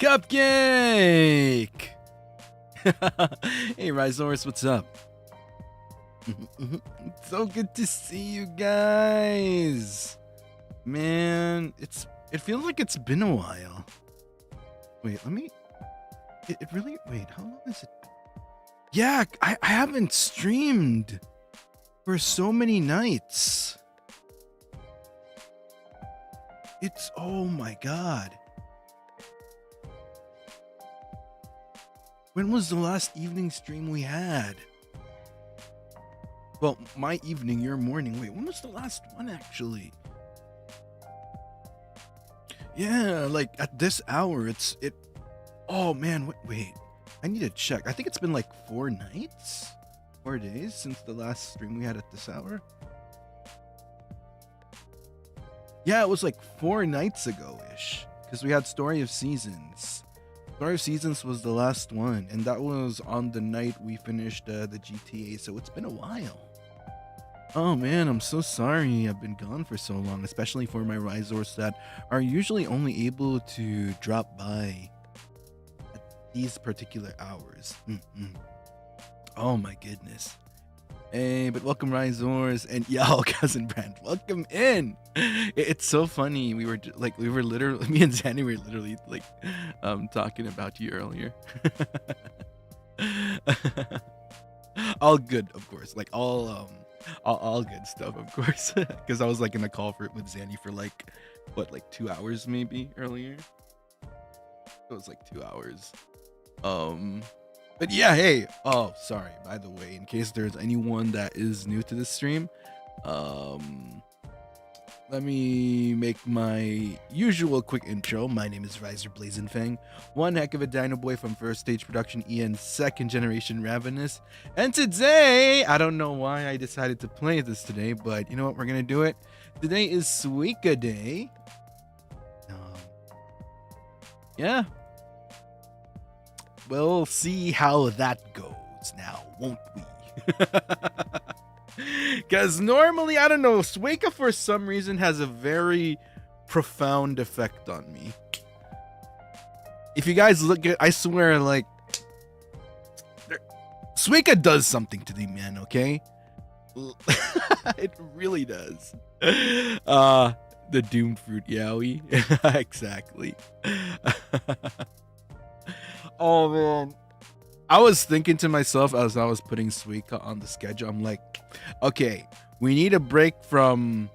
Cupcake! Hey, Ryzar, what's up? So good to see you guys. Man, it feels like it's been a while. Wait, let me... It really... Wait, how long is it? Yeah, I haven't streamed for so many nights. It's... Oh my god. When was the last evening stream we had? Well, my evening, your morning. Wait, when was the last one actually? Yeah, like at this hour, it. Oh man, wait. I need to check. I think it's been like 4 nights, 4 days since the last stream we had at this hour. Yeah, it was like 4 nights ago-ish, because we had Story of Seasons. Story of Seasons was the last one, and that was on the night we finished the GTA, so it's been a while. Oh man, I'm so sorry I've been gone for so long, especially for my Ryzars that are usually only able to drop by at these particular hours. Oh my goodness. Hey, but welcome Ryzars, and y'all, Cousin Brand, welcome in. It's so funny. We were literally, me and Zanny were literally like talking about you earlier. All good, of course, like all good stuff, of course, because I was like in a call with Zanny for like what, like 2 hours maybe earlier. It was like 2 hours. But yeah, hey, oh sorry, by the way, in case there's anyone that is new to this stream, let me make my usual quick intro. My name is Ryzar Blazenfang, one heck of a Dinoboi from First Stage Production EN second generation Ravenous. And today, I don't know why I decided to play this today, but you know what, we're gonna do it. Today is Suika Day. Yeah. We'll see how that goes now, won't we? Because normally, I don't know, Suika for some reason has a very profound effect on me. If you guys look at, I swear, like, Suika does something to the man, okay? It really does. The doomed fruit yaoi. Exactly. Oh man, I was thinking to myself as I was putting Suika on the schedule, I'm like, okay, we need a break from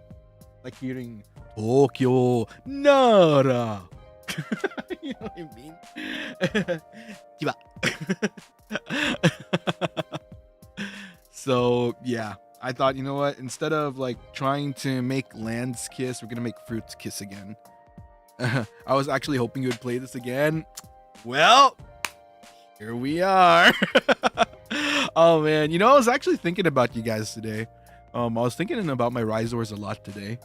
like hearing Tokyo Nara. You know what I mean? So yeah, I thought, you know what, instead of like trying to make lands kiss, we're gonna make fruits kiss again. I was actually hoping you would play this again. Well, here we are. Oh man, you know, I was actually thinking about you guys today. I was thinking about my Ryzars a lot today.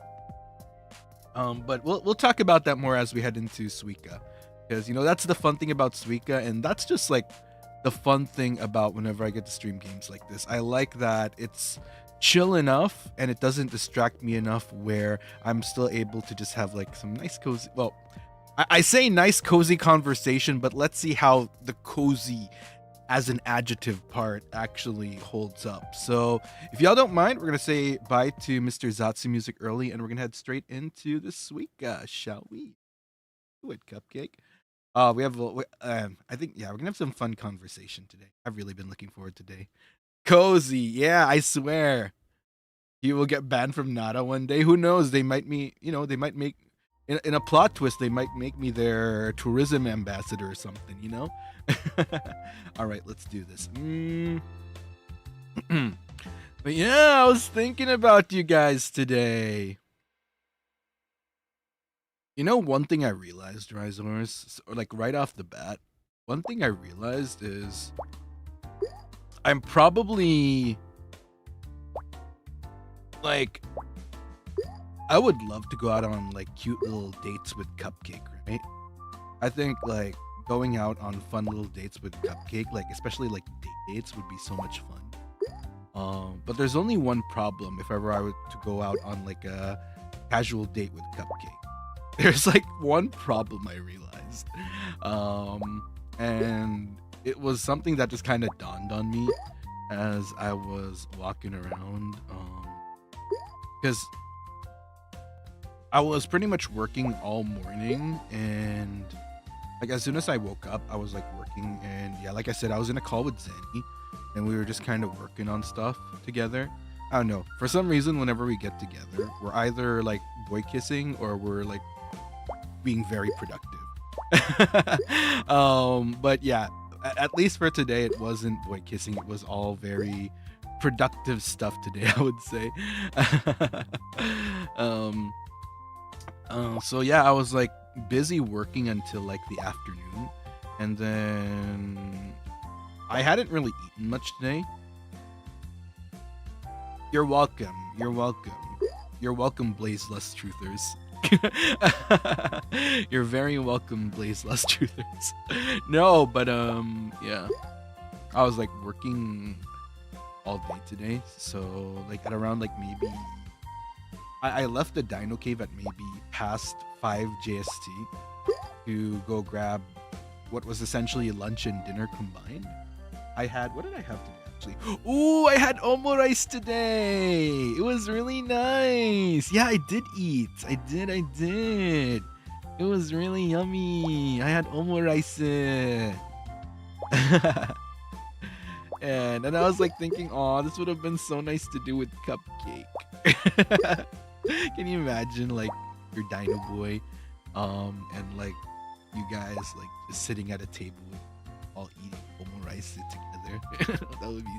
But we'll talk about that more as we head into Suika, because you know that's the fun thing about Suika, and that's just like the fun thing about whenever I get to stream games like this. I like that it's chill enough and it doesn't distract me enough where I'm still able to just have like some nice cozy, well, I say nice cozy conversation, but let's see how the cozy as an adjective part actually holds up. So if y'all don't mind, we're gonna say bye to Mr. Zatsu Music early, and we're gonna head straight into the Suika, shall we? Do it, Cupcake. We have I think, yeah, we're gonna have some fun conversation today. I've really been looking forward today. Cozy, yeah, I swear he will get banned from Nara one day. Who knows? They might they might make, in a plot twist, they might make me their tourism ambassador or something, you know? All right, let's do this. But yeah, I was thinking about you guys today. You know, one thing I realized, Ryzars, or like right off the bat, one thing I realized is I'm probably like, I would love to go out on like cute little dates with Cupcake, right? I think like going out on fun little dates with Cupcake, like especially like date dates, would be so much fun. But there's only one problem if ever I were to go out on like a casual date with Cupcake. there's like one problem I realized. And it was something that just kind of dawned on me as I was walking around. Because I was pretty much working all morning, and like as soon as I woke up, I was like working, and yeah, like I said, I was in a call with Zenny, and we were just kind of working on stuff together. I don't know, for some reason, whenever we get together, we're either like boy kissing or we're like being very productive. But yeah, at least for today, it wasn't boy kissing. It was all very productive stuff today, I would say. So yeah, I was like busy working until like the afternoon, and then I hadn't really eaten much today. You're welcome. You're welcome. You're welcome, Blazeless Truthers. You're very welcome, Blazeless Truthers. No, but yeah, I was like working all day today, so like at around like maybe I left the dino cave at maybe past 5 JST to go grab what was essentially lunch and dinner combined. I had, what did I have today actually? Ooh, I had omo rice today. It was really nice. Yeah, I did eat. I did. It was really yummy. I had omo rice. And I was like thinking, oh, this would have been so nice to do with cupcake. Can you imagine like your Dinoboi, and like you guys like just sitting at a table all eating omo rice together? That would be.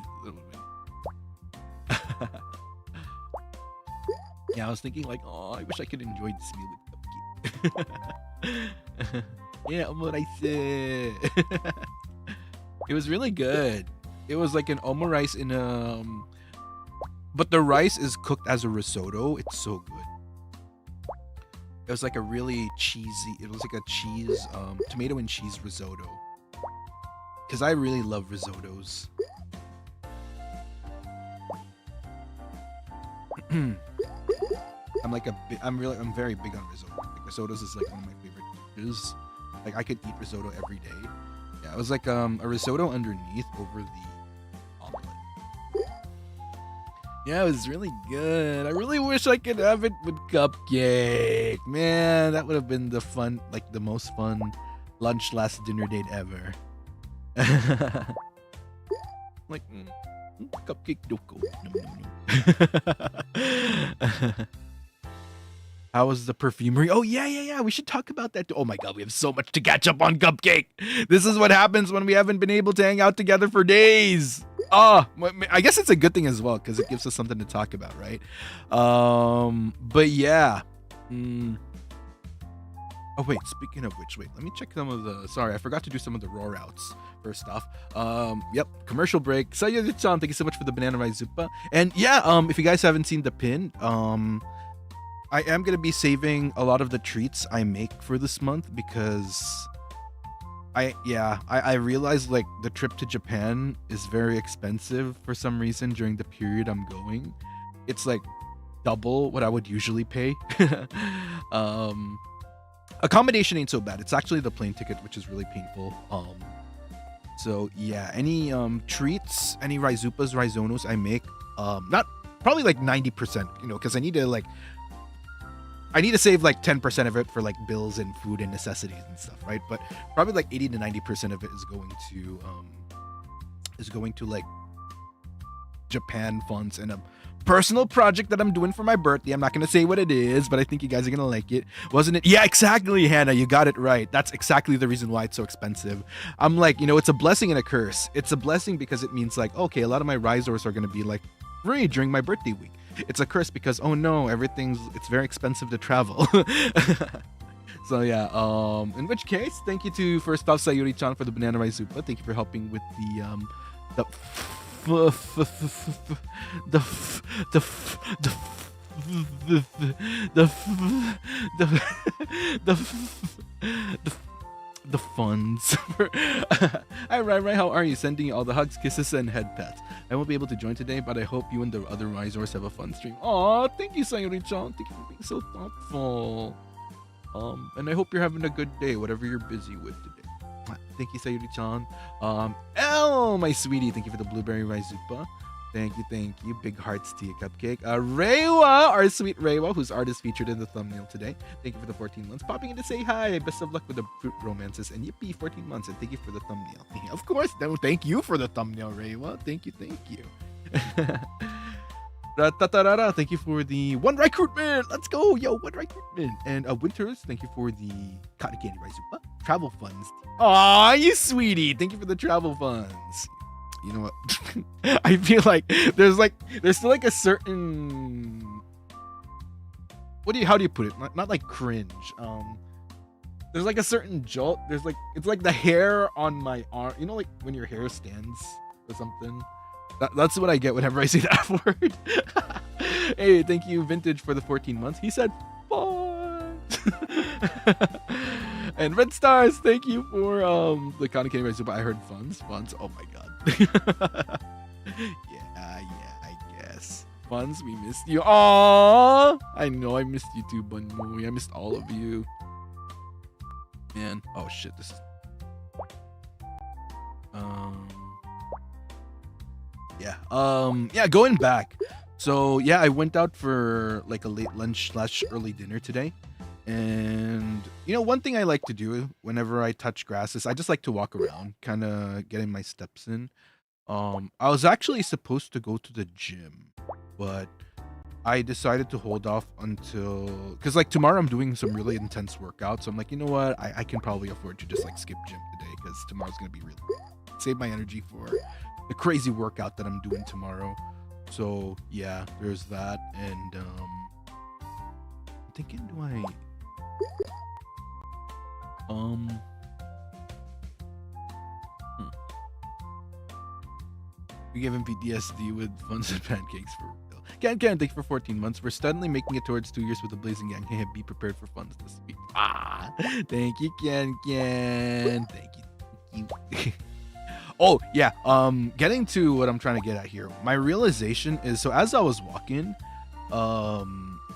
Yeah, I was thinking like, oh, I wish I could enjoy this meal with cupcake. Yeah, omo rice. It was really good. It was like an omo rice in but the rice is cooked as a risotto. It's so good. It was like a really cheesy, it was like a cheese, tomato and cheese risotto. Because I really love risottos. I'm very big on risotto. Like risottos is like one of my favorite dishes. Like I could eat risotto every day. Yeah, it was like a risotto underneath over the omelet. Yeah, it was really good. I really wish I could have it with cupcake. Man, that would have been the fun, like the most fun lunch last dinner date ever. Like, cupcake doko. How was the perfumery? Oh, yeah. We should talk about that too. Oh my god, we have so much to catch up on Cupcake. This is what happens when we haven't been able to hang out together for days. Oh, I guess it's a good thing as well, because it gives us something to talk about, right? But yeah. Oh wait, speaking of which, wait, let me check some of the, sorry, I forgot to do some of the roar outs first off. Yep, commercial break. Sayori-chan, thank you so much for the banana Ryzupa. And yeah, if you guys haven't seen the pin, I am going to be saving a lot of the treats I make for this month, because I realized like the trip to Japan is very expensive for some reason during the period I'm going. It's like double what I would usually pay. Accommodation ain't so bad. It's actually the plane ticket, which is really painful. So yeah, any treats, any Ryzupas, Ryzonos I make, not probably like 90%, you know, because I need to save like 10% of it for like bills and food and necessities and stuff, right? But probably like 80 to 90% of it is going to like Japan funds and a personal project that I'm doing for my birthday. I'm not going to say what it is, but I think you guys are going to like it. Wasn't it? Yeah, exactly, Hannah. You got it right. That's exactly the reason why it's so expensive. I'm like, you know, it's a blessing and a curse. It's a blessing because it means like, okay, a lot of my Ryzors are going to be like free during my birthday week. It's a curse because, oh no, it's very expensive to travel. So yeah, in which case, thank you to first off Sayori-chan for the banana Ryzupa. Thank you for helping with the funds. Hi Rai, how are you? Sending you all the hugs, kisses, and head pats. I won't be able to join today, but I hope you and the other Ryzors have a fun stream. Aw, thank you, Sayori-chan. Thank you for being so thoughtful. And I hope you're having a good day, whatever you're busy with today. Thank you, Sayuri-chan. Elle, my sweetie, thank you for the blueberry Ryzupa. Thank you. Big hearts to you, Cupcake. Reiwa, our sweet Reiwa, whose art is featured in the thumbnail today. Thank you for the 14 months. Popping in to say hi. Best of luck with the fruit romances. And yippee, 14 months. And thank you for the thumbnail. Of course. Thank you for the thumbnail, Reiwa. Thank you. Tatarara, thank you for the one recruitment. Let's go, yo, one recruitment. And Winters, thank you for the cotton candy Ryzupa. Travel funds. Aw, you sweetie. Thank you for the travel funds. You know what? I feel like there's still like a certain how do you put it? Not like cringe. There's like a certain jolt. There's like it's like the hair on my arm. You know, like when your hair stands or something. That's what I get whenever I say that word. Hey, thank you, Vintage, for the 14 months. He said fun. And Red Stars, thank you for the Cotton Candy Rice. I heard funds. Oh my god. yeah, I guess. Funds, we missed you. Aww! I know I missed you too, Bunmoy. I missed all of you. Man. Oh shit, this is... Yeah, going back. So yeah, I went out for like a late lunch / early dinner today. And you know, one thing I like to do whenever I touch grass is I just like to walk around, kind of getting my steps in. I was actually supposed to go to the gym, but I decided to hold off until, because like tomorrow I'm doing some really intense workouts. So I'm like, you know what, I can probably afford to just like skip gym today because tomorrow's gonna be really save my energy for the crazy workout that I'm doing tomorrow. So yeah, there's that. And I'm thinking, do I we gave him PTSD with funds and pancakes for real. Can thank you for 14 months. We're steadily making it towards 2 years with the Blazing Gang. Hey, be prepared for funds this week. Thank you, Ken. Thank you. Oh yeah, getting to what I'm trying to get at here. My realization is, so as I was walking, so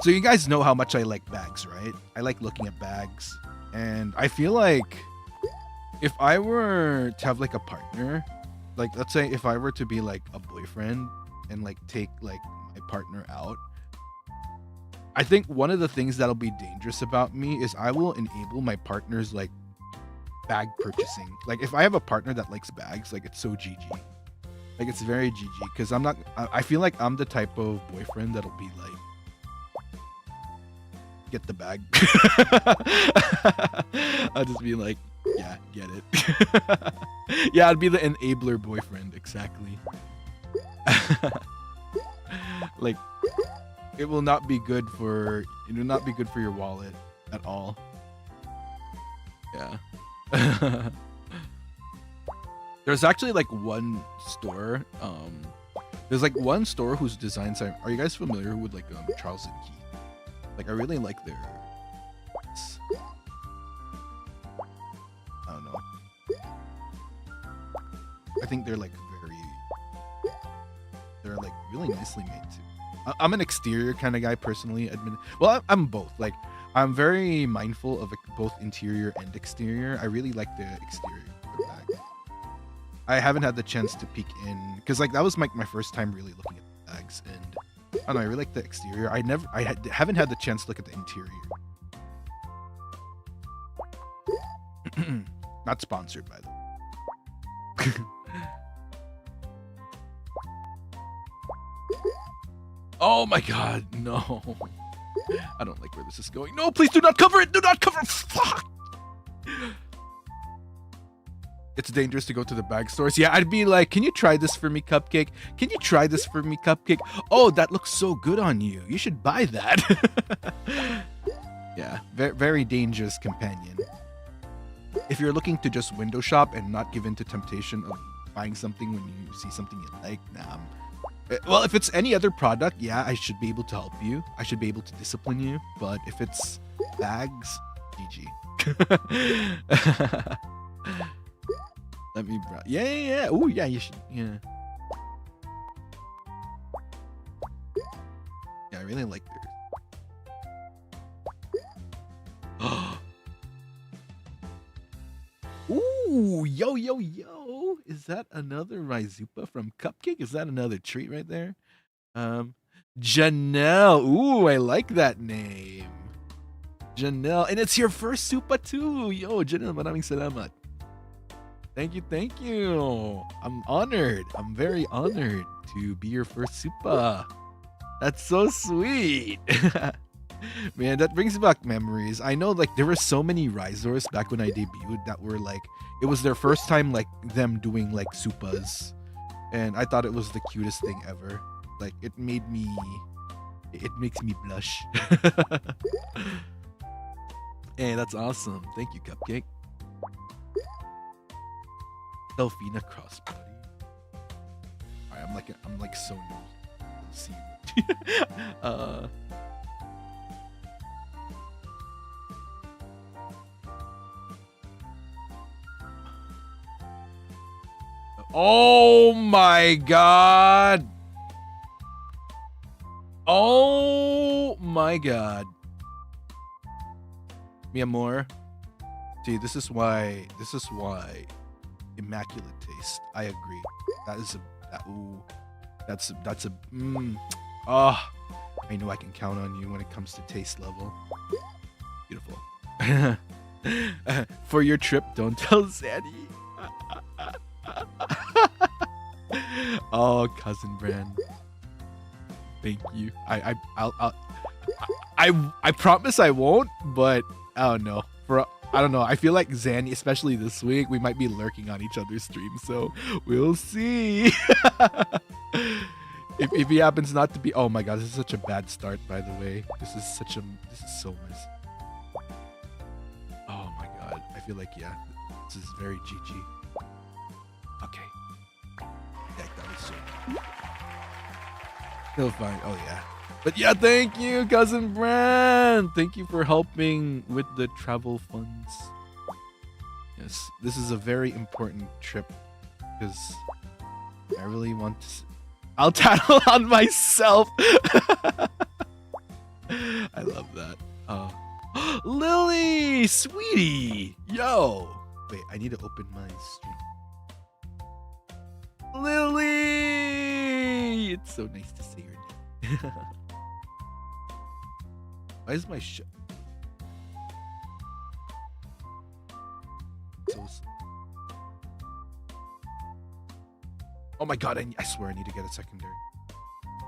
you guys know how much I like bags, right? I like looking at bags, and I feel like if I were to have like a partner, like let's say if I were to be like a boyfriend and like take like my partner out, I think one of the things that'll be dangerous about me is I will enable my partner's like bag purchasing. Like if I have a partner that likes bags, like it's so GG. Like it's very GG, because I feel like I'm the type of boyfriend that'll be like, get the bag. I'll just be like, yeah, get it. Yeah, I'd be the enabler boyfriend, exactly. Like it will not be good for your wallet at all. Yeah. There's actually like one store, there's like one store whose designs are you guys familiar with like Charles and Keith? Like I really like their, I don't know, I think they're like really nicely made too. I'm an exterior kind of guy personally, well, I'm both. Like I'm very mindful of both interior and exterior. I really like the exterior bag. I haven't had the chance to peek in, because like that was my first time really looking at the bags, and I don't know, I really like the exterior. I haven't had the chance to look at the interior. Not sponsored, by the way. Oh my god, no. I don't like where this is going. No, please do not cover it! Do not cover it! Fuck! It's dangerous to go to the bag stores. Yeah, I'd be like, can you try this for me, Cupcake? Can you try this for me, Cupcake? Oh, that looks so good on you. You should buy that. Yeah, very dangerous companion. If you're looking to just window shop and not give in to temptation of buying something when you see something you like, nah. Well, if it's any other product, yeah, I should be able to help you. I should be able to discipline you. But if it's bags, GG. Let me, yeah. Oh, yeah, you should, yeah. Yeah, I really like theirs. Ooh, yo, yo, yo. Is that another Ryzupa from Cupcake? Is that another treat right there? Janelle. Ooh, I like that name. Janelle. And it's your first Supa too. Yo, Janelle, maraming salamat. Thank you, thank you. I'm honored. I'm very honored to be your first Supa. That's so sweet. Man, that brings back memories. I know, like, there were so many Ryzars back when I debuted that were like, it was their first time, like, them doing like Supas, and I thought it was the cutest thing ever. Like, it makes me blush. Hey, that's awesome. Thank you, Cupcake. Delphina crossbody. Alright, I'm like so new. Let's see. Oh my god. Oh my god. Mi amor. See, this is why immaculate taste. I agree. I know I can count on you when it comes to taste level. Beautiful. For your trip, don't tell Sandy. Oh, cousin Brand. Thank you. I promise I won't, but I don't know. I don't know. I feel like Zanny, especially this week, we might be lurking on each other's streams, so we'll see. if he happens not to be, oh my god, this is such a bad start. By the way, this is so much. Oh my god, I feel like this is very GG. Okay, that was so. He'll find. Oh yeah. But yeah, thank you, cousin Brand. Thank you for helping with the travel funds. Yes, this is a very important trip because I really want to. I'll tattle on myself. I love that. Lily, sweetie, yo. Wait, I need to open my stream. Lily, it's so nice to see your name. Why is my shit so slow? Oh my god, I swear I need to get a secondary.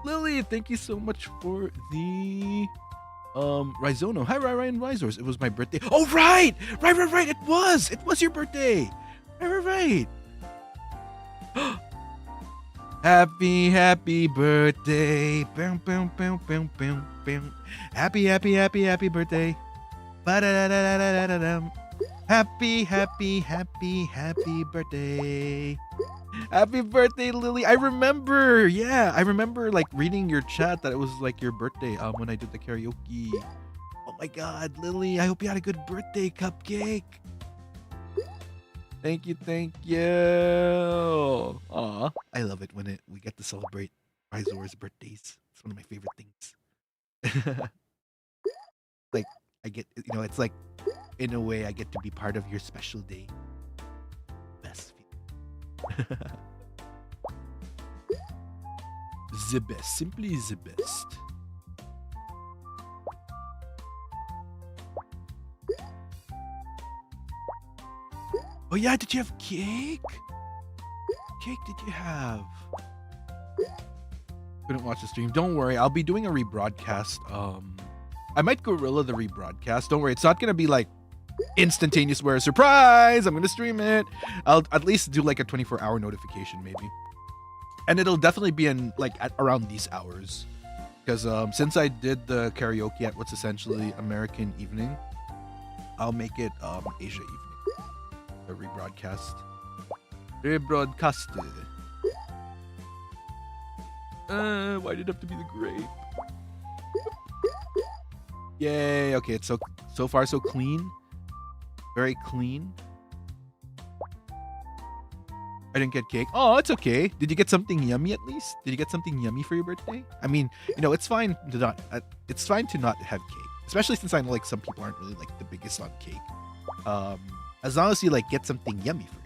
Lily, thank you so much for the Ryzono. Hi, Ryan Ryzors. It was my birthday. Oh right! Right. It was your birthday. Right. Happy birthday. Boom, boom, boom, boom, boom, boom. Happy birthday. Ba-da-da-da-da-da-da-dum. Happy birthday. Happy birthday, Lily. I remember like reading your chat that it was like your birthday when I did the karaoke. Oh my god, Lily, I hope you had a good birthday, Cupcake. Thank you. Aw, I love it when we get to celebrate Ryzor's birthdays. It's one of my favorite things. Like, I get, it's like, in a way, I get to be part of your special day. Best feeling. The best, simply the best. Oh yeah, did you have cake? Cake did you have? Couldn't watch the stream. Don't worry, I'll be doing a rebroadcast. I might gorilla the rebroadcast. Don't worry, it's not gonna be like instantaneous where surprise, I'm gonna stream it. I'll at least do like a 24-hour notification maybe. And it'll definitely be in like at around these hours. Because since I did the karaoke at what's essentially American evening, I'll make it Asia evening. A rebroadcast. Rebroadcasted. Why did it have to be the grape? Yay, okay, it's so far so clean. Very clean. I didn't get cake. Oh, it's okay. Did you get something yummy at least? Did you get something yummy for your birthday? I mean, it's fine to not have cake. Especially since I know like some people aren't really like the biggest on cake. As long as you like get something yummy for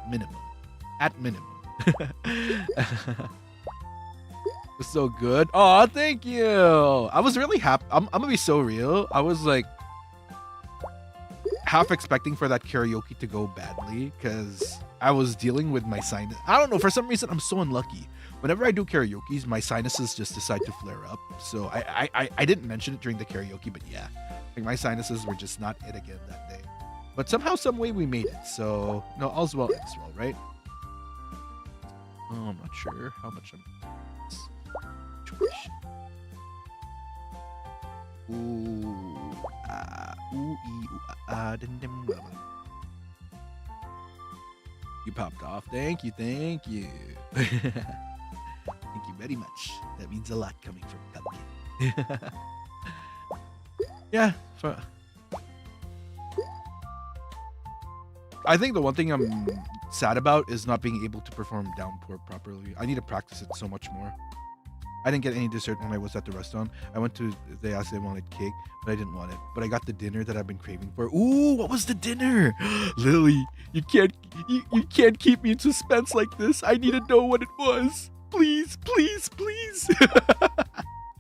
minimum. At minimum. It's so good. Oh, thank you. I was really happy. I'm gonna be so real. I was like half expecting for that karaoke to go badly because I was dealing with my sinus. I don't know, for some reason I'm so unlucky. Whenever I do karaoke's, my sinuses just decide to flare up. So I didn't mention it during the karaoke, but yeah, like my sinuses were just not it again that day. But somehow, some way we made it. So no, all's well, ends well, right? Oh, I'm not sure how much I'm. Ooh, you popped off. Thank you, thank you. Thank you very much. That means a lot coming from Cupcake. Yeah. I think the one thing I'm sad about is not being able to perform Downpour properly. I need to practice it so much more. I didn't get any dessert when I was at the restaurant. I went to, they asked if they wanted cake, but I didn't want it. But I got the dinner that I've been craving for. Ooh, what was the dinner? Lily, you can't keep me in suspense like this. I need to know what it was. Please, please, please.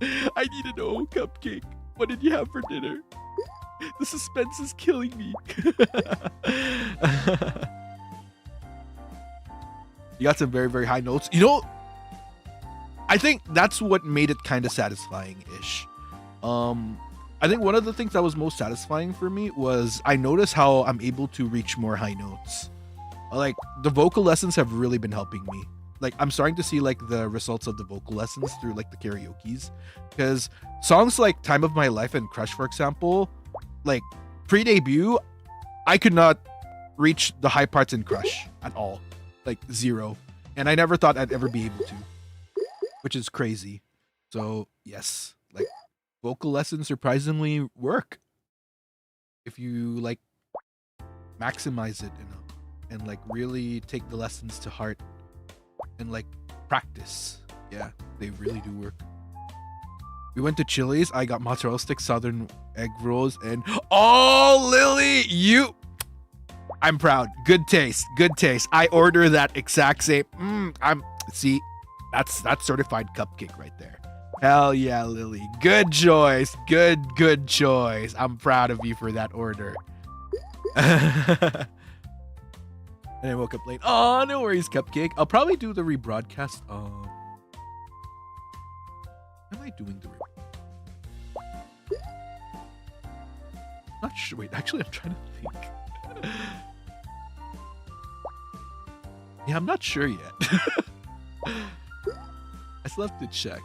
I need to know, Cupcake. What did you have for dinner? The suspense is killing me. You got some very, very high notes. You know, I think that's what made it kind of satisfying-ish. I think one of the things that was most satisfying for me was I noticed how I'm able to reach more high notes. Like, the vocal lessons have really been helping me. Like, I'm starting to see, like, the results of the vocal lessons through, like, the karaoke's. Because songs like Time of My Life and Crush, for example, like, pre-debut, I could not reach the high parts in Crush at all. Like, zero. And I never thought I'd ever be able to. Which is crazy. So, yes. Like, vocal lessons surprisingly work. If you, like, maximize it enough. And, like, really take the lessons to heart. And, like, practice. Yeah, they really do work. We went to Chili's. I got mozzarella sticks, southern egg rolls, and... Oh, Lily! You... I'm proud. Good taste. Good taste. I order that exact same... See... That's certified Cupcake right there. Hell yeah, Lily. Good choice. Good choice. I'm proud of you for that order. And I woke up late. Oh, no worries, Cupcake. I'll probably do the rebroadcast. Am I doing the Not sure. Wait, actually, I'm trying to think. Yeah, I'm not sure yet. I still have to check.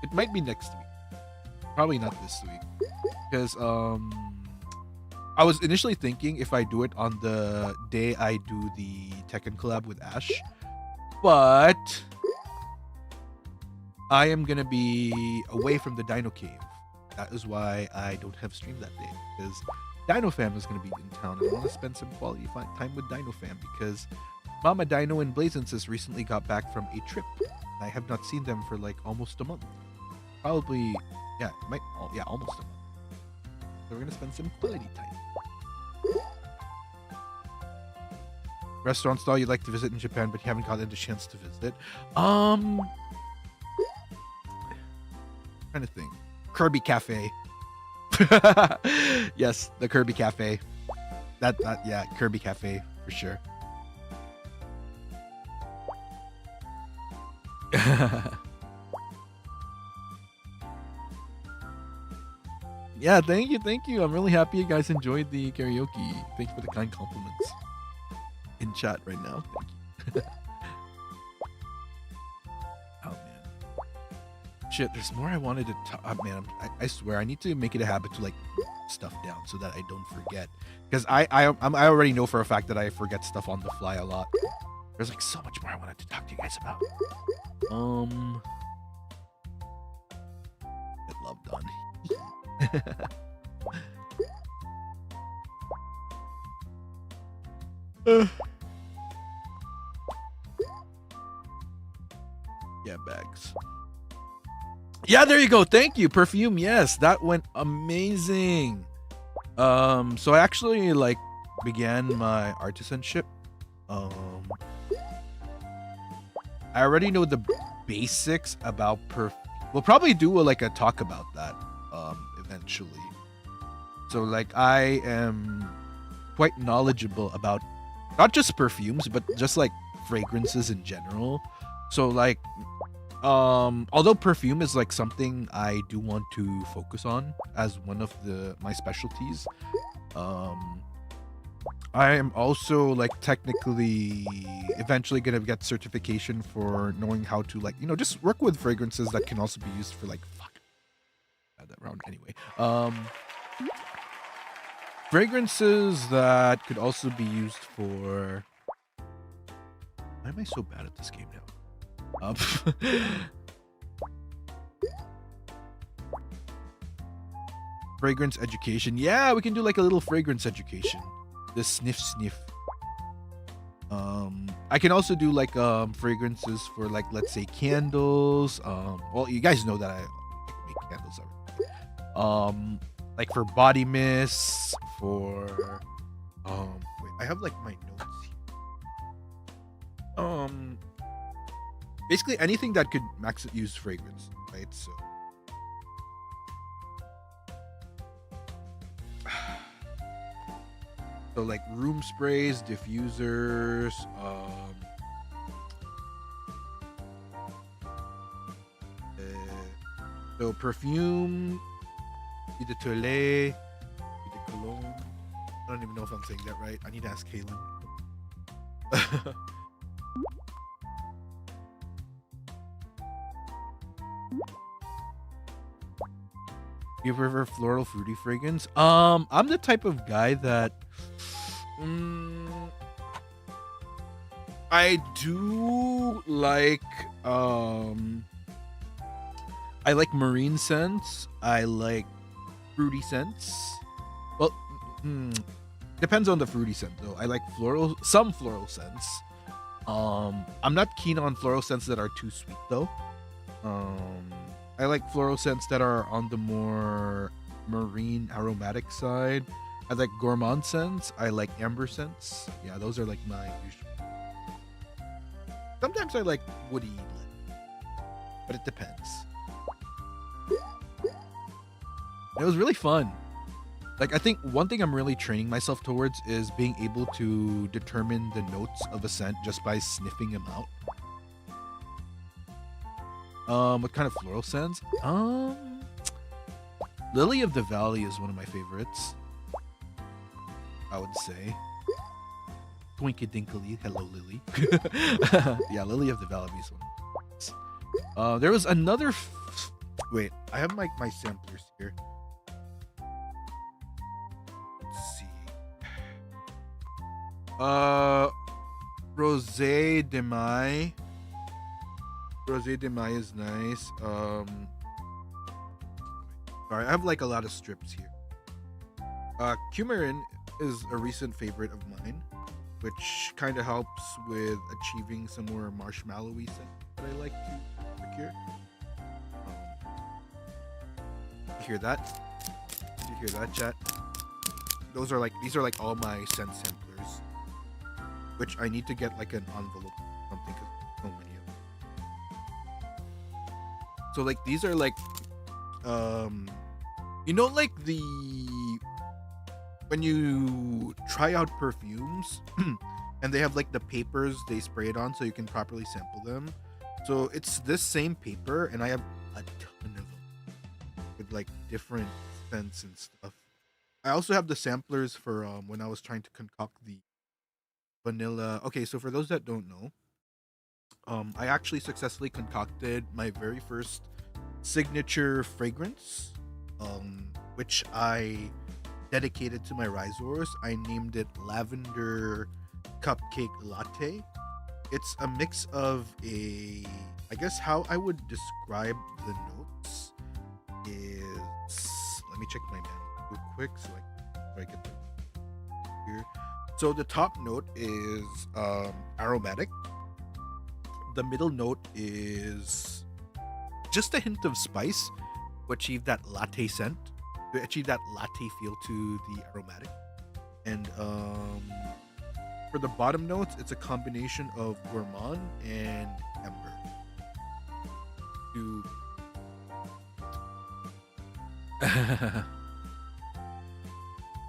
It might be next week. Probably not this week. Because I was initially thinking if I do it on the day I do the Tekken collab with Ash. But I am gonna be away from the Dino Cave. That is why I don't have stream that day. Because Dino Fam is gonna be in town and I want to spend some quality time with Dino Fam because Mama Dino and Blazenfang recently got back from a trip. I have not seen them for like almost a month. Probably, yeah, almost a month. So we're gonna spend some quality time. Restaurant style you'd like to visit in Japan, but you haven't gotten the chance to visit. Trying to think. Kirby Cafe. Yes, the Kirby Cafe. Yeah, Kirby Cafe for sure. Yeah, thank you. I'm really happy you guys enjoyed the karaoke. Thanks for the kind compliments in chat right now. Thank you. Oh man, shit. There's more I wanted to talk. Man, I swear I need to make it a habit to like stuff down so that I don't forget. Because I already know for a fact that I forget stuff on the fly a lot. There's like so much more I wanted to talk to you guys about. Get love done. Yeah, bags. Yeah, there you go. Thank you, Perfume. Yes, that went amazing. So I actually like began my artisanship Um, I already know the basics about We'll probably do like a talk about that eventually. So like I am quite knowledgeable about not just perfumes but just like fragrances in general. So like although perfume is like something I do want to focus on as one of my specialties, I am also like technically eventually gonna get certification for knowing how to like, you know, just work with fragrances that can also be used for like that round anyway. Fragrances that could also be used for. Why am I so bad at this game now? Fragrance education. Yeah, we can do like a little fragrance education. The sniff. I can also do like fragrances for like, let's say, candles. Well, you guys know that I make candles already. Like for body mists, for wait, I have like my notes here. Basically anything that could use fragrance, right? So like room sprays, diffusers, so perfume, eau de toilette, eau de cologne. I don't even know if I'm saying that right. I need to ask Kaylin. You prefer floral fruity fragrance? I'm the type of guy that I do like I like marine scents. I like fruity scents. Well, depends on the fruity scent though. I like some floral scents. I'm not keen on floral scents that are too sweet though. I like floral scents that are on the more marine aromatic side. I like gourmand scents. I like amber scents. Yeah, those are like my usual. Sometimes I like woody, but it depends. It was really fun. Like, I think one thing I'm really training myself towards is being able to determine the notes of a scent just by sniffing them out. What kind of floral scents? Lily of the Valley is one of my favorites, I would say. Twinkle-dinkly, hello Lily. Yeah, Lily of the Valley is one. There was another. Wait, I have my samplers here. Let's see. Rosé de Mai. Rosé de Mai is nice. Sorry, I have like a lot of strips here. Coumarin is a recent favorite of mine, which kind of helps with achieving some more marshmallowy scent that I like to procure. You hear that? You hear that, chat? These are like all my scent samplers, which I need to get like an envelope or something because so many of them. So like these are like, you know, like when you try out perfumes and they have like the papers they spray it on so you can properly sample them. So it's this same paper and I have a ton of them with like different scents and stuff. I also have the samplers for when I was trying to concoct the vanilla. Okay, so for those that don't know, I actually successfully concocted my very first signature fragrance, which I dedicated to my Ryzars. I named it Lavender Cupcake Latte. It's a mix of I guess how I would describe the notes is, let me check my manual real quick so I get here. So the top note is aromatic. The middle note is just a hint of spice to achieve that latte scent, to achieve that latte feel to the aromatic. And For the bottom notes, it's a combination of gourmand and amber.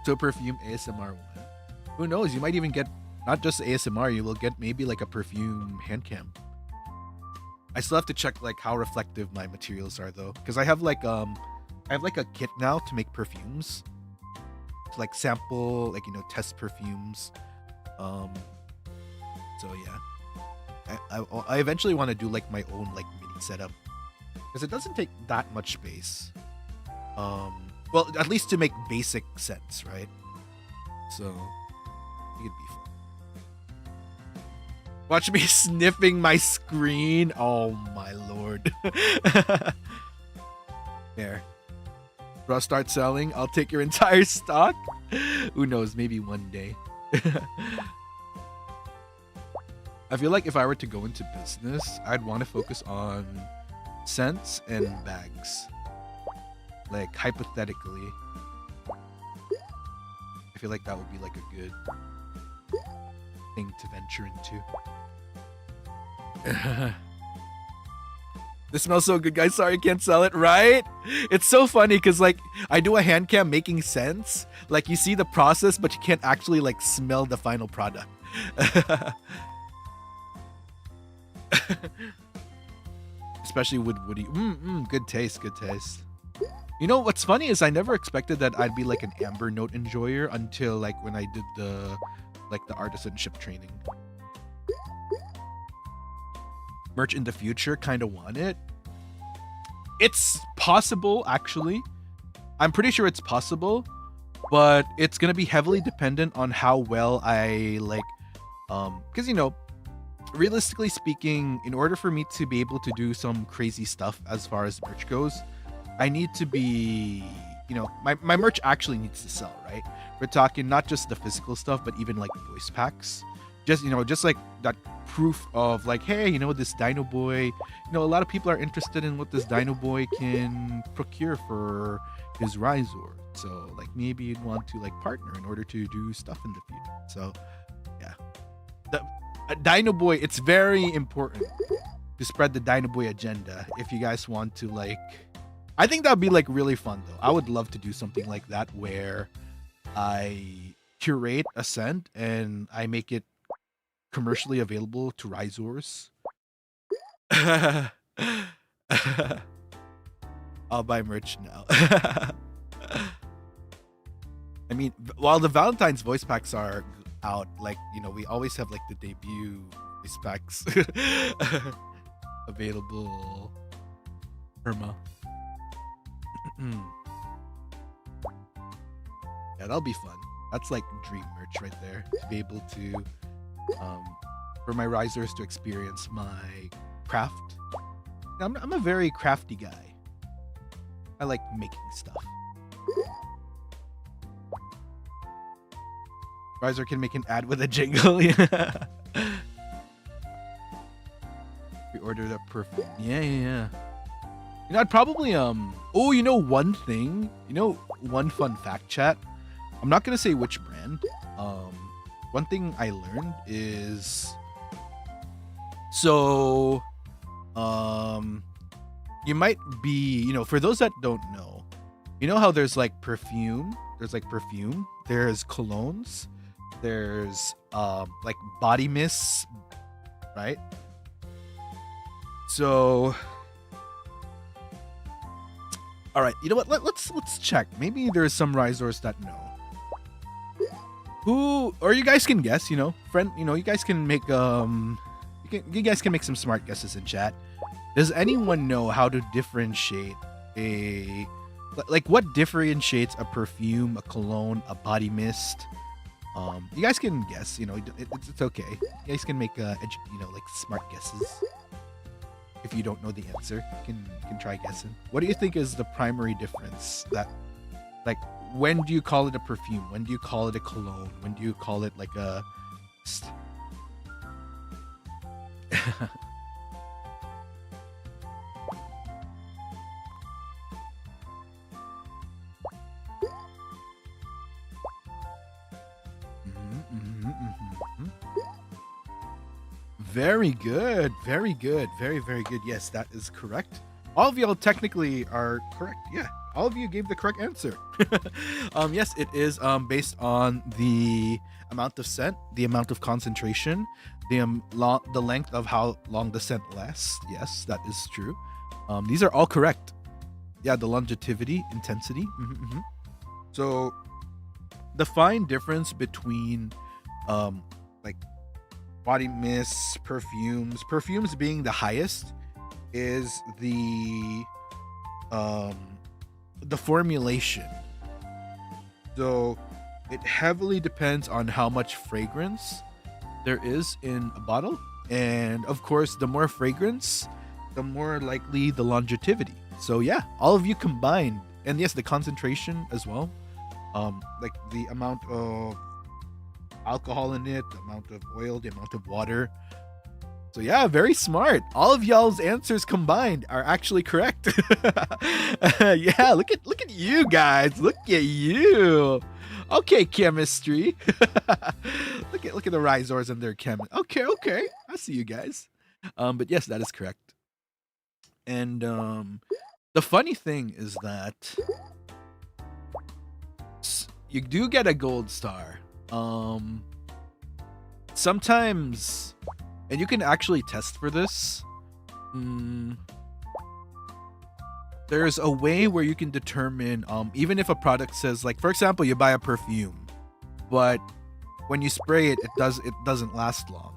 So perfume ASMR 1. Who knows? You might even get not just ASMR. You will get maybe like a perfume hand cam. I still have to check like how reflective my materials are though, because I have like a kit now to make perfumes, to like sample, like, you know, test perfumes. So yeah, I eventually want to do like my own like mini setup, because it doesn't take that much space. Well, at least to make basic sense, right? So I think it'd be fun. Watch me sniffing my screen. Oh my lord. There. Bro, start selling. I'll take your entire stock. Who knows? Maybe one day. I feel like if I were to go into business, I'd want to focus on scents and bags. Like, hypothetically. I feel like that would be like a good thing to venture into. This smells so good, guys. Sorry I can't sell it, right? It's so funny because, like, I do a hand cam making sense. Like, you see the process, but you can't actually, like, smell the final product. Especially with woody. Good taste, good taste. You know, what's funny is I never expected that I'd be, like, an amber note enjoyer until, like, when I did the artisanship training. Merch in the future, kind of want it. It's possible, actually. I'm pretty sure it's possible, but it's gonna be heavily dependent on how well I like, because, you know, realistically speaking, in order for me to be able to do some crazy stuff as far as merch goes, I need to be, you know, my merch actually needs to sell, right? We're talking not just the physical stuff, but even like voice packs. Just, you know, just like that proof of like, hey, you know, this Dinoboi, you know, a lot of people are interested in what this Dinoboi can procure for his Ryzar. So like maybe you'd want to like partner in order to do stuff in the future. So yeah, the Dinoboi, it's very important to spread the Dinoboi agenda. If you guys want to, like, I think that'd be like really fun though. I would love to do something like that where I curate a scent and I make it commercially available to Ryzars. I'll buy merch now. I mean, while the Valentine's voice packs are out, like, you know, we always have like the debut voice packs available. Irma. Yeah, that'll be fun. That's like dream merch right there. To be able to for my Ryzars to experience my craft. I'm a very crafty guy. I like making stuff. Ryzar can make an ad with a jingle. We ordered a perfume. Yeah. You know, I'd probably oh, you know, one thing, you know, one fun fact, chat. I'm not gonna say which brand. One thing I learned is, so you might be, you know, for those that don't know, you know how there's like perfume, there's colognes, there's like body mists, right? So all right, you know what, let's check. Maybe there's some Ryzars that know. Who, or you guys can guess, you know, friend, you know, you guys can make you guys can make some smart guesses in chat. Does anyone know how to differentiate like what differentiates a perfume, a cologne, a body mist? You guys can guess, you know, it's okay. You guys can make you know, like smart guesses. If you don't know the answer, you can try guessing. What do you think is the primary difference? That, like, when do you call it a perfume? When do you call it a cologne? When do you call it like a Very good. Very good. Very, very good. Yes, that is correct. All of y'all technically are correct. Yeah, all of you gave the correct answer. Yes, it is based on the amount of scent, the amount of concentration, the length of how long the scent lasts. Yes, that is true. These are all correct. Yeah, the longevity, intensity. So the fine difference between like body mists, perfumes being the highest is the formulation. So it heavily depends on how much fragrance there is in a bottle, and of course the more fragrance, the more likely the longevity. So yeah, all of you combined, and yes, the concentration as well, like the amount of alcohol in it, the amount of oil, the amount of water. So yeah, very smart. All of y'all's answers combined are actually correct. Yeah, look at you guys. Look at you. Okay, chemistry. look at the Ryzars and their chem. Okay, I see you guys. But yes, that is correct. And the funny thing is that you do get a gold star. Sometimes, and you can actually test for this. There's a way where you can determine, even if a product says, like, for example, you buy a perfume, but when you spray it, it doesn't last long.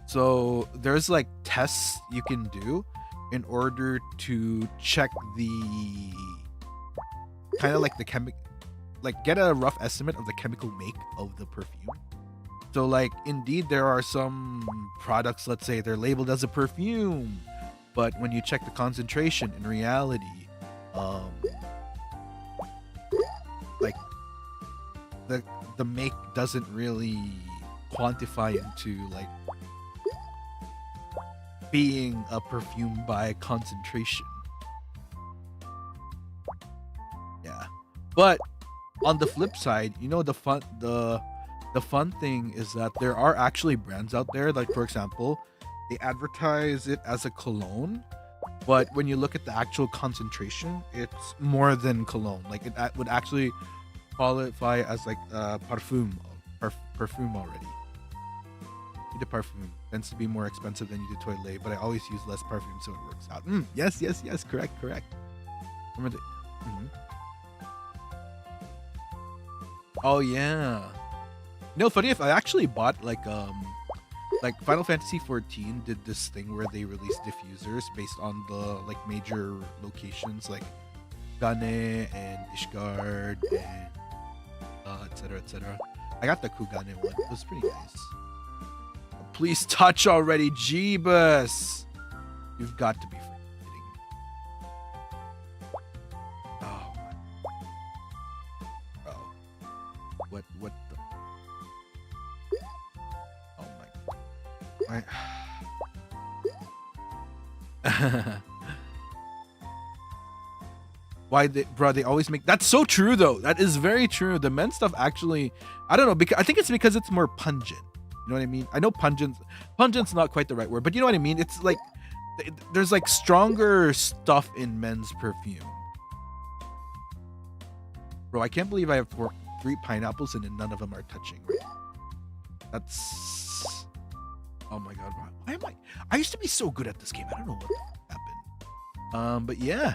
So there's like tests you can do in order to check the kind of like the get a rough estimate of the chemical make of the perfume. So like, indeed, there are some products, let's say they're labeled as a perfume, but when you check the concentration, in reality, like the make doesn't really quantify into like being a perfume by concentration. Yeah, but on the flip side, you know, the fun thing is that there are actually brands out there, like, for example, they advertise it as a cologne, but when you look at the actual concentration, it's more than cologne. Like, it would actually qualify as like perfume already. The perfume tends to be more expensive than you do toilet, but I always use less perfume, so it works out. Yes, correct. Remember Oh yeah. No, funny if I actually bought like Final Fantasy 14 did this thing where they released diffusers based on the like major locations like Gane and Ishgard and etc. I got the Kugane one. It was pretty nice. Please touch already, Jeebus. You've got to be freaking kidding me. Oh my. Bro. What the? Oh my. Why they always make that's so true though. That is very true. The men stuff actually, I don't know, because I think it's because it's more pungent. You know what I mean? I know pungent's not quite the right word, but you know what I mean? It's like there's like stronger stuff in men's perfume. Bro, I can't believe I have 3 pineapples and none of them are touching. That's, oh my god, why am I used to be so good at this game. I don't know what happened. But yeah.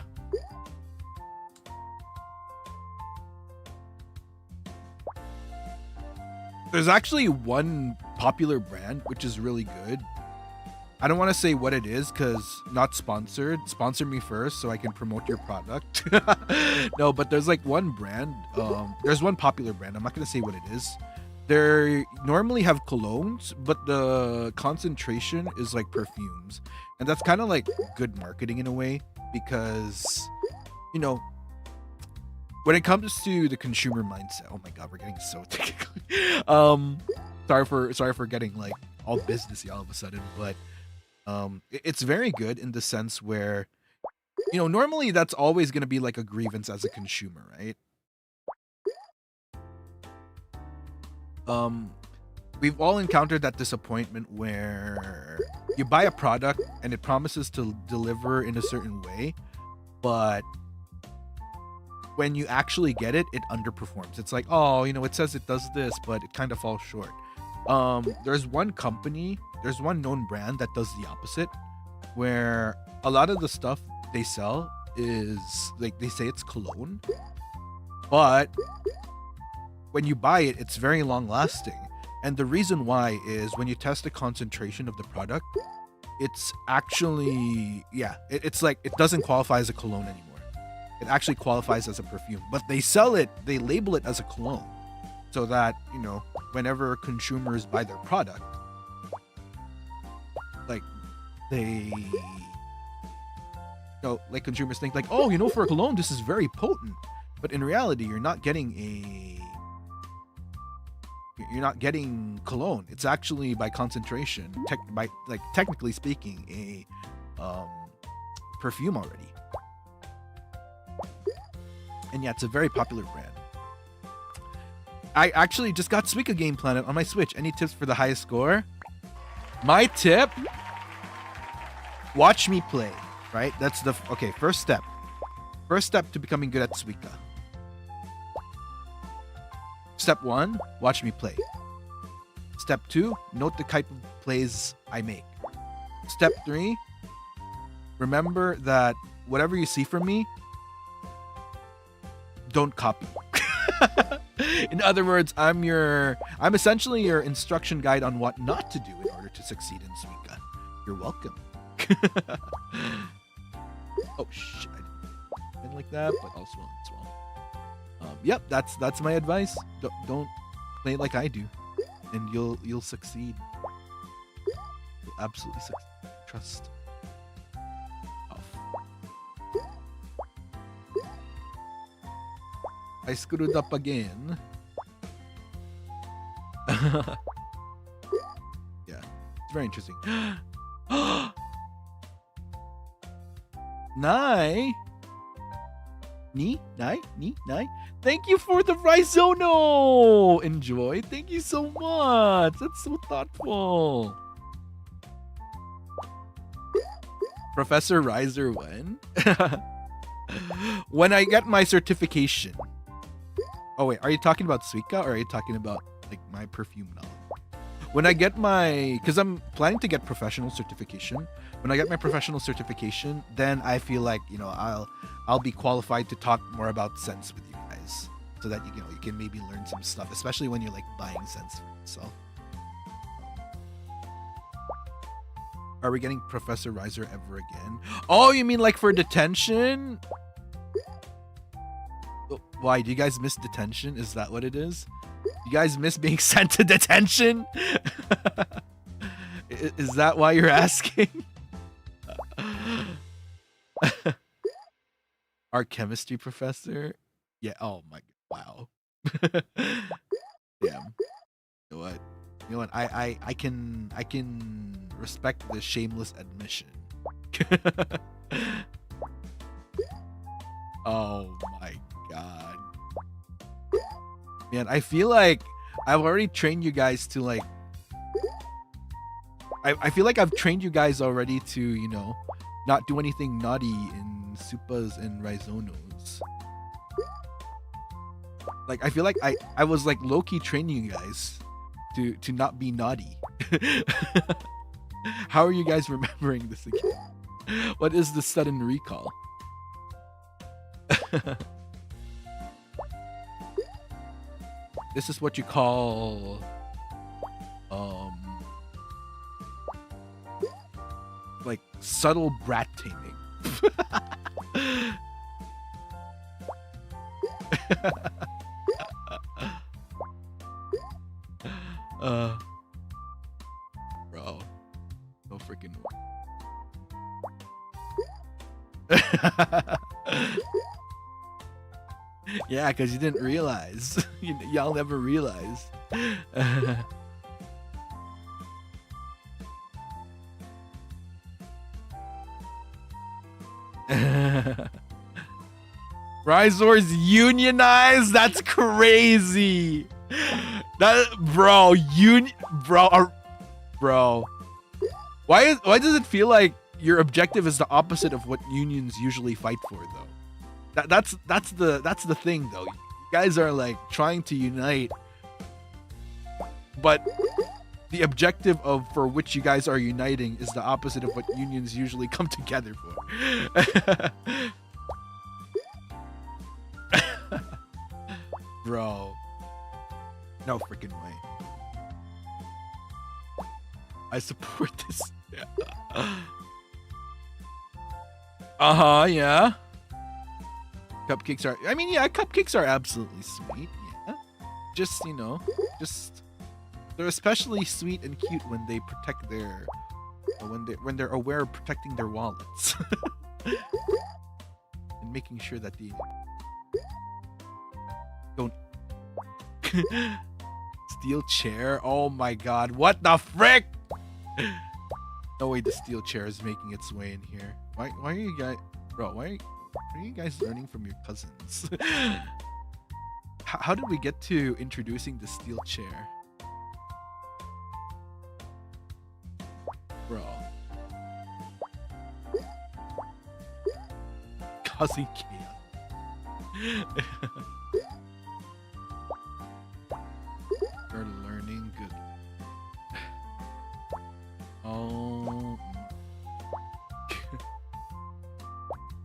There's actually one popular brand which is really good. I don't want to say what it is because not sponsored. Sponsor me first so I can promote your product. No, but there's like one brand. There's one popular brand. I'm not going to say what it is. They normally have colognes, but the concentration is like perfumes. And that's kind of like good marketing in a way because, you know, when it comes to the consumer mindset, oh my god, we're getting so technical. Sorry for getting like all businessy all of a sudden, but it's very good in the sense where, you know, normally that's always going to be like a grievance as a consumer, right? We've all encountered that disappointment where you buy a product and it promises to deliver in a certain way, but when you actually get it, it underperforms. It's like, oh, you know, it says it does this, but it kind of falls short. There's one company, there's one known brand that does the opposite, where a lot of the stuff they sell is like, they say it's cologne, but when you buy it, it's very long lasting. And the reason why is when you test the concentration of the product, it's actually, it's like, it doesn't qualify as a cologne anymore. It actually qualifies as a perfume, but they sell it, they label it as a cologne so that, you know, whenever consumers buy their product, like they, you know, like consumers think like, oh, you know, for a cologne, this is very potent. But in reality, you're not getting cologne. It's actually by concentration, technically speaking, a perfume already. And yeah, it's a very popular brand. I actually just got Suika Game Planet on my Switch. Any tips for the highest score? My tip, watch me play, right? That's the, okay, first step. First step to becoming good at Suika. Step 1, watch me play. Step 2, note the type of plays I make. Step 3, remember that whatever you see from me, don't copy. In other words, I'm essentially your instruction guide on what not to do in order to succeed in Suika. You're welcome. Oh shit, I didn't like that, but also as well. Yep, that's my advice. Don't play like I do, and you'll succeed. You'll absolutely succeed. Trust. I screwed up again. Yeah, it's very interesting. Nai. Nai. Thank you for the Ryzono. Enjoy. Thank you so much. That's so thoughtful. Professor Ryzar when? When I get my certification. Oh wait, are you talking about Suika or are you talking about like my perfume knowledge? When I get my, because I'm planning to get professional certification. When I get my professional certification, then I feel like, you know, I'll be qualified to talk more about scents with you guys, so that you know you can maybe learn some stuff, especially when you're like buying scents for yourself. Are we getting Professor Ryzar ever again? Oh, you mean like for detention? Why, do you guys miss detention? Is that what it is? You guys miss being sent to detention? Is that why you're asking? Our chemistry professor? Yeah, oh my god, wow. Damn. You know what? I can respect the shameless admission. Oh my god. Man, I feel like I've already trained you guys to like I feel like I've trained you guys already to, you know, not do anything naughty in Supas and Ryzonos. Like I feel like I was like low-key training you guys to not be naughty. How are you guys remembering this again? What is the sudden recall? This is what you call like subtle brat taming. Bro, no freaking yeah, because you didn't realize. Y'all never realized. Ryzar's unionized? That's crazy. That bro. Why does it feel like your objective is the opposite of what unions usually fight for, though? That's the thing, though. You guys are like trying to unite, but the objective for which you guys are uniting is the opposite of what unions usually come together for. Bro, no freaking way. I support this. Yeah. Cupcakes are, I mean, yeah, cupcakes are absolutely sweet. Yeah. Just, you know, they're especially sweet and cute when they protect their, when they're aware of protecting their wallets. And making sure that they don't steel chair. Oh my god, what the frick? No way the steel chair is making its way in here. Why are you guys, bro, why are you guys learning from your cousins? How did we get to introducing the steel chair? Bro. Causing chaos. You're learning good. Oh.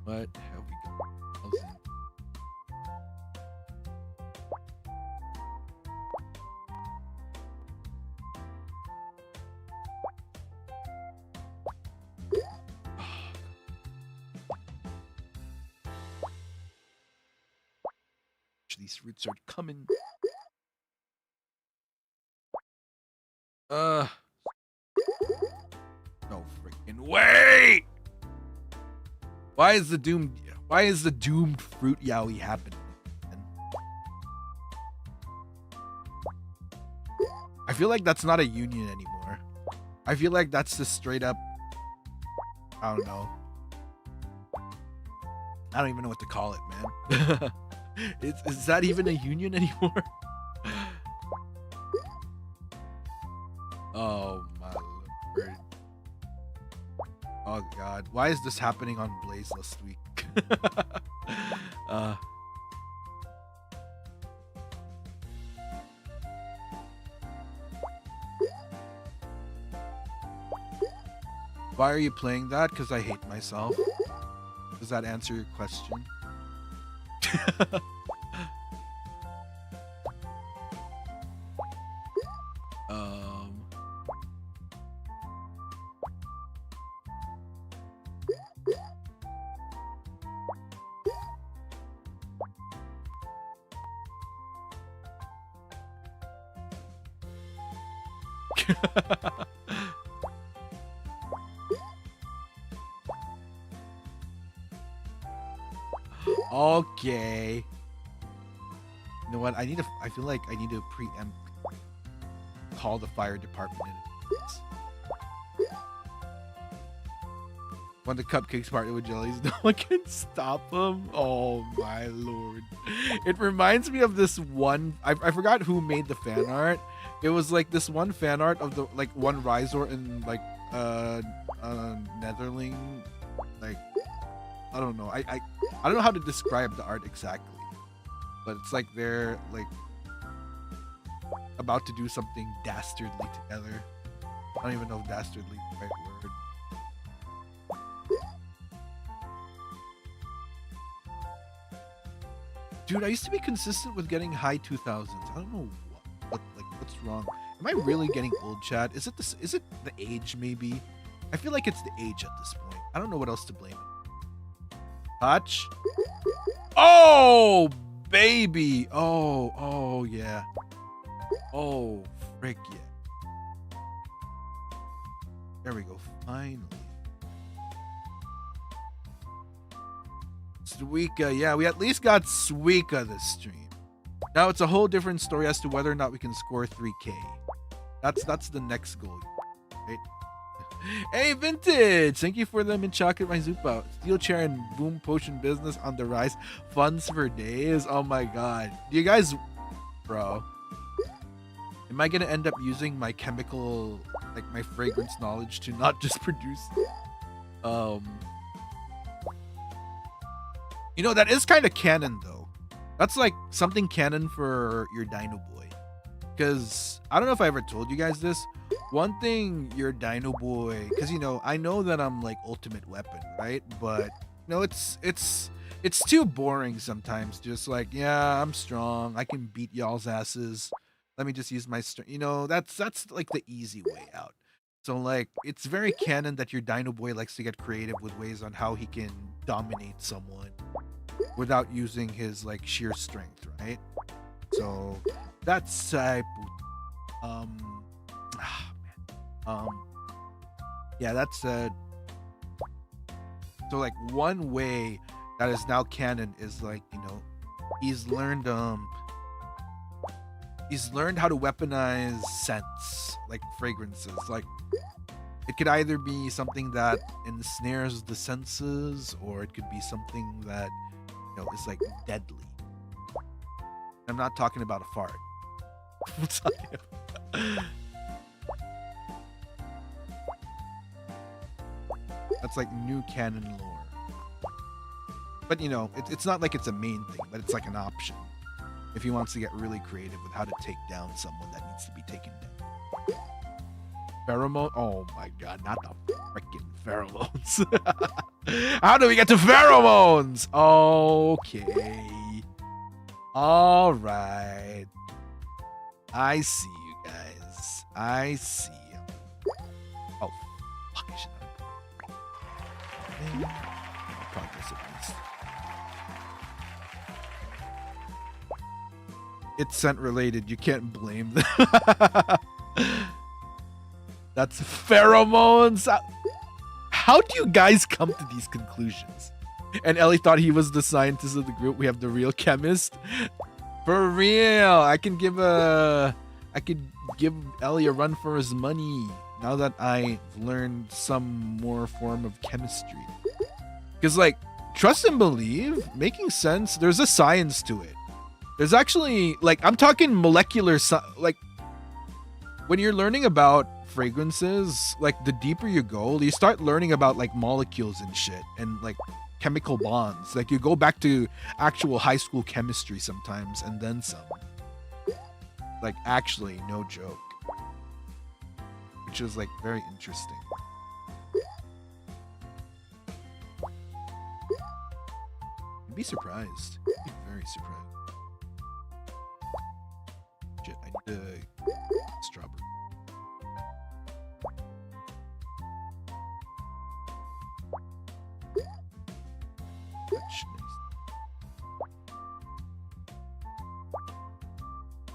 What have we got? These roots are coming. No freaking way! Why is the doomed fruit yaoi happening? I feel like that's not a union anymore. I feel like that's just straight up, I don't know. I don't even know what to call it, man. Is that even a union anymore? Oh my lord. Oh god. Why is this happening on Blaze last week? Why are you playing that? Because I hate myself. Does that answer your question? Okay. You know what? I feel like I need to preempt. Call the fire department in. When the cupcakes partner with jellies, no one can stop them. Oh my lord! It reminds me of this one. I forgot who made the fan art. It was like this one fan art of the one Ryzar in Netherling, like. I don't know. I don't know how to describe the art exactly, but it's like they're like about to do something dastardly together. I don't even know if dastardly is the right word. Dude, I used to be consistent with getting high 2000s. I don't know what's wrong. Am I really getting old, chat? Is it the age maybe? I feel like it's the age at this point. I don't know what else to blame it. Touch. Oh, baby. Oh, yeah. Oh, frick yeah. There we go. Finally. Suika. Yeah, we at least got Suika this stream. Now it's a whole different story as to whether or not we can score 3K. That's the next goal, right? Hey, Vintage! Thank you for the mint chocolate, my Zupa. Steel chair and boom potion business on the rise. Funds for days. Oh my god. Do you guys... Bro. Am I gonna end up using my chemical like my fragrance knowledge to not just produce. You know, that is kind of canon though. That's like something canon for your Dinoboi. Because I don't know if I ever told you guys this. One thing your Dinoboi, because you know, I know that I'm like ultimate weapon, right? But you know, it's too boring sometimes. Just like, yeah, I'm strong. I can beat y'all's asses. Let me just use my strength. You know, that's like the easy way out. So like, it's very canon that your Dinoboi likes to get creative with ways on how he can dominate someone without using his like sheer strength, right? So that's yeah, that's so like one way that is now canon is like, you know, he's learned how to weaponize scents, like fragrances. Like it could either be something that ensnares the senses, or it could be something that, you know, is like deadly. I'm not talking about a fart. I'm talking about... That's like new canon lore. But you know, it's not like it's a main thing, but it's like an option if he wants to get really creative with how to take down someone that needs to be taken down. Pheromone? Oh my god, not the freaking pheromones. How do we get to pheromones? Okay. All right. I see you guys. I see you. Oh, fuck, I should not. Progress at least. It's scent related. You can't blame them. That's pheromones. How do you guys come to these conclusions? And Ellie thought he was the scientist of the group. We have the real chemist. For real. I could give Ellie a run for his money now that I learned some more form of chemistry. Because like, trust and believe, making sense, there's a science to it. There's actually, like, I'm talking molecular, like, when you're learning about fragrances, like, the deeper you go, you start learning about, like, molecules and shit, and, like, chemical bonds. Like, you go back to actual high school chemistry sometimes, and then some. Like, actually, no joke. Which is, like, very interesting. You'd be surprised. You'd be very surprised. Shit, I need a strawberry. That's nice.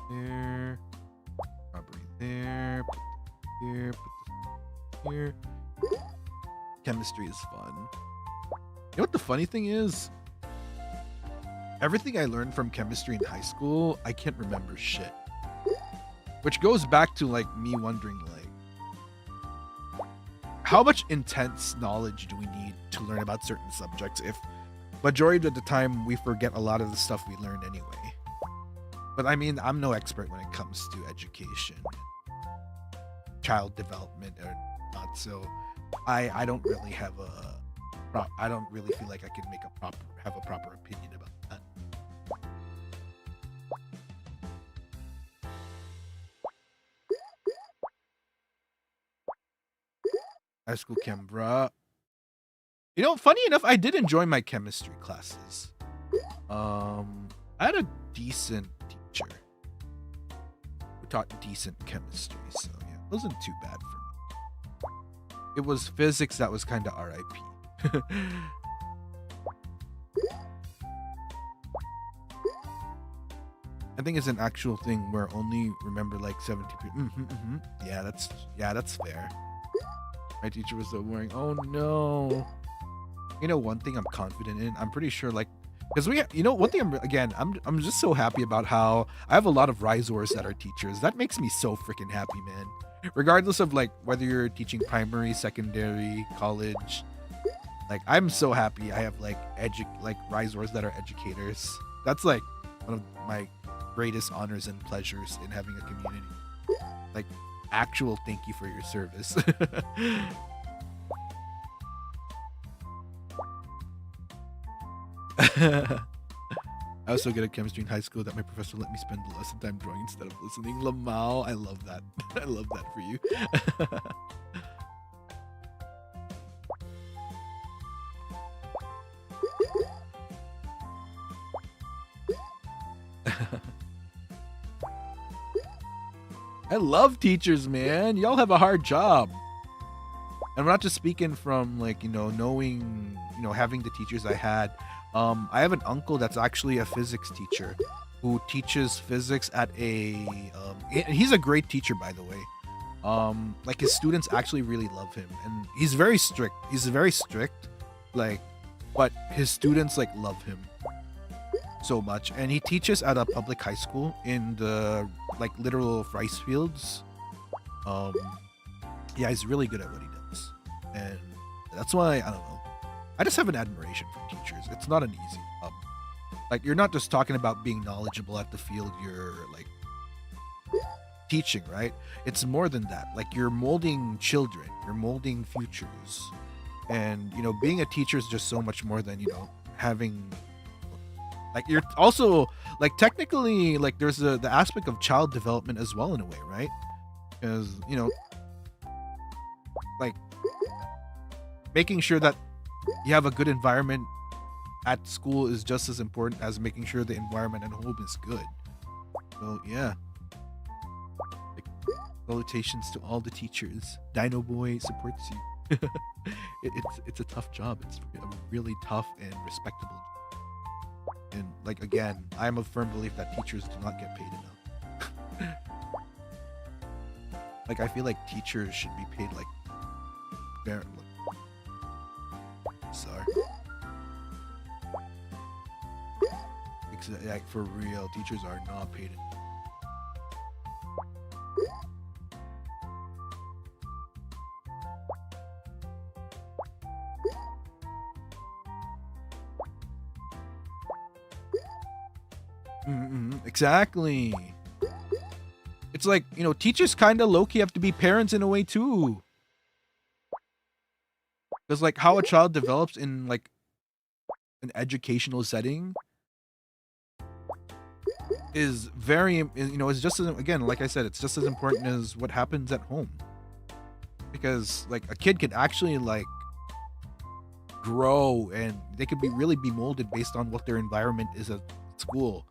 There. Strawberry there. Put this here. Put this here. Chemistry is fun. You know what the funny thing is? Everything I learned from chemistry in high school, I can't remember shit. Which goes back to like me wondering like, how much intense knowledge do we need to learn about certain subjects if majority of the time we forget a lot of the stuff we learned anyway. But I mean, I'm no expert when it comes to education, child development or not, so I don't really have I don't really feel like I can have a proper opinion about that. High school chem, bruh. You know, funny enough, I did enjoy my chemistry classes. I had a decent teacher who taught decent chemistry, so yeah, it wasn't too bad for me. It was physics that was kind of RIP. I think it's an actual thing where only remember like 70 people. Yeah, that's fair. My teacher was so boring. Oh no. You know, one thing I'm confident in, I'm pretty sure like, because you know, one thing I'm just so happy about how I have a lot of Ryzars that are teachers. That makes me so freaking happy, man. Regardless of like whether you're teaching primary, secondary, college, like I'm so happy I have like Ryzars that are educators. That's like one of my greatest honors and pleasures in having a community. Like actual thank you for your service. I was so good at chemistry in high school that my professor let me spend the lesson time drawing instead of listening. Lamau, I love that. I love that for you. I love teachers, man. Y'all have a hard job. And I'm not just speaking from like, knowing, having the teachers I had. I have an uncle that's actually a physics teacher who teaches physics at he's a great teacher, by the way. Like his students actually really love him, and he's very strict. Like, but his students like love him so much, and he teaches at a public high school in the like literal rice fields. Yeah, he's really good at what he does, and that's why I don't know. I just have an admiration for teachers. It's not an easy job. Like, you're not just talking about being knowledgeable at the field. You're like teaching, right? It's more than that. Like, you're molding children. You're molding futures. And, being a teacher is just so much more than, having... Like, you're also... Like, technically, like, there's the aspect of child development as well in a way, right? Because, like, making sure that you have a good environment at school is just as important as making sure the environment at home is good. So yeah, like, salutations to all the teachers. Dinoboi supports you. It's a tough job. It's a really tough and respectable job. And like, again, I'm a firm belief that teachers do not get paid enough. Like, I feel like teachers should be paid like fair. Sorry. Like, for real, teachers are not paid enough. Exactly. It's like, teachers kind of low-key have to be parents in a way too. Because like how a child develops in like an educational setting is very, it's just as, again, like I said, it's just as important as what happens at home. Because like a kid can actually like grow, and they could really be molded based on what their environment is at school,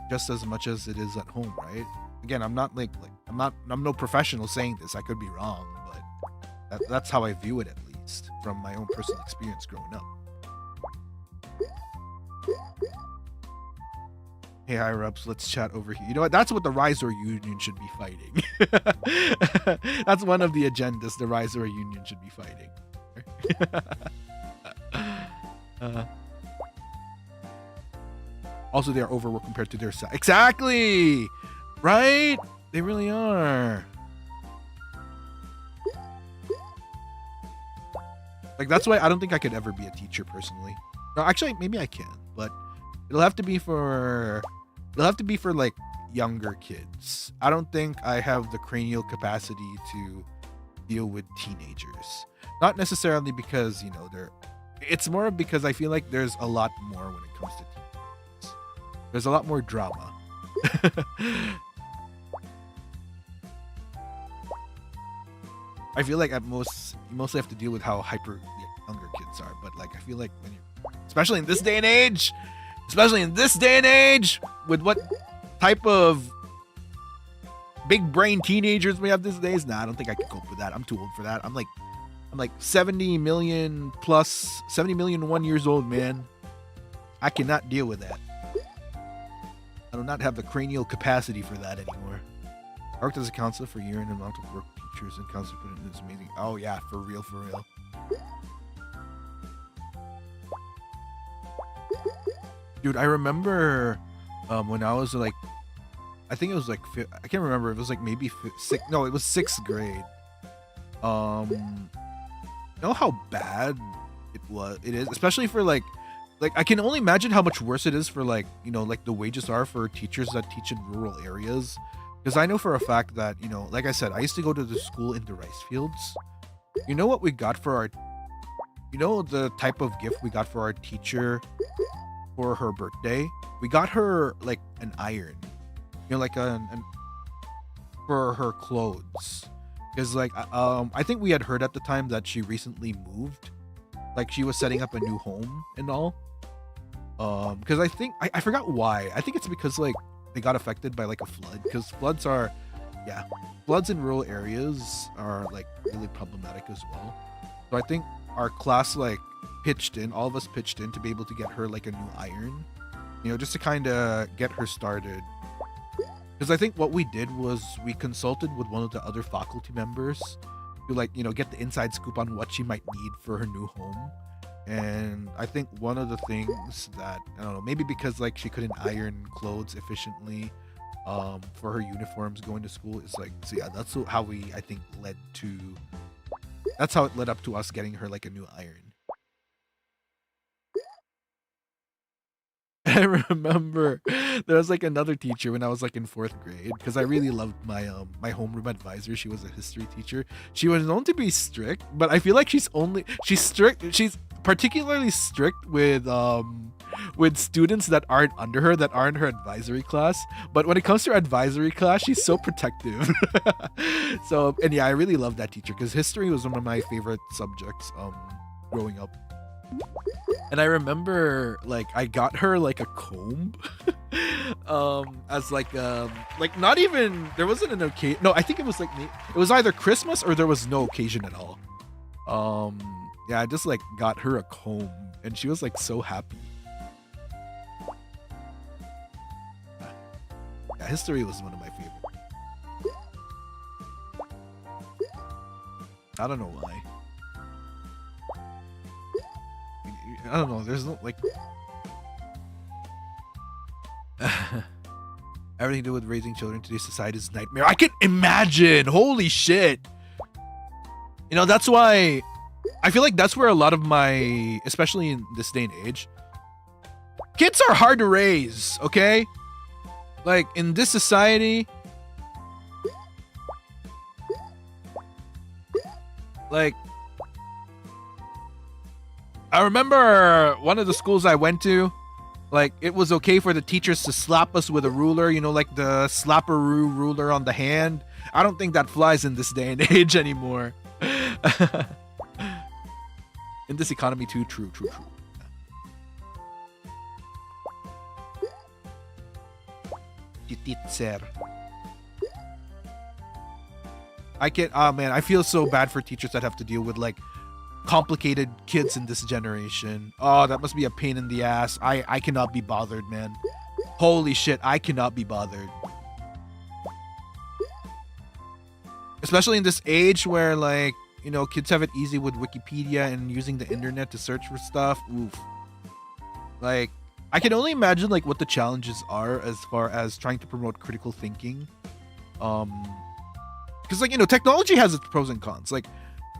just as much as it is at home, right? Again, I'm not I'm no professional saying this. I could be wrong, but that's how I view it, at least from my own personal experience growing up. Hey, higher ups, let's chat over here. You know what? That's what the Ryzar Union should be fighting. That's one of the agendas the Ryzar Union should be fighting. Also, they are overworked compared to their size. Exactly! Right? They really are. Like, that's why I don't think I could ever be a teacher personally. No, actually, maybe I can, but it'll have to be for like younger kids. I don't think I have the cranial capacity to deal with teenagers. Not necessarily because, it's more because I feel like there's a lot more when it comes to teenagers. There's a lot more drama. I feel like at most, you mostly have to deal with how hyper younger kids are. But like, I feel like when you're, especially in this day and age, with what type of big brain teenagers we have these days, nah, I don't think I can cope with that. I'm too old for that. I'm like 70 million plus, 70 million 1 years old, man. I cannot deal with that. I do not have the cranial capacity for that anymore. I worked as a counselor for a year, and the amount of work teachers and counselors put in is amazing. Oh yeah, for real. Dude, I remember when I was like, I think it was like, I can't remember. It was like maybe it was 6th grade. You know how bad it is, especially for like I can only imagine how much worse it is for like, like the wages are for teachers that teach in rural areas. Because I know for a fact that, like I said, I used to go to the school in the rice fields. You know what we got for our, the type of gift we got for our teacher for her birthday? We got her like an iron, like for her clothes. Because like, I think we had heard at the time that she recently moved. Like she was setting up a new home and all. Because I think, I forgot why. I think it's because like they got affected by like a flood. Because floods in rural areas are like really problematic as well. So I think our class like all of us pitched in to be able to get her like a new iron, just to kind of get her started. Because I think what we did was we consulted with one of the other faculty members to like, get the inside scoop on what she might need for her new home. And I think one of the things that, I don't know, maybe because like she couldn't iron clothes efficiently for her uniforms going to school, is like, so yeah, that's how it led up to us getting her like a new iron. I remember there was like another teacher when I was like in 4th grade, because I really loved my my homeroom advisor. She was a history teacher. She was known to be strict, but I feel like she's particularly strict with students that aren't under her, that aren't her advisory class. But when it comes to her advisory class, she's so protective. So, and yeah, I really love that teacher because history was one of my favorite subjects growing up. And I remember like I got her like a comb as like not even, there wasn't an occasion. No, I think it was like, it was either Christmas or there was no occasion at all. Yeah, I just like got her a comb and she was like so happy. Yeah, history was one of my favorite. I don't know why. I don't know, there's no like everything to do with raising children in today's society is a nightmare. I can imagine. Holy shit. That's why I feel like that's where a lot of my, especially in this day and age, kids are hard to raise, okay? Like in this society, like I remember one of the schools I went to, like it was okay for the teachers to slap us with a ruler, like the slapperoo ruler on the hand. I don't think that flies in this day and age anymore. In this economy too, true. I can't, oh man, I feel so bad for teachers that have to deal with like complicated kids in this generation. Oh, that must be a pain in the ass. I cannot be bothered, man. Holy shit, I cannot be bothered. Especially in this age where like, kids have it easy with Wikipedia and using the internet to search for stuff. Oof. Like, I can only imagine like what the challenges are as far as trying to promote critical thinking. Because like, technology has its pros and cons. Like,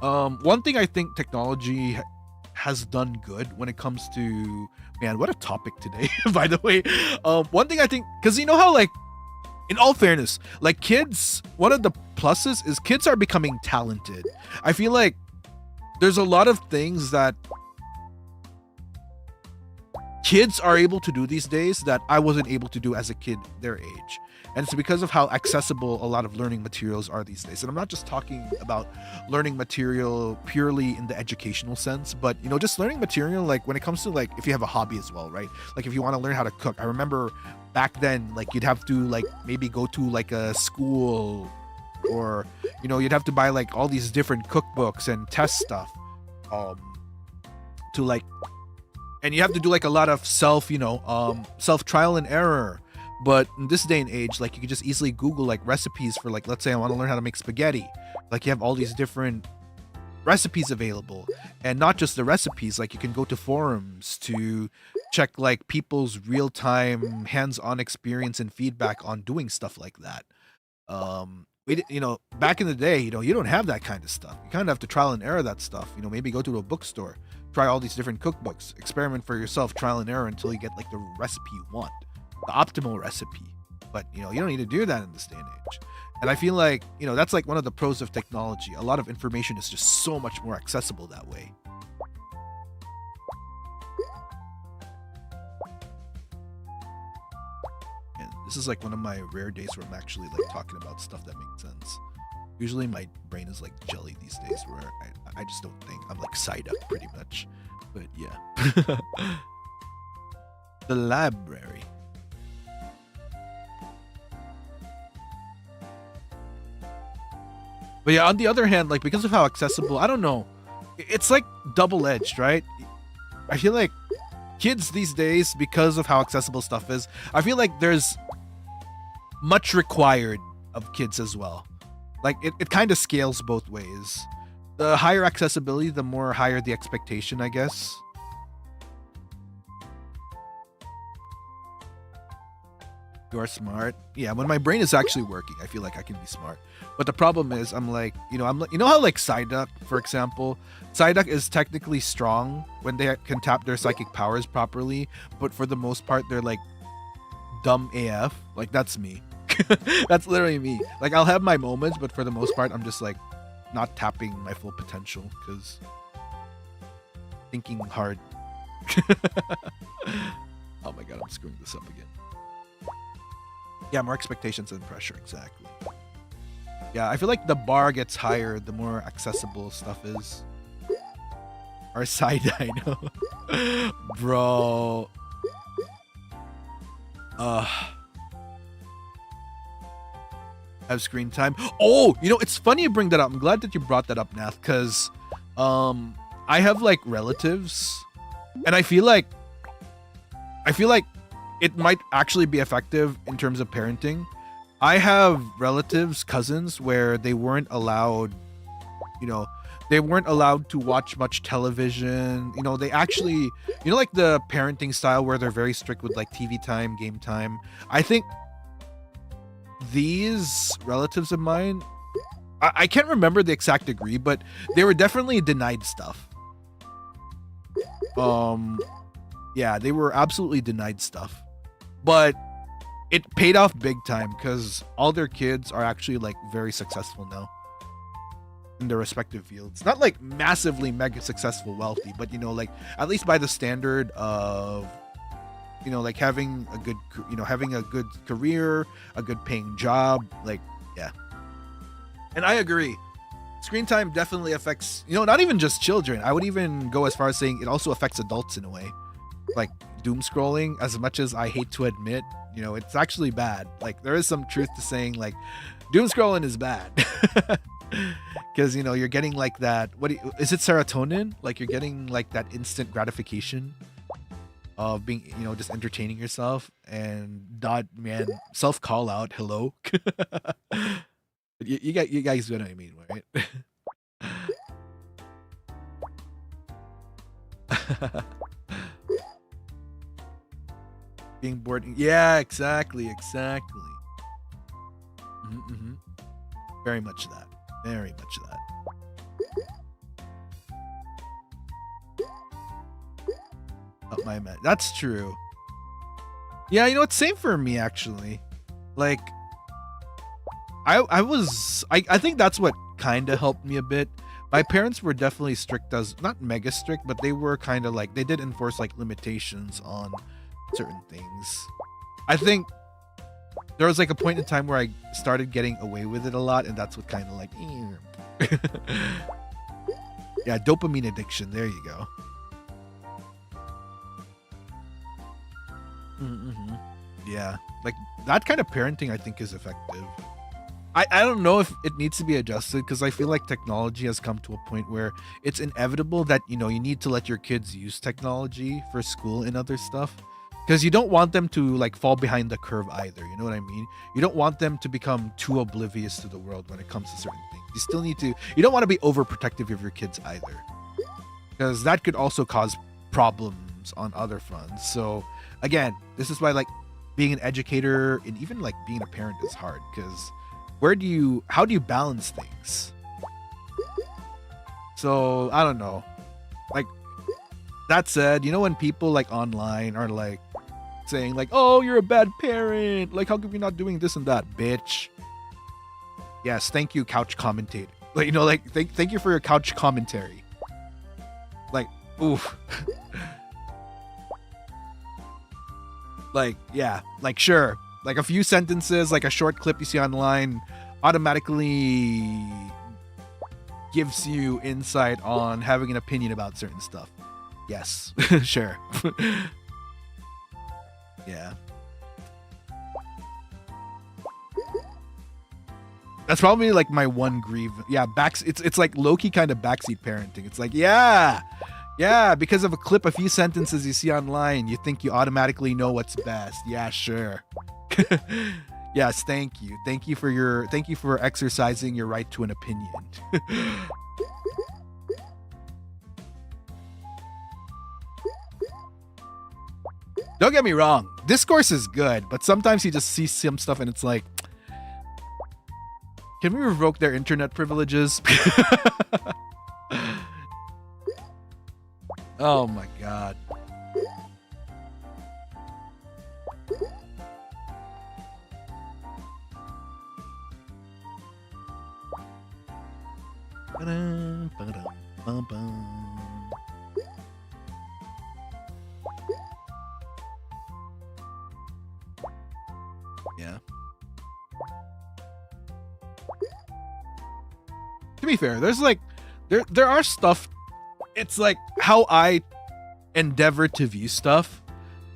one thing I think technology has done good when it comes to, man, what a topic today, by the way. One thing I think, because how like, in all fairness, like kids, one of the pluses is kids are becoming talented. I feel like there's a lot of things that kids are able to do these days that I wasn't able to do as a kid their age. And it's because of how accessible a lot of learning materials are these days. And I'm not just talking about learning material purely in the educational sense, but, just learning material, like when it comes to like, if you have a hobby as well, right? Like if you want to learn how to cook, I remember back then, like you'd have to like maybe go to like a school or, you'd have to buy like all these different cookbooks and test stuff, to like, and you have to do like a lot of self trial and error. But in this day and age, like you could just easily Google like recipes for like, let's say I want to learn how to make spaghetti. Like you have all these different recipes available, and not just the recipes, like you can go to forums to check like people's real-time hands-on experience and feedback on doing stuff like that. Back in the day, you don't have that kind of stuff. You kind of have to trial and error that stuff. Maybe go to a bookstore, try all these different cookbooks, experiment for yourself, trial and error until you get like the recipe you want. The optimal recipe. But, you know, you don't need to do that in this day and age. And I feel like, you know, that's like one of the pros of technology. A lot of information is just so much more accessible that way. And this is like one of my rare days where I'm actually like talking about stuff that makes sense. Usually my brain is like jelly these days where I just don't think. I'm like side up pretty much. But yeah. The library. But yeah, on the other hand, like because of how accessible, I don't know, it's like double-edged, right? I feel like kids these days, because of how accessible stuff is, I feel like there's much required of kids as well. Like it kind of scales both ways. The higher accessibility, the more higher the expectation, I guess. You are smart. Yeah, when my brain is actually working, I feel like I can be smart. But the problem is, I'm like, you know, you know how like Psyduck, for example, Psyduck is technically strong when they can tap their psychic powers properly, but for the most part, they're like dumb AF. Like that's me. That's literally me. Like I'll have my moments, but for the most part, I'm just like not tapping my full potential because thinking hard. Oh my god, I'm screwing this up again. Yeah, more expectations and pressure, exactly. Yeah, I feel like the bar gets higher the more accessible stuff is. Or side dino. Bro. Have screen time. Oh, you know, it's funny you bring that up. I'm glad that you brought that up, Nath, because I have like relatives and I feel like it might actually be effective in terms of parenting. I have relatives, cousins, where they weren't allowed, you know, they weren't allowed to watch much television. You know, they actually, you know, like the parenting style where they're very strict with like TV time, game time. I think these relatives of mine, I can't remember the exact degree, but they were definitely denied stuff. Yeah, they were absolutely denied stuff. But it paid off big time because all their kids are actually like very successful now in their respective fields. Not like massively mega successful, wealthy, but you know, like at least by the standard of, you know, like having a good, you know, having a good career, a good paying job, like, yeah. And I agree. Screen time definitely affects, you know, not even just children. I would even go as far as saying it also affects adults in a way. Like doom scrolling, as much as I hate to admit, you know, it's actually bad. Like there is some truth to saying like doom scrolling is bad. Because, you know, you're getting like that, is it serotonin? Like you're getting like that instant gratification of being, you know, just entertaining yourself and not, man, self call out, hello. you guys know what I mean, right? Being bored. Yeah, exactly. Mm-hmm. Very much that. Very much that. Up my man. That's true. Yeah, you know, it's same for me actually. Like, I think that's what kind of helped me a bit. My parents were definitely strict, as not mega strict, but they were kind of like, they did enforce like limitations on certain things. I think there was like a point in time where I started getting away with it a lot, and that's what kind of like yeah, dopamine addiction, there you go. Mm-hmm. Yeah, like that kind of parenting I think is effective. I don't know if it needs to be adjusted because I feel like technology has come to a point where it's inevitable that, you know, you need to let your kids use technology for school and other stuff. Because you don't want them to like fall behind the curve either. You know what I mean? You don't want them to become too oblivious to the world when it comes to certain things. You still need to, you don't want to be overprotective of your kids either. Because that could also cause problems on other fronts. So again, this is why like being an educator and even like being a parent is hard. Because how do you balance things? So I don't know. Like, that said, you know, when people like online are like saying like, oh, you're a bad parent. Like, how come you're not doing this and that, bitch? Yes, thank you, couch commentator. Like, you know, like, thank you for your couch commentary. Like, oof. Like, yeah, like, sure. Like, a few sentences, like a short clip you see online automatically gives you insight on having an opinion about certain stuff. Yes, sure. Yeah. That's probably like my one grieve. Yeah, it's like low-key kind of backseat parenting. It's like, yeah, because of a clip, a few sentences you see online, you think you automatically know what's best. Yeah, sure. Yes, thank you. Thank you for exercising your right to an opinion. Don't get me wrong, discourse is good, but sometimes you just see some stuff and it's like, can we revoke their internet privileges? Oh my god. Yeah. To be fair, there's like there are stuff, it's like how I endeavor to view stuff.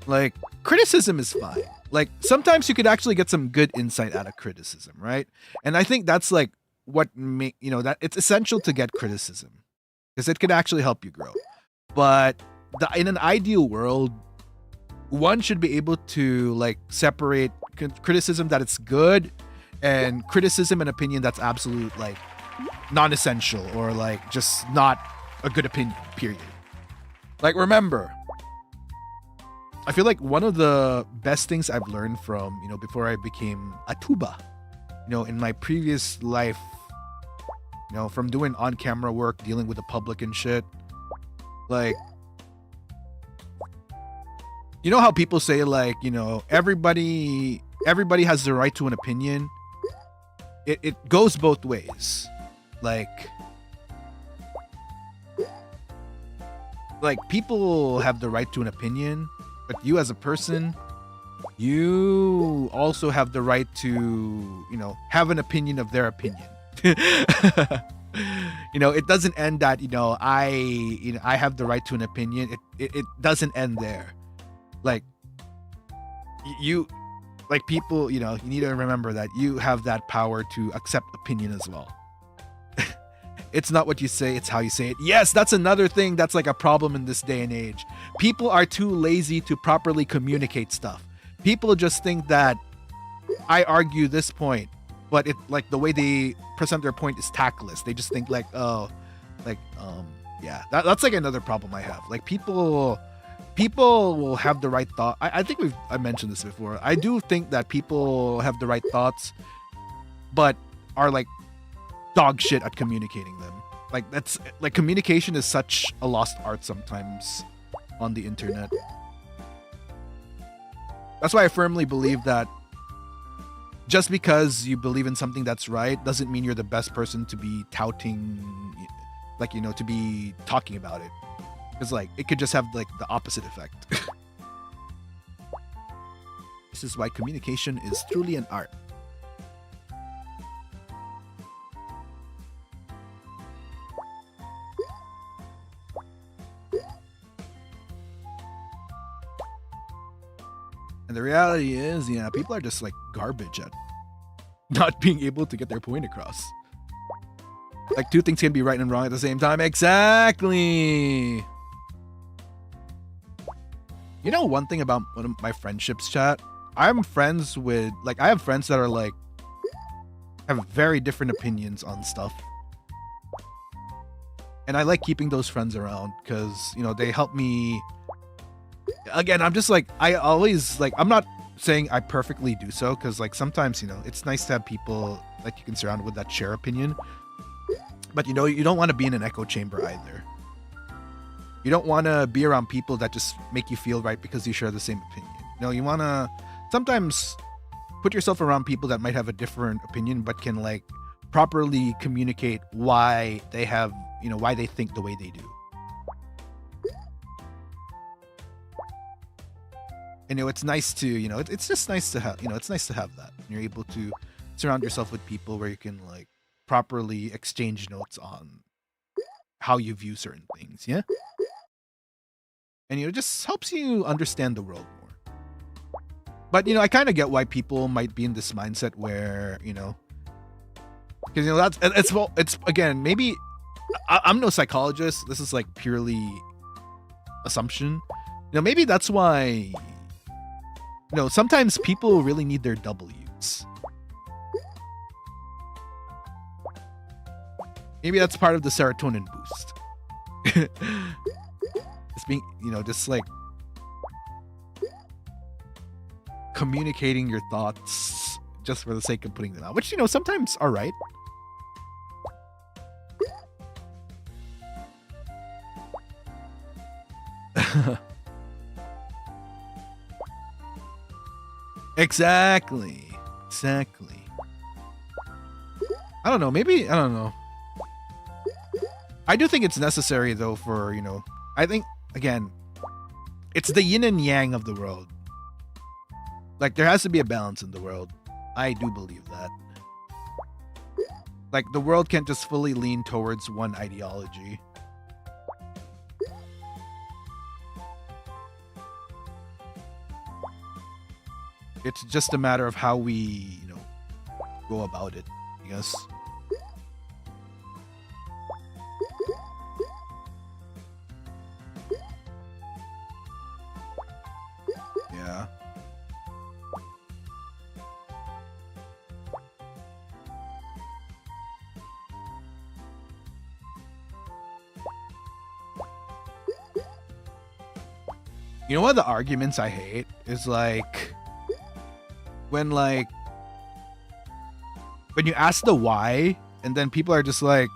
Like, criticism is fine. Like, sometimes you could actually get some good insight out of criticism, right? And I think that's like what that it's essential to get criticism, because it could actually help you grow. But in an ideal world, one should be able to like separate criticism that it's good and criticism and opinion that's absolute like non-essential or like just not a good opinion, period. Like, remember, I feel like one of the best things I've learned from, before I became a tuba, in my previous life, from doing on-camera work, dealing with the public and shit, like, you know how people say like, everybody has the right to an opinion. It goes both ways. Like people have the right to an opinion, but you as a person, you also have the right to, have an opinion of their opinion. It doesn't end that, I have the right to an opinion. It doesn't end there. Like, people, you need to remember that you have that power to accept opinion as well. It's not what you say, it's how you say it. Yes, that's another thing that's like a problem in this day and age. People are too lazy to properly communicate stuff. People just think that I argue this point, but it like the way they present their point is tactless. They just think like, yeah, that's like another problem I have. Like people will have the right thought. I think I mentioned this before. I do think that people have the right thoughts, but are like dog shit at communicating them. Like, that's like, communication is such a lost art sometimes on the internet. That's why I firmly believe that just because you believe in something that's right doesn't mean you're the best person to be touting, like, to be talking about it. Because like it could just have like the opposite effect. This is why communication is truly an art. And the reality is, people are just like garbage at not being able to get their point across. Like, two things can be right and wrong at the same time. Exactly. One thing about one of my friendships, chat, I'm friends with, like, I have friends that are like, have very different opinions on stuff. And I like keeping those friends around because, they help me. Again, I'm just like, I always like, I'm not saying I perfectly do so, because like sometimes, it's nice to have people like you can surround with that share opinion. But you don't want to be in an echo chamber either. You don't want to be around people that just make you feel right because you share the same opinion. You want to sometimes put yourself around people that might have a different opinion, but can like properly communicate why they have, why they think the way they do. And it's nice to, it's just nice to have, it's nice to have that. You're able to surround yourself with people where you can like properly exchange notes on how you view certain things. Yeah. And it just helps you understand the world more. But I kind of get why people might be in this mindset where, because it's again, maybe I'm no psychologist. This is like purely assumption. Maybe that's why sometimes people really need their W's. Maybe that's part of the serotonin boost. It's being, just like communicating your thoughts just for the sake of putting them out, which, sometimes are right. Exactly. I don't know. Maybe, I don't know. I do think it's necessary though for, I think, again, it's the yin and yang of the world. Like, there has to be a balance in the world. I do believe that. Like, the world can't just fully lean towards one ideology. It's just a matter of how we, go about it, I guess. Yeah. One of the arguments I hate is like when you ask the why and then people are just like,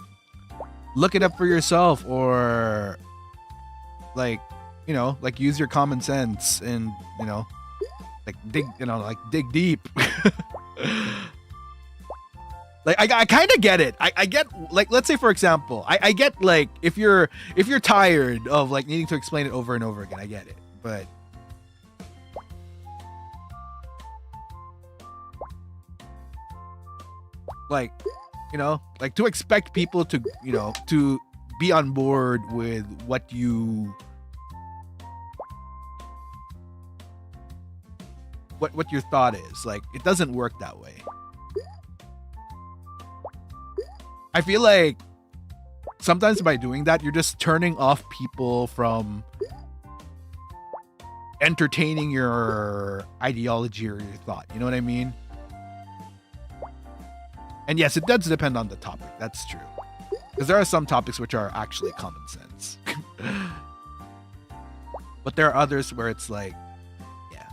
look it up for yourself, or like, like use your common sense and, like dig deep. Like, I kind of get it. I get, like, let's say for example, I get like if you're tired of like needing to explain it over and over again, I get it. But like, like to expect people to, to be on board with what your thought is, like, it doesn't work that way. I feel like sometimes by doing that, you're just turning off people from entertaining your ideology or your thought. You know what I mean? And yes, it does depend on the topic. That's true. Because there are some topics which are actually common sense. But there are others where it's like, yeah.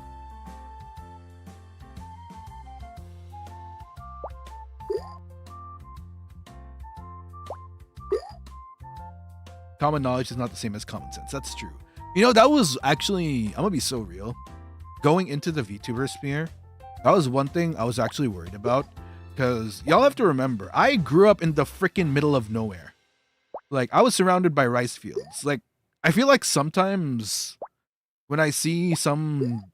Common knowledge is not the same as common sense. That's true. That was actually, I'm gonna be so real. Going into the VTuber sphere, that was one thing I was actually worried about. Because y'all have to remember, I grew up in the freaking middle of nowhere. Like, I was surrounded by rice fields. Like, I feel like sometimes when I see some,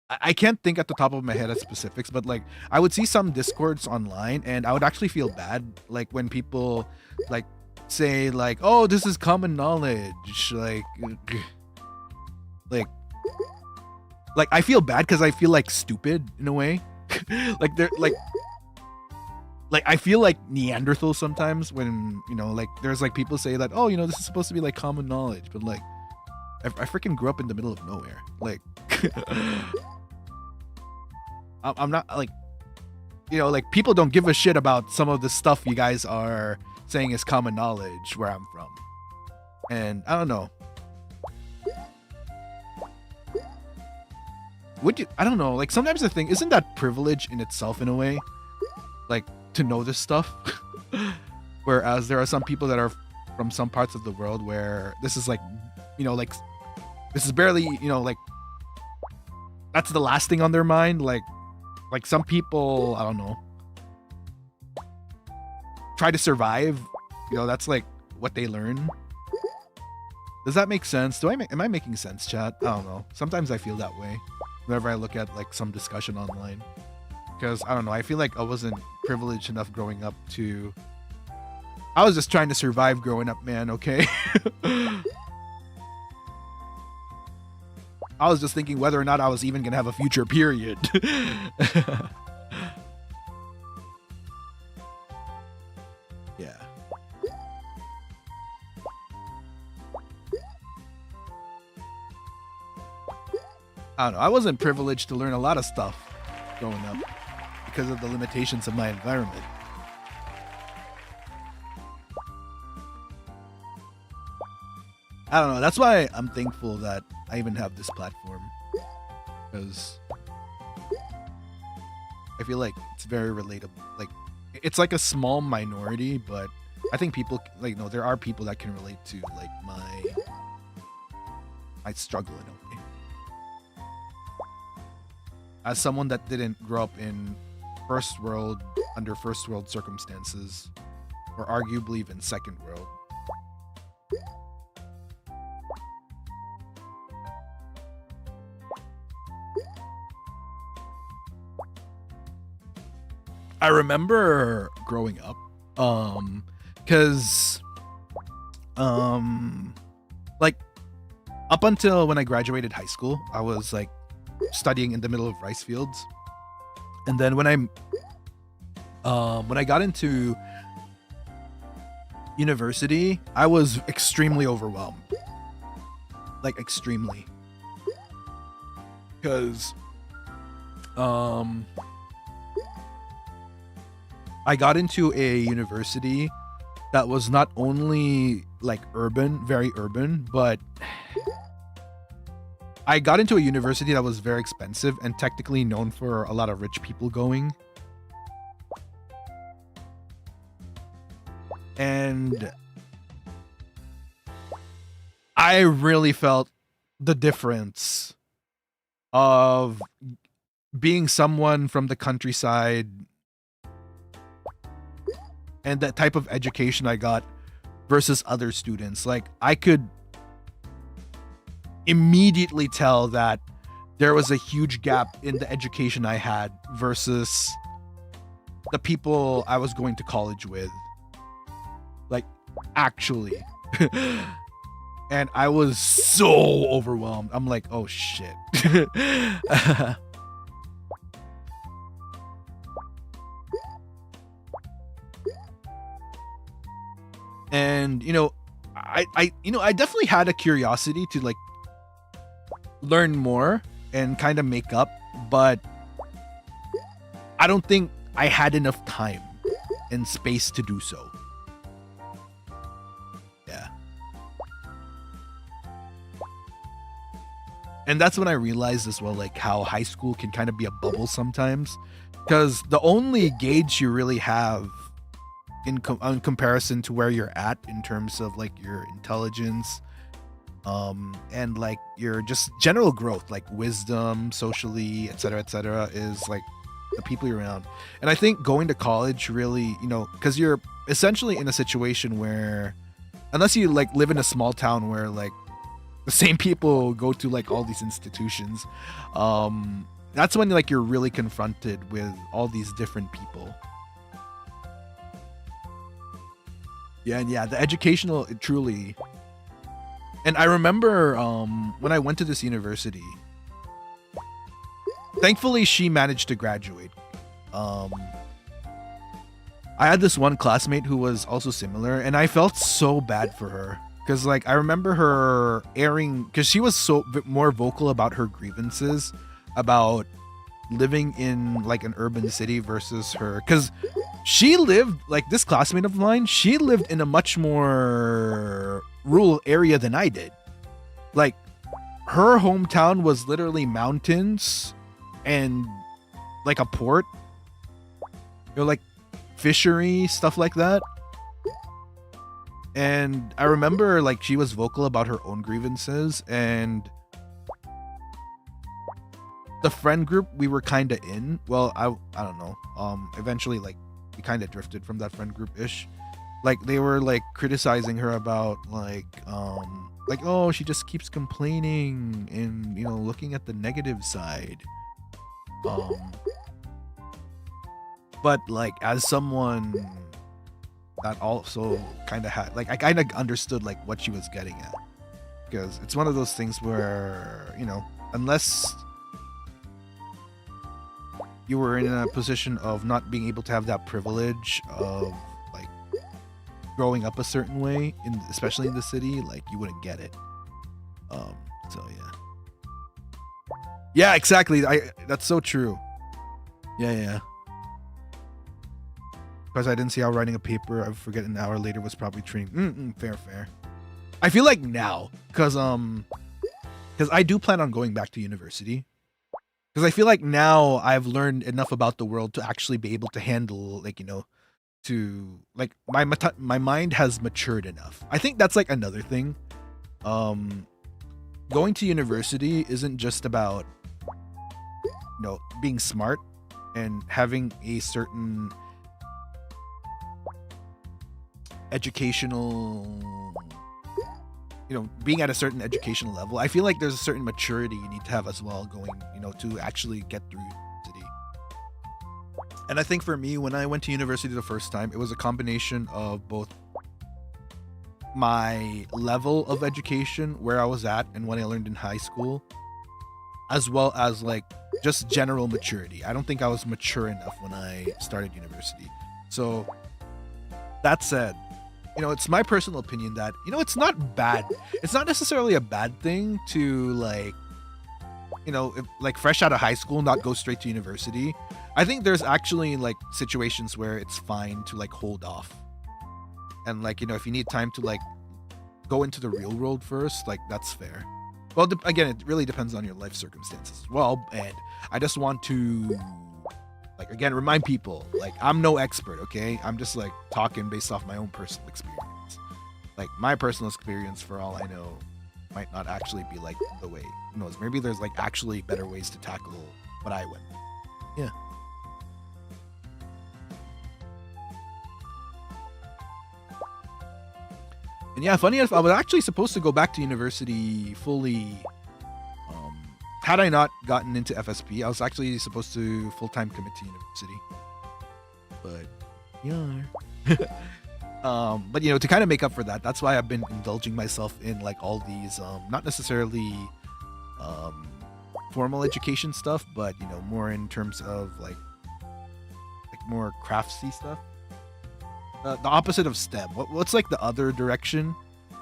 I can't think at the top of my head at specifics, but like, I would see some discords online and I would actually feel bad. Like, when people like say like, oh, this is common knowledge. Like I feel bad because I feel like stupid in a way. Like they're like I feel like Neanderthal sometimes when, like there's like people say that, oh, this is supposed to be like common knowledge, but like I freaking grew up in the middle of nowhere. Like I'm not like, like people don't give a shit about some of the stuff you guys are saying is common knowledge where I'm from. And I don't know. I don't know, like sometimes the thing, isn't that privilege in itself in a way? Like to know this stuff? Whereas there are some people that are from some parts of the world where this is like, like this is barely, like that's the last thing on their mind. Like some people, I don't know, try to survive. You know, that's like what they learn. Does that make sense? Am I making sense, chat? I don't know. Sometimes I feel that way whenever I look at like some discussion online. Because I don't know, I feel like I wasn't privileged enough growing up to... I was just trying to survive growing up, man, okay? I was just thinking whether or not I was even gonna have a future, period. Yeah. I don't know, I wasn't privileged to learn a lot of stuff growing up because of the limitations of my environment. I don't know, that's why I'm thankful that I even have this platform, because I feel like it's very relatable. Like, it's like a small minority, but I think people, like, no, there are people that can relate to like my struggle in a way. As someone that didn't grow up in under first world circumstances, or arguably even second world. I remember growing up, cause, like, up until when I graduated high school, I was like studying in the middle of rice fields, and then when I got into university, I was extremely overwhelmed, like extremely, because, I got into a university that was not only like urban, very urban, but I got into a university that was very expensive and technically known for a lot of rich people going. And I really felt the difference of being someone from the countryside and that type of education I got versus other students. Like, I could immediately tell that there was a huge gap in the education I had versus the people I was going to college with. Like, actually. And I was so overwhelmed. I'm like, oh shit. And I definitely had a curiosity to like learn more and kind of make up, but I don't think I had enough time and space to do so. Yeah. And that's when I realized as well, like, how high school can kind of be a bubble sometimes, because the only gauge you really have in comparison to where you're at in terms of like your intelligence, and like your just general growth, like wisdom, socially, etc., is like the people you're around. And I think going to college really, because you're essentially in a situation where, unless you like live in a small town where like the same people go to like all these institutions, that's when like you're really confronted with all these different people. Yeah, and yeah, the educational, it truly. And I remember when I went to this university, thankfully she managed to graduate. I had this one classmate who was also similar, and I felt so bad for her. Because like, I remember her airing, because she was so more vocal about her grievances about living in like an urban city versus her, because she lived, like, this classmate of mine, she lived in a much more rural area than I did. Like, her hometown was literally mountains and like a port, like fishery, stuff like that. And I remember like she was vocal about her own grievances, and the friend group we were kind of in. Well, I don't know. Eventually, like, we kind of drifted from that friend group ish. Like, they were like criticizing her about like oh, she just keeps complaining and, you know, looking at the negative side. But like, as someone that also kind of had, like, I kind of understood like what she was getting at, because it's one of those things where, you know, unless you were in a position of not being able to have that privilege of like growing up a certain way, especially in the city, like, you wouldn't get it. So yeah, exactly. That's so true. Yeah. Because I didn't see how writing a paper, I forget, an hour later was probably training. Fair. I feel like now, because I do plan on going back to university. Because I feel like now I've learned enough about the world to actually be able to handle, like, you know, to like my mind has matured enough. I think that's like another thing. Going to university isn't just about, you know, being smart and having a certain educational, you know, being at a certain educational level. I feel like there's a certain maturity you need to have as well, going, you know, to actually get through university. And I think for me, when I went to university the first time, it was a combination of both my level of education, where I was at and what I learned in high school, as well as like just general maturity. I don't think I was mature enough when I started university. So that said, you know, it's my personal opinion that, you know, it's not bad. It's not necessarily a bad thing to, like, you know, if, like, fresh out of high school, not go straight to university. I think there's actually like situations where it's fine to like hold off. And like, you know, if you need time to like go into the real world first, like, that's fair. Well, again, it really depends on your life circumstances as well. And I just want to, like, again, remind people, like, I'm no expert, okay? I'm just like talking based off my own personal experience. Like, my personal experience, for all I know, might not actually be like the way. Who knows? Maybe there's like actually better ways to tackle what I went. Yeah. And yeah, funny enough, I was actually supposed to go back to university fully. Had I not gotten into FSP, I was actually supposed to full-time commit to university. But yeah. But you know, to kind of make up for that, that's why I've been indulging myself in like all these not necessarily formal education stuff, but you know, more in terms of like more craftsy stuff. The opposite of STEM. What's like the other direction?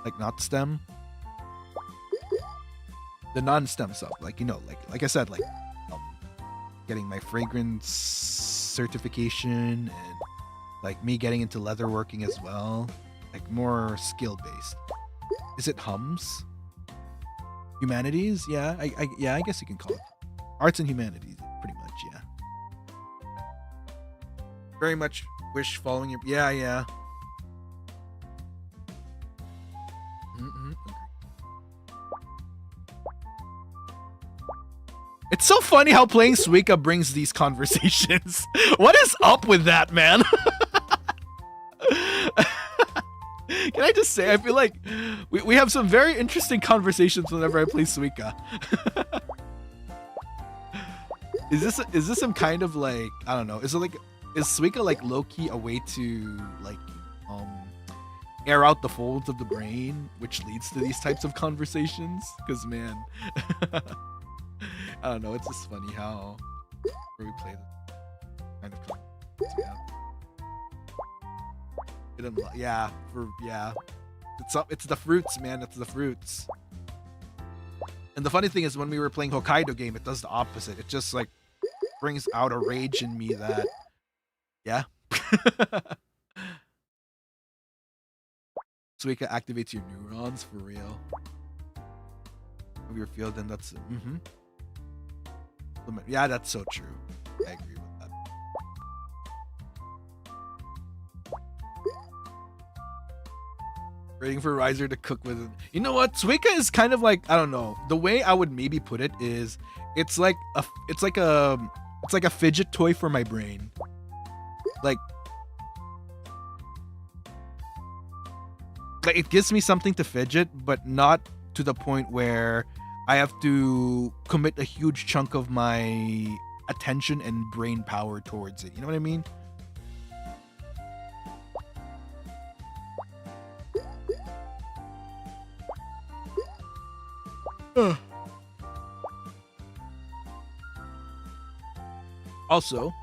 Like, not STEM? The non-STEM stuff. Like, you know, like I said, like getting my fragrance certification, and like me getting into leatherworking as well. Like, more skill-based. Is it HUMS? Humanities? Yeah, I guess you can call it arts and humanities, pretty much. Yeah. Very much wish following your yeah. It's so funny how playing Suika brings these conversations. What is up with that, man? Can I just say, I feel like we have some very interesting conversations whenever I play Suika. Is this some kind of like, I don't know, is Suika like low-key a way to like air out the folds of the brain, which leads to these types of conversations? Because, man, I don't know, it's just funny how we play this kind of conversations. It's the fruits, man. It's the fruits. And the funny thing is, when we were playing Hokkaido game, it does the opposite. It just like brings out a rage in me that, yeah. Suika activates your neurons for real. Of your field, then that's yeah, that's so true. I agree with that. Waiting for Ryzar to cook with it. You know what? Suika is kind of like, I don't know. The way I would maybe put it is it's like a fidget toy for my brain. Like it gives me something to fidget, but not to the point where I have to commit a huge chunk of my attention and brain power towards it. You know what I mean? Also,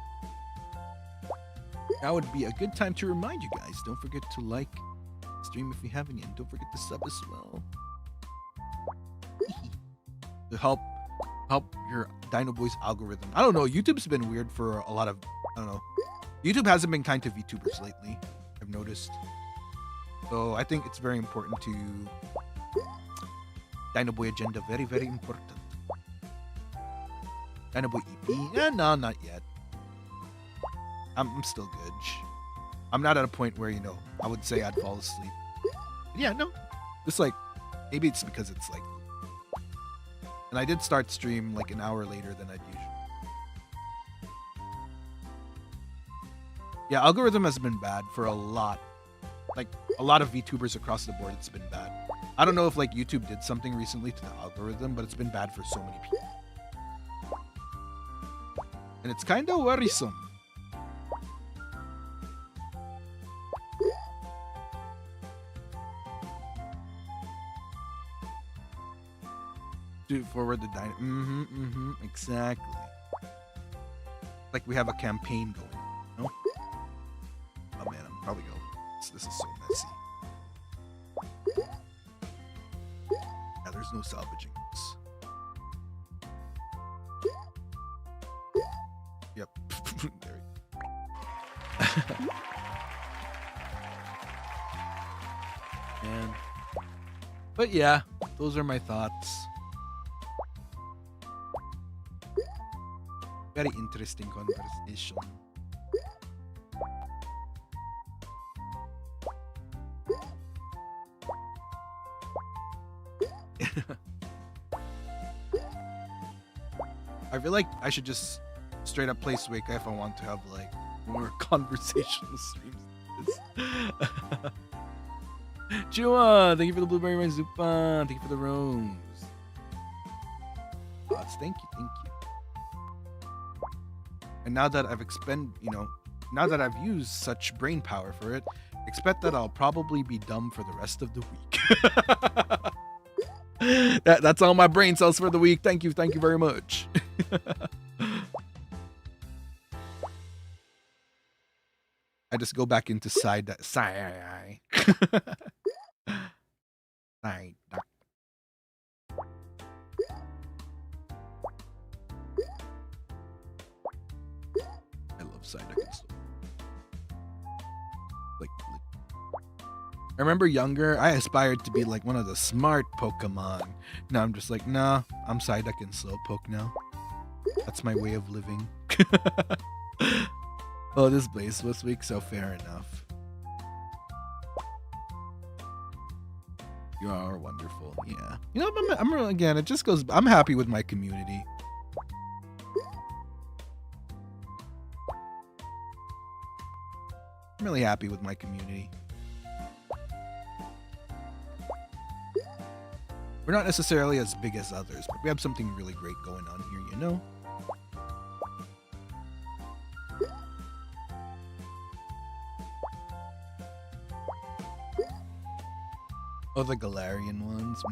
that would be a good time to remind you guys, don't forget to like the stream if you haven't yet, and don't forget to sub as well. To help your Dinoboi's algorithm. I don't know, YouTube's been weird for a lot of, I don't know. YouTube hasn't been kind to VTubers lately, I've noticed. So I think it's very important to Dinoboi agenda, very, very important. Dinoboi EP? No, not yet. I'm still good. I'm not at a point where, you know, I would say I'd fall asleep. But yeah, no. Just like, maybe it's because it's like, and I did start stream like an hour later than I'd usually. Yeah, algorithm has been bad for a lot. Like, a lot of VTubers across the board, it's been bad. I don't know if like YouTube did something recently to the algorithm, but it's been bad for so many people. And it's kind of worrisome. To forward the dino. Exactly. Like we have a campaign going, no? Oh man, I'm probably going. This is so messy. Yeah, there's no salvaging this. Yep. There we go. Man. But yeah, those are my thoughts. Very interesting conversation. I feel like I should just straight up play Suika if I want to have like more conversational streams. Chua, thank you for the blueberry marzipan. Thank you for the rose. Thank you. And now that I've now that I've used such brain power for it, expect that I'll probably be dumb for the rest of the week. That's all my brain cells for the week. Thank you very much. I just go back into side. I remember younger, I aspired to be like one of the smart Pokemon. Now I'm just like, nah, I'm Psyduck and Slowpoke now. That's my way of living. Oh, this Blaze this week, so fair enough. You are wonderful, yeah. You know, I'm really, again, it just goes, I'm happy with my community. I'm really happy with my community. We're not necessarily as big as others, but we have something really great going on here, you know? Oh, the Galarian ones?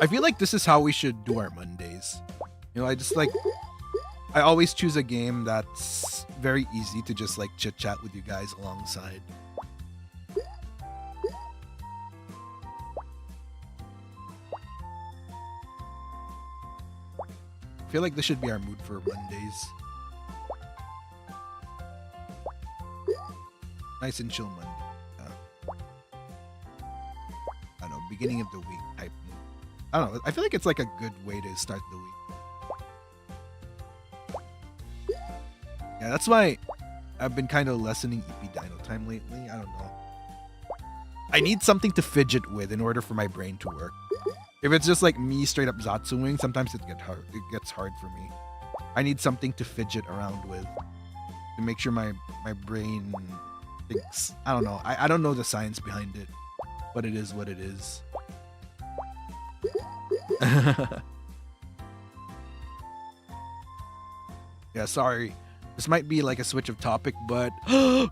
I feel like this is how we should do our Mondays. You know, I always choose a game that's very easy to just like chit chat with you guys alongside. I feel like this should be our mood for Mondays. Nice and chill Monday. I don't know, beginning of the week type mood. I don't know, I feel like it's like a good way to start the week. Yeah, that's why I've been kind of lessening EP Dino time lately. I don't know. I need something to fidget with in order for my brain to work. If it's just like me straight up Zatsuing, sometimes it gets hard for me. I need something to fidget around with to make sure my brain thinks. I don't know. I don't know the science behind it, but it is what it is. Yeah, sorry. This might be like a switch of topic, but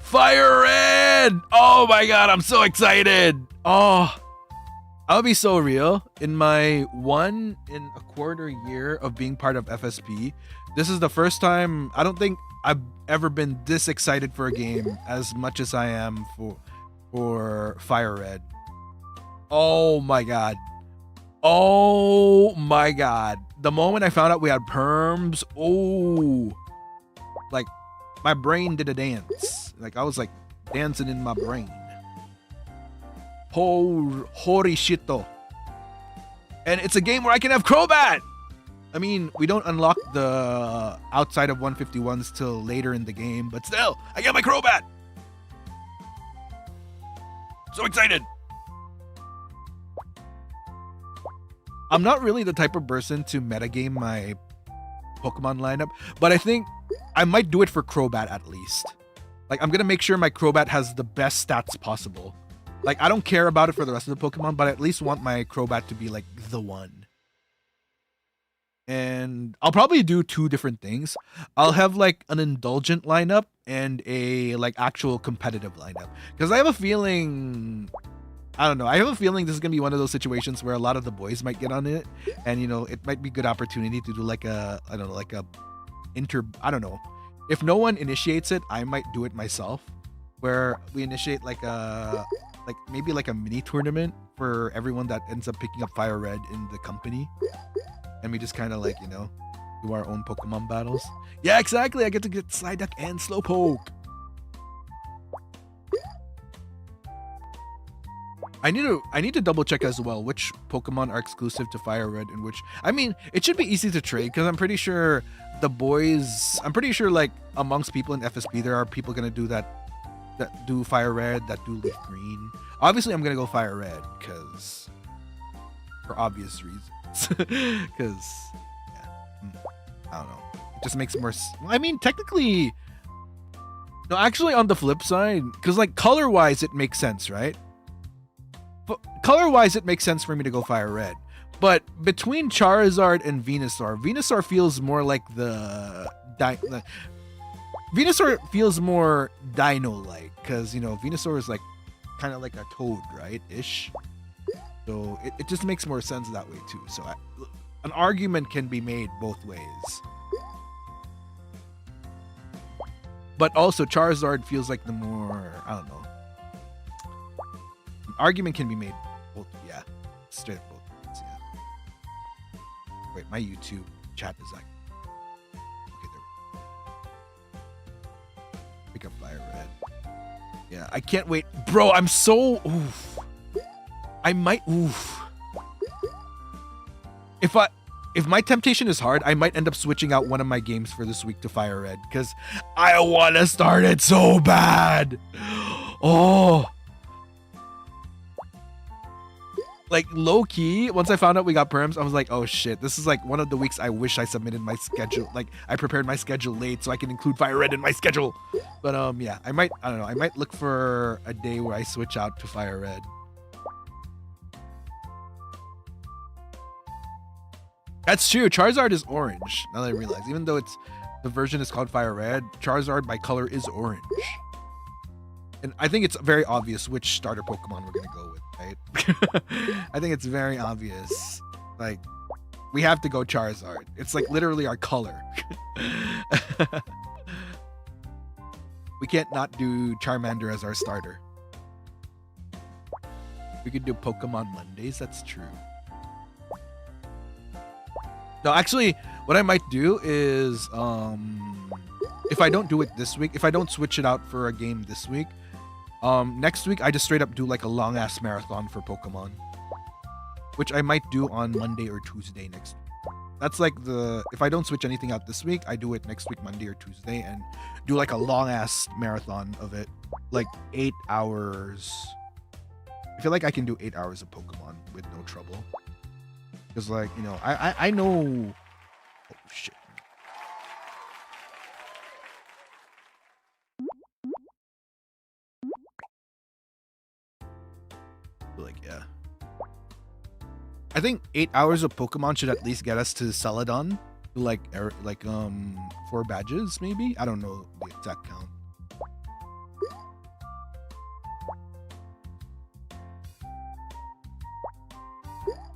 Fire Red! Oh my god, I'm so excited! Oh, I'll be so real. In my 1 1/4 year of being part of FSP, this is the first time I don't think I've ever been this excited for a game as much as I am for Fire Red. Oh my god. Oh my god. The moment I found out we had perms, oh, like my brain did a dance. Like I was like dancing in my brain. Holy shit though. And it's a game where I can have Crobat. I mean, we don't unlock the outside of 151s till later in the game, but still, I got my Crobat. So excited. I'm not really the type of person to metagame my Pokemon lineup, but I think I might do it for Crobat at least. Like, I'm gonna make sure my Crobat has the best stats possible. Like, I don't care about it for the rest of the Pokemon, but I at least want my Crobat to be like the one. And I'll probably do 2 different things. I'll have like an indulgent lineup and a like actual competitive lineup. Because I have a feeling, I don't know, I have a feeling this is gonna be one of those situations where a lot of the boys might get on it, and you know, it might be a good opportunity to do like a, I don't know, like a I don't know. If no one initiates it, I might do it myself, where we initiate like a, like maybe like a mini tournament for everyone that ends up picking up Fire Red in the company, and we just kind of like, you know, do our own Pokemon battles. Yeah, exactly. I get to get Psyduck and Slowpoke. I need to double check as well which Pokemon are exclusive to Fire Red and which, I mean, it should be easy to trade because I'm pretty sure the boys, I'm pretty sure like amongst people in FSP there are people gonna do that do Fire Red, that do Leaf Green. Obviously I'm gonna go Fire Red because for obvious reasons. Because yeah, I don't know, it just makes more I mean, technically no, actually on the flip side, because like color wise it makes sense, right? Color-wise, it makes sense for me to go Fire Red. But between Charizard and Venusaur, Venusaur feels more like Venusaur feels more Dino-like. Because, you know, Venusaur is like kind of like a toad, right? Ish. So it just makes more sense that way too. So an argument can be made both ways. But also Charizard feels like the more, I don't know. Argument can be made both, yeah, straight up both ways, yeah. Wait, my YouTube chat is like, okay, there we go. Pick up Fire Red. Yeah, I can't wait, bro. I'm so oof. I might oof. If my temptation is hard, I might end up switching out one of my games for this week to Fire Red because I want to start it so bad. Oh. Like low key, once I found out we got perms, I was like, oh shit, this is like one of the weeks I wish I submitted my schedule. Like I prepared my schedule late so I can include Fire Red in my schedule. But yeah, I don't know, I might look for a day where I switch out to Fire Red. That's true, Charizard is orange, now that I realize. Even though the version is called Fire Red, Charizard by color is orange. And I think it's very obvious which starter Pokemon we're gonna go with, right? I think it's very obvious. Like, we have to go Charizard. It's like literally our color. We can't not do Charmander as our starter. We could do Pokemon Mondays, that's true. No, actually, what I might do is, if I don't do it this week, if I don't switch it out for a game this week, next week I just straight up do like a long ass marathon for Pokemon, which I might do on Monday or Tuesday next week. That's like if I don't switch anything out this week, I do it next week, Monday or Tuesday, and do like a long ass marathon of it, like 8 hours. I feel like I can do 8 hours of Pokemon with no trouble. Because like, you know, I know. Oh shit. Like, yeah. I think 8 hours of Pokemon should at least get us to Celadon. Like 4 badges, maybe? I don't know the exact count.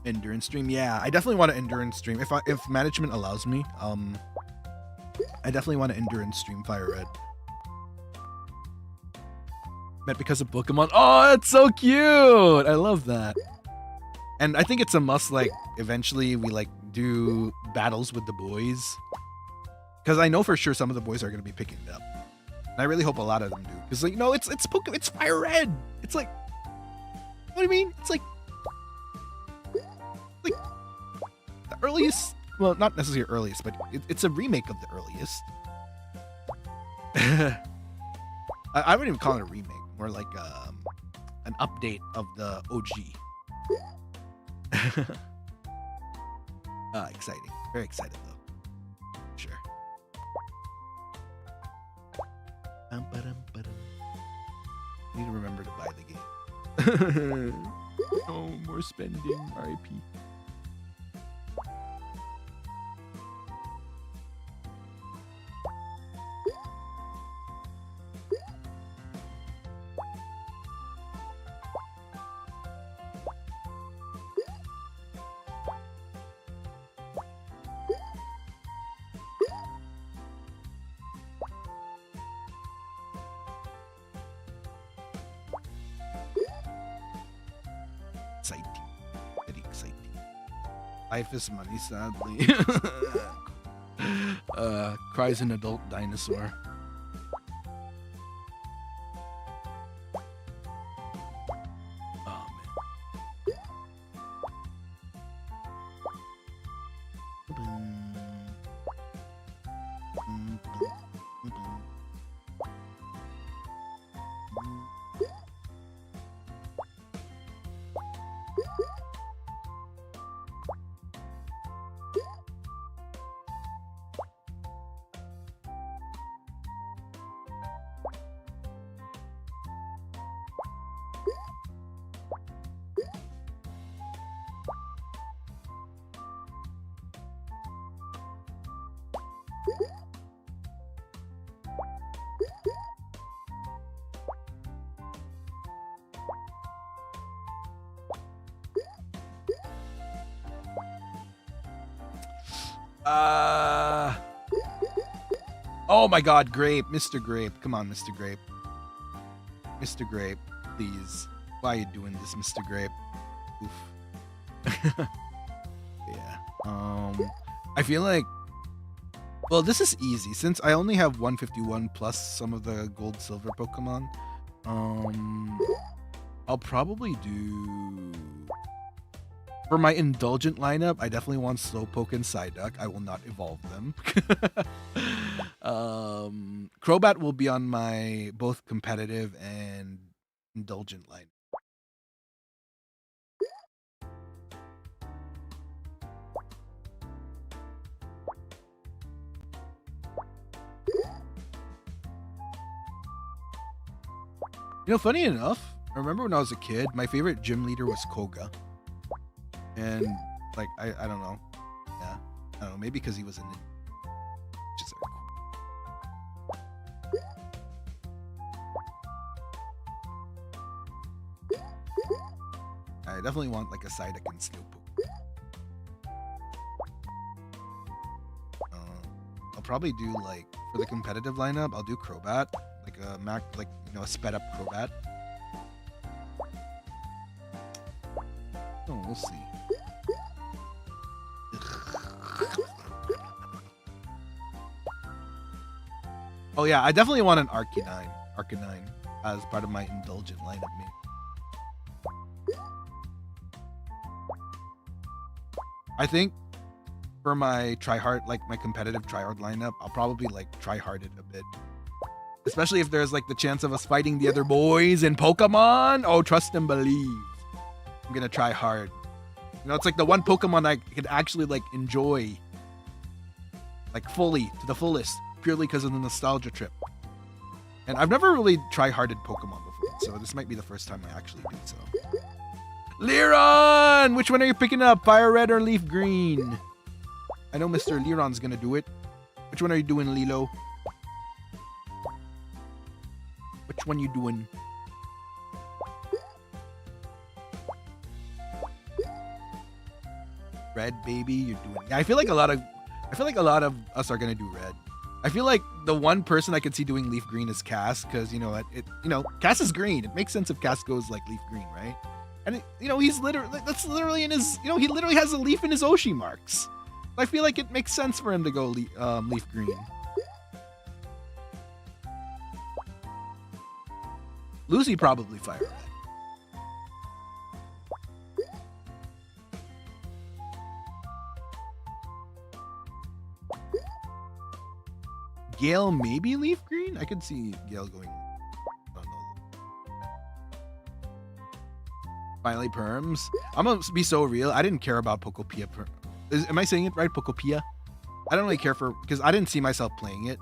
Endurance stream, yeah. I definitely want to endurance stream. If management allows me, I definitely want to endurance stream Fire Red. Met because of Pokemon. Oh, that's so cute! I love that. And I think it's a must, like, eventually we, like, do battles with the boys. Because I know for sure some of the boys are going to be picking it up. And I really hope a lot of them do. Because, like, no, it's Fire Red! It's like... What do you mean? It's like... Like... The earliest... Well, not necessarily earliest, but it's a remake of the earliest. I wouldn't even call it a remake. More like an update of the OG. Exciting. Very excited though. Sure. Need to remember to buy the game. No more spending. RIP. Life is money, sadly. Cries an adult dinosaur. Oh, Oh my god, Grape. Mr. Grape. Come on, Mr. Grape. Mr. Grape, please. Why are you doing this, Mr. Grape? Oof. Yeah. I feel like... Well, this is easy. Since I only have 151 plus some of the gold silver Pokemon, I'll probably do... For my indulgent lineup, I definitely want Slowpoke and Psyduck. I will not evolve them. Crobat will be on my both competitive and indulgent lineup. You know, funny enough, I remember when I was a kid, my favorite gym leader was Koga. And, like, I don't know. Yeah. I don't know. Maybe because he was in it. Just cool. I definitely want, like, a Psyduck and Slowpoke. I'll probably do, like, for the competitive lineup, I'll do Crobat. Like a a sped up Crobat. Oh, we'll see. Oh yeah, I definitely want an Arcanine as part of my indulgent lineup. I think for my tryhard, like my competitive tryhard lineup, I'll probably like tryhard it a bit. Especially if there's like the chance of us fighting the other boys in Pokemon. Oh, trust and believe. I'm gonna try hard. You know, it's like the one Pokemon I could actually like enjoy, like fully to the fullest, purely because of the nostalgia trip. And I've never really try-harded Pokemon before, so this might be the first time I actually do so. Liron! Which one are you picking up? Fire Red or Leaf Green? I know Mr. Liron's gonna do it. Which one are you doing, Lilo? Which one you doing? Red, baby, you're doing. Yeah, I feel like a lot of us are gonna do red. I feel like the one person I could see doing leaf green is Cass, because you know Cass is green. It makes sense if Cass goes like leaf green, right? And he's literally in his he literally has a leaf in his Oshi marks. I feel like it makes sense for him to go leaf green. Lucy probably fire red. Gale maybe leaf green? I could see Gale going. Oh, no. Finally perms. I'm gonna be so real. I didn't care about Pokopia. Am I saying it right? Pokopia? I don't really care for, because I didn't see myself playing it.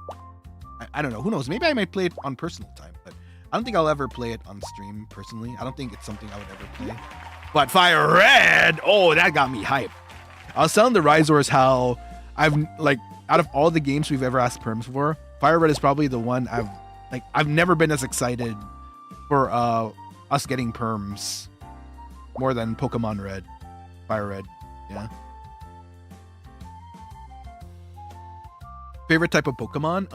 I don't know. Who knows? Maybe I might play it on personal time, but I don't think I'll ever play it on stream personally. I don't think it's something I would ever play. But Fire Red! Oh, that got me hyped. I was telling the Ryzors how I've like, out of all the games we've ever asked perms for, Fire Red is probably the one I've never been as excited for us getting perms more than Pokemon Red. Fire Red, yeah. Favorite type of Pokemon?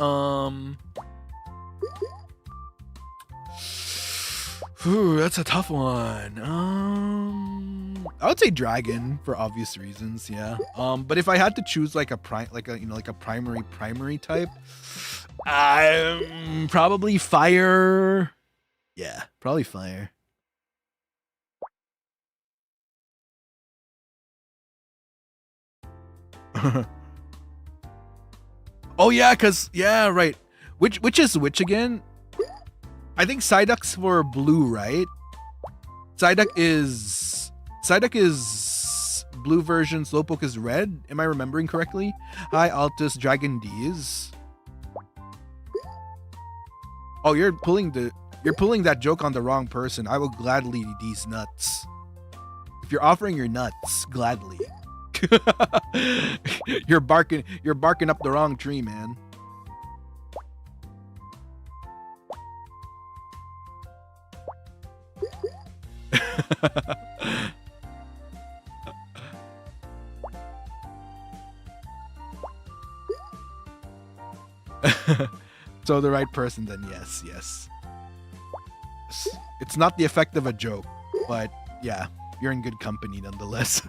That's a tough one. I would say dragon for obvious reasons, yeah. But if I had to choose like a primary type, probably fire. Yeah, probably fire. Oh yeah, right. Which is which again? I think Psyduck's for blue, right? Psyduck is blue version, Slowpoke is red. Am I remembering correctly? Hi, Altus, Dragon D's. Oh, you're pulling that joke on the wrong person. I will gladly D's nuts. If you're offering your nuts, gladly. You're barking up the wrong tree, man. So the right person, then yes. It's not the effect of a joke, but yeah, you're in good company nonetheless.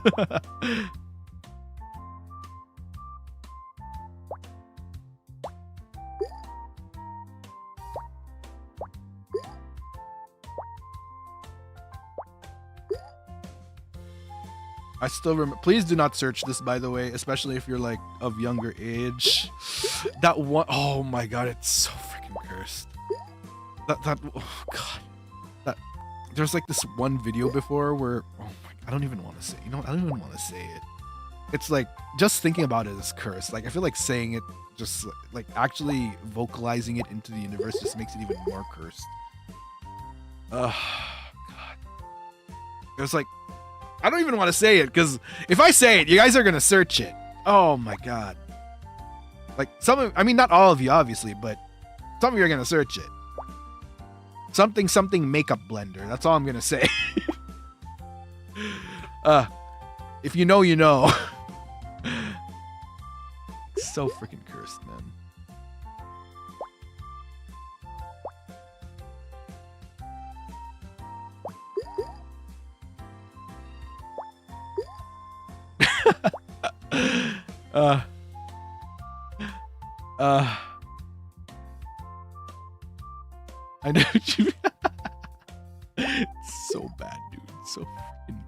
I still remember. Please do not search this, by the way, especially if you're like of younger age. That one, oh my god, it's so freaking cursed. Oh god. There's like this one video before where, oh my, I don't even want to say. I don't even want to say it. It's like just thinking about it is cursed. Like I feel like saying it, just like actually vocalizing it into the universe, just makes it even more cursed. God. There's like. I don't even want to say it, because if I say it, you guys are going to search it. Oh my god. Like, not all of you, obviously, but some of you are going to search it. Something makeup blender. That's all I'm going to say. If you know, you know. It's so freaking cursed, man. I know what you. It's so bad, dude. It's so freaking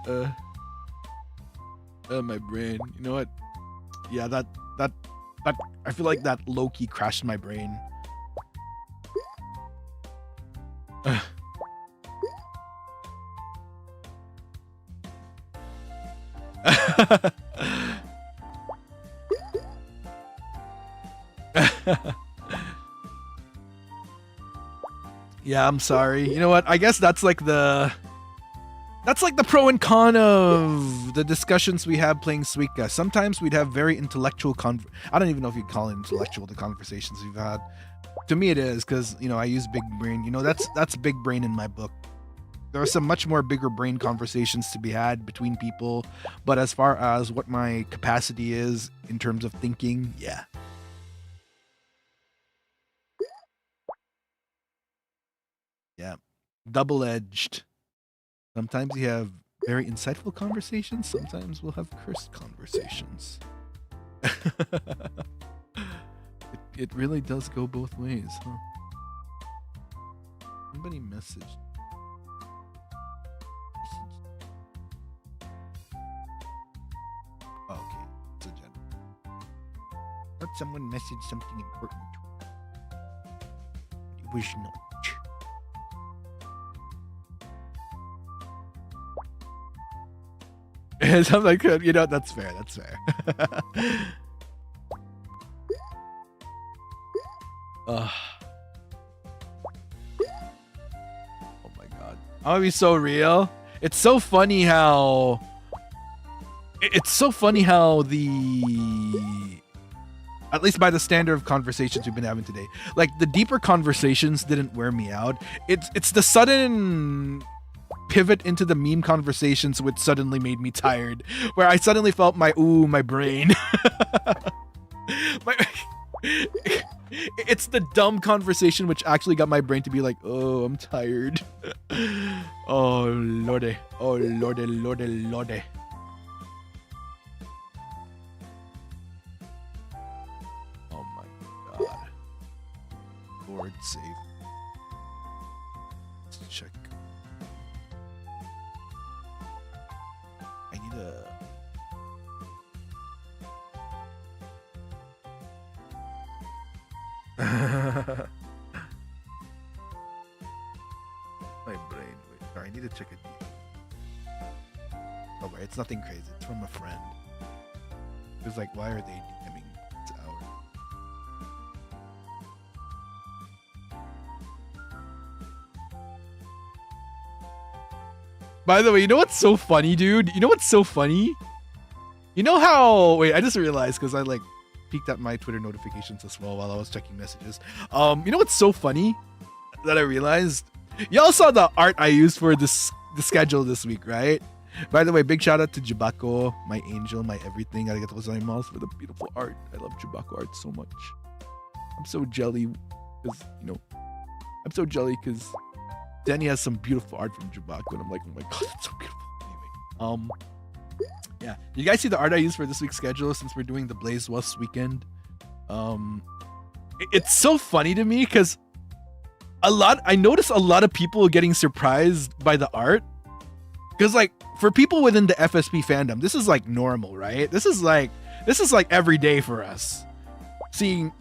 bad. My brain. You know what? Yeah, that I feel like that low-key crashed my brain. Yeah, I'm sorry. You know what? I guess that's like the pro and con of the discussions we have playing Suika. Sometimes we'd have very intellectual I don't even know if you'd call it intellectual, the conversations we've had. To me it is, because, you know, I use big brain. You know, that's big brain in my book. There are some much more bigger brain conversations to be had between people, but as far as what my capacity is in terms of thinking, yeah. Yeah. Double-edged. Sometimes you have very insightful conversations, sometimes we'll have cursed conversations. It really does go both ways, huh? Somebody messaged. Oh, okay, it's a general. Thought someone messaged something important. It was not. Something like, you know, that's fair. That's fair. Oh my god. I'm gonna be so real. It's so funny how the, at least by the standard of conversations we've been having today, like the deeper conversations didn't wear me out. It's the sudden pivot into the meme conversations which suddenly made me tired, where I suddenly felt my brain. It's the dumb conversation which actually got my brain to be like, oh, I'm tired. Oh lordy, oh lordy, lordy, lordy. Oh my god. Lord save. Let's check. I need a... My brain. Wait, sorry, I need to check it. Oh wait, it's nothing crazy. It's from a friend. It's like, why are they DMing this hour? By the way, you know what's so funny, dude? You know what's so funny? You know how... Wait, I just realized, because I like peeked at my Twitter notifications as well while I was checking messages. You know what's so funny that I realized? Y'all saw the art I used for the schedule this week, right? By the way, big shout out to Jubako, my angel, my everything. Arigatou gozaimasu for the beautiful art. I love Jubako art so much. I'm so jelly because, you know, I'm so jelly because Danny has some beautiful art from Jubako, and I'm like, oh my god, it's so beautiful. Anyway, yeah. You guys see the art I used for this week's schedule since we're doing the Blaze West weekend? It's so funny to me because I notice a lot of people getting surprised by the art. Because like for people within the FSP fandom, this is like normal, right? This is like every day for us. Seeing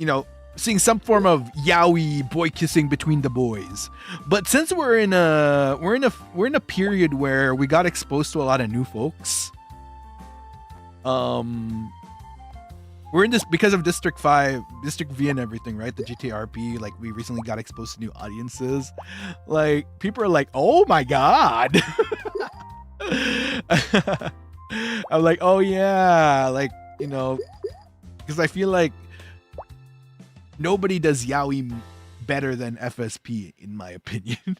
some form of yaoi boy kissing between the boys. But since we're in a period where we got exposed to a lot of new folks. We're in this because of District 5, District V and everything, right? The GTRP, like we recently got exposed to new audiences. Like people are like, oh my god. I'm like, oh yeah, like, you know, because I feel like nobody does yaoi better than FSP, in my opinion.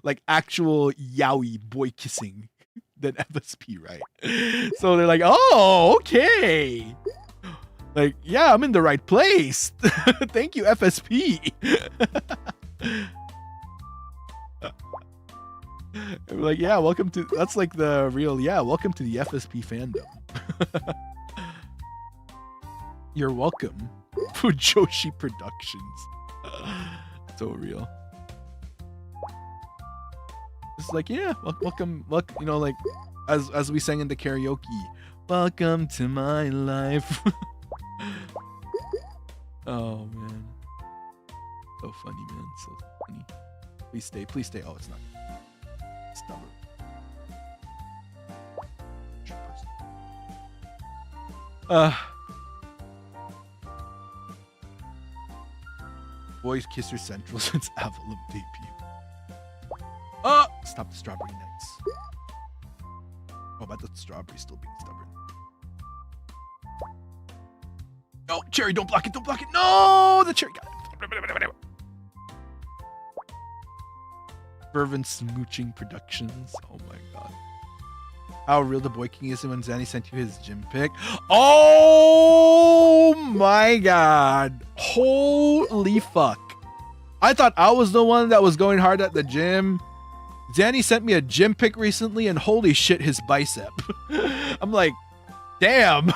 Like actual yaoi boy kissing than FSP, right? So they're like, oh, okay. Like, yeah, I'm in the right place. Thank you, FSP. I'm like, yeah, welcome to, that's like the real, yeah, welcome to the FSP fandom. You're welcome. Fujoshi Productions. So real. It's like, yeah, welcome, you know, like as we sang in the karaoke, Welcome to my life. Oh man. So funny, man. So funny. Please stay. Please stay. Oh, it's not. It's number. Boys Kisser Central since Avalon debut. Stop the strawberry nights. Oh, about the strawberry still being stubborn. Oh, cherry, don't block it, don't block it. No, the cherry got it. Fervent Smooching Productions. Oh my god. How real the boy king is when Zanny sent you his gym pic. Oh my god. Holy fuck. I thought I was the one that was going hard at the gym. Zanny sent me a gym pic recently and holy shit, his bicep. I'm like, damn.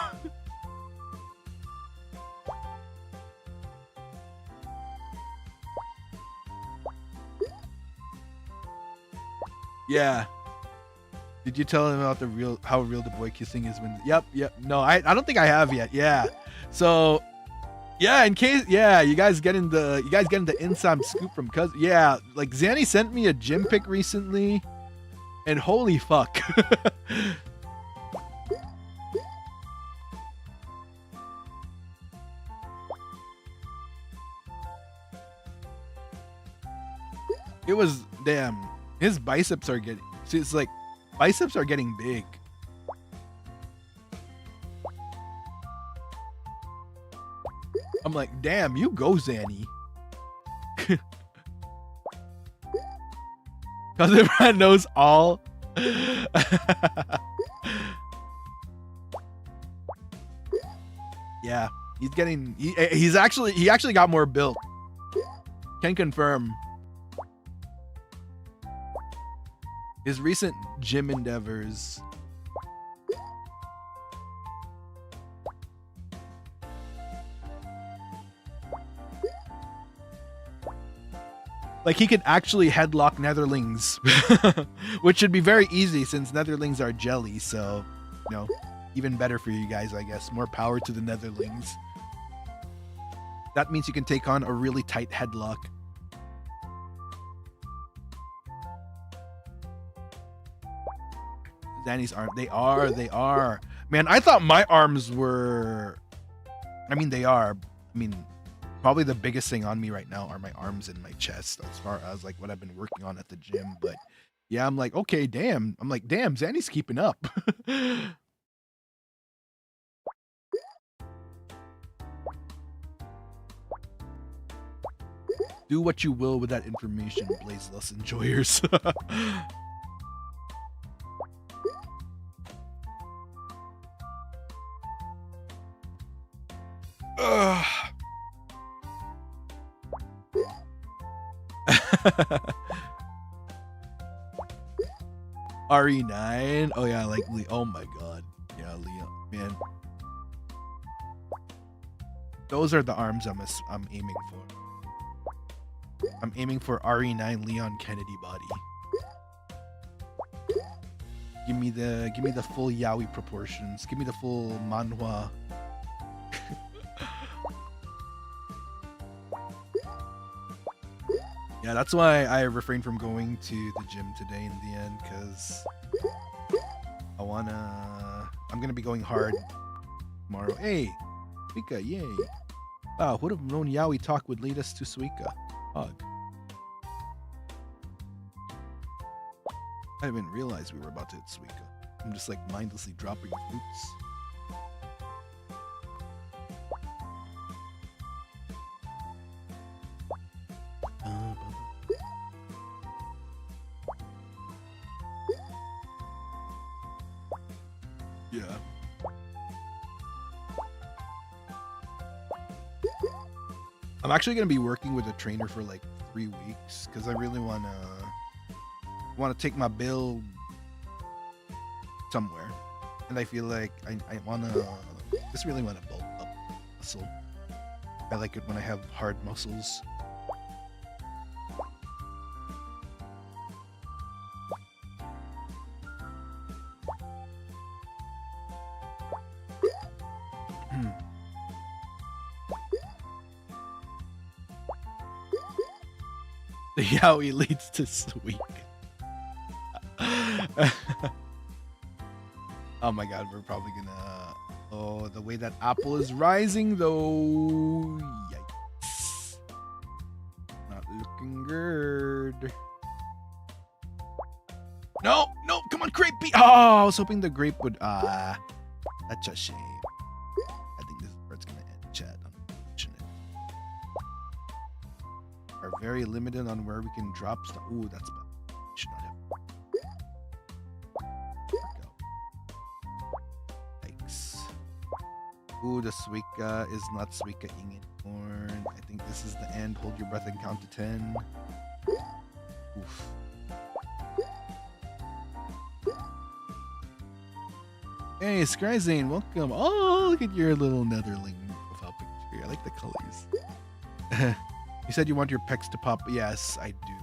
Yeah. Did you tell him about how real the boy kissing is when? Yep. No, I don't think I have yet. Yeah. So, yeah. In case, yeah, you guys getting the inside scoop from cuz. Yeah, like Zanny sent me a gym pic recently, and holy fuck. It was damn. His biceps are getting. See, it's like biceps are getting big. I'm like, damn, you go, Zanny. Because everyone knows all. Yeah, he's getting. He actually got more built. Can confirm. His recent gym endeavors. Like he could actually headlock netherlings, which should be very easy since netherlings are jelly. So, you know, even better for you guys, I guess. More power to the netherlings. That means you can take on a really tight headlock. Zanny's arm. They are. Man, I thought my arms were. I mean, they are. I mean, probably the biggest thing on me right now are my arms and my chest as far as like what I've been working on at the gym. But yeah, I'm like, okay, damn. I'm like, damn, Zanny's keeping up. Do what you will with that information, Blazeless enjoyers. RE9. Oh yeah, like oh my god. Yeah, Leon. Man. Those are the arms I'm aiming for. I'm aiming for RE9 Leon Kennedy body. Give me the full yaoi proportions. Give me the full manhwa. Yeah, that's why I refrained from going to the gym today in the end, because I'm gonna be going hard tomorrow. Hey, Suika, yay. Wow, would have known yaoi talk would lead us to Suika. Hug. I didn't even realize we were about to hit Suika. I'm just like mindlessly dropping fruits. Yeah. I'm actually going to be working with a trainer for like 3 weeks because I really want to take my build somewhere, and I feel like I want to just really want to bulk up muscle. I like it when I have hard muscles. The yaoi leads to Suika. Oh my god, we're probably gonna... Oh, the way that apple is rising, though. Yikes. Not looking good. No, no, come on, grape. Oh, I was hoping the grape would... that's a shame. I think this is where it's gonna end, chat. Unfortunate. Are very limited on where we can drop stuff. Ooh, that's bad. Should not have. Ooh, the Suika is not Suika-ing anymore. I think this is the end. Hold your breath and count to 10. Oof. Hey, Scryzane, welcome. Oh, look at your little netherling profile picture. I like the colors. You said you want your pecs to pop. Yes, I do.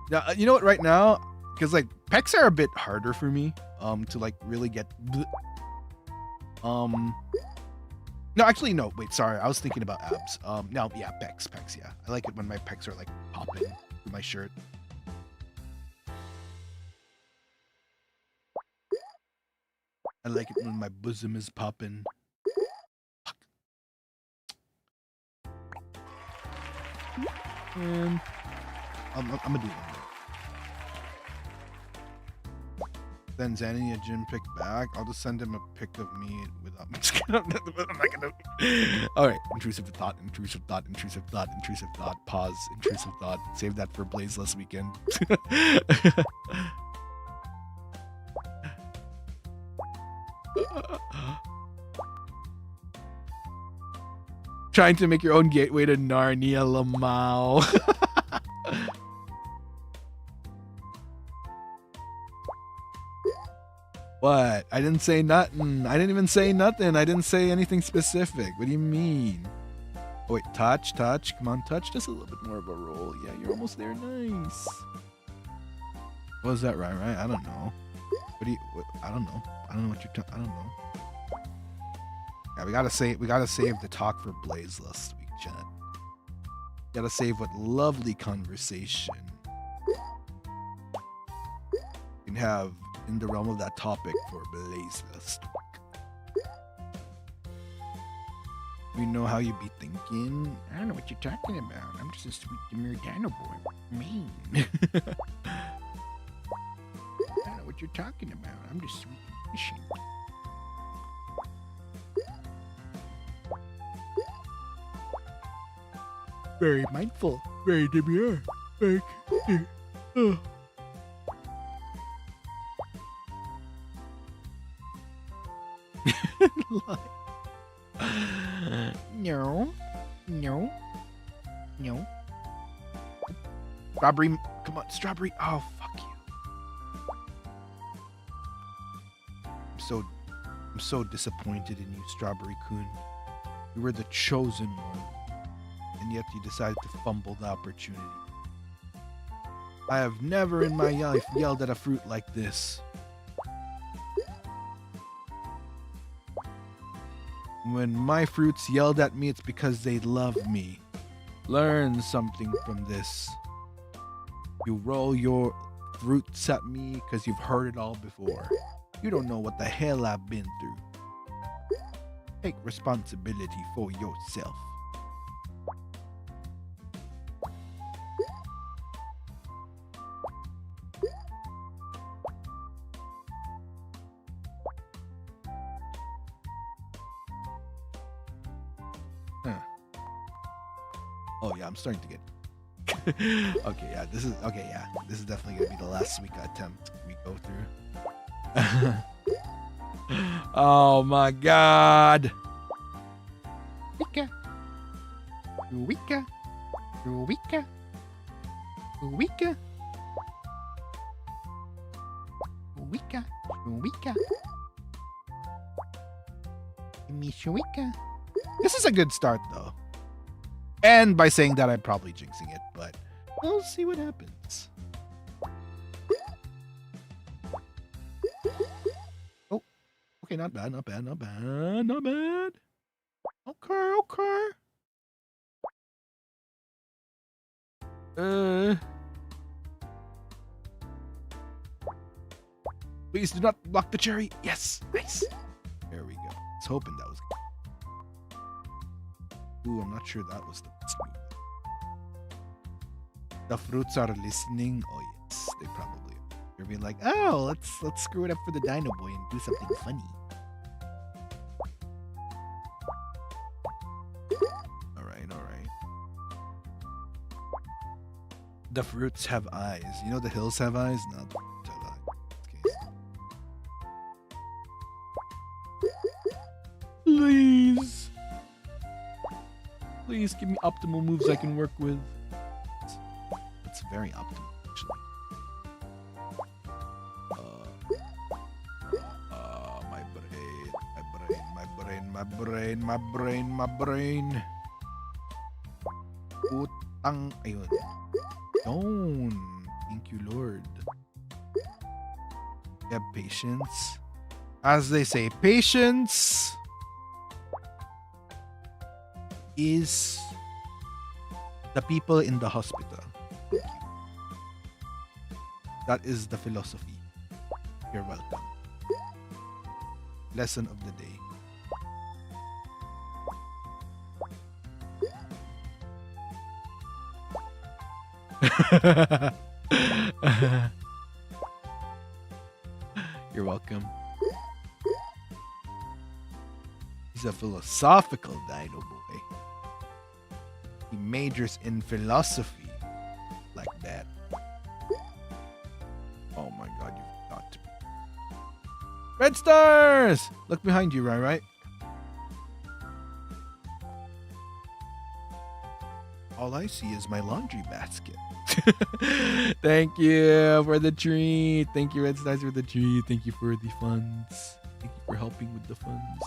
Now, you know what, right now, because like pecs are a bit harder for me to like really get no, actually, no. Wait, sorry. I was thinking about abs. No, yeah, pecs, yeah. I like it when my pecs are like popping through my shirt. I like it when my bosom is popping. And I'm gonna do one more. Send Zanny a gym pic back. I'll just send him a pic of me without. I'm not gonna. All right. Intrusive thought. Intrusive thought. Intrusive thought. Intrusive thought. Pause. Intrusive thought. Save that for Blazeless weekend. Trying to make your own gateway to Narnia, Lamau. What? I didn't say nothing. I didn't even say nothing. I didn't say anything specific. What do you mean? Oh, wait, touch. Come on, touch. Just a little bit more of a roll. Yeah, you're almost there. Nice. What was that, right? I don't know. What do you... I don't know. I don't know what you're talking... I don't know. Yeah, we gotta save the talk for Blaze last week, chat. Gotta save what lovely conversation we can have in the realm of that topic for Blaze last week. We know how you be thinking. I don't know what you're talking about. I'm just a sweet demure Dinoboi. Mean. I don't know what you're talking about. I'm just sweet fishing. Very mindful. Very demure. Very... Oh. No. Strawberry, come on, strawberry. Oh, fuck you. I'm so disappointed in you, Strawberry-kun. You were the chosen one, and yet you decided to fumble the opportunity. I have never in my life yelled at a fruit like this. When my fruits yelled at me, it's because they love me. Learn something from this. You roll your fruits at me because you've heard it all before. You don't know what the hell I've been through. Take responsibility for yourself. Oh yeah, I'm starting to get okay, yeah, this is definitely gonna be the last Suika attempt we go through. Oh my god. Suika. Suika. Suika. Suika. Suika. Suika. Give me Suika. This is a good start though. And by saying that, I'm probably jinxing it, but we'll see what happens. Oh, okay, not bad. Okay. Please do not block the cherry. Yes, nice. There we go. I was hoping that was good. Ooh, I'm not sure that was the best move. The fruits are listening. Oh yes, they probably are. They're being like, oh, let's screw it up for the Dinoboi and do something funny. All right. The fruits have eyes. You know the hills have eyes? No, the fruits have eyes. Please. Please give me optimal moves I can work with. It's very optimal, actually. My brain. Utang, ayun. Don't. Thank you, Lord. Have patience. As they say, patience is the people in the hospital. Thank you. That is the philosophy. You're welcome. Lesson of the day. You're welcome. He's a philosophical Dinoboi. He majors in philosophy like that. Oh my god, you've got to be. Red stars! Look behind you, right? All I see is my laundry basket. Thank you for the treat. Thank you, Red Stars, for the treat. Thank you for the funds. Thank you for helping with the funds.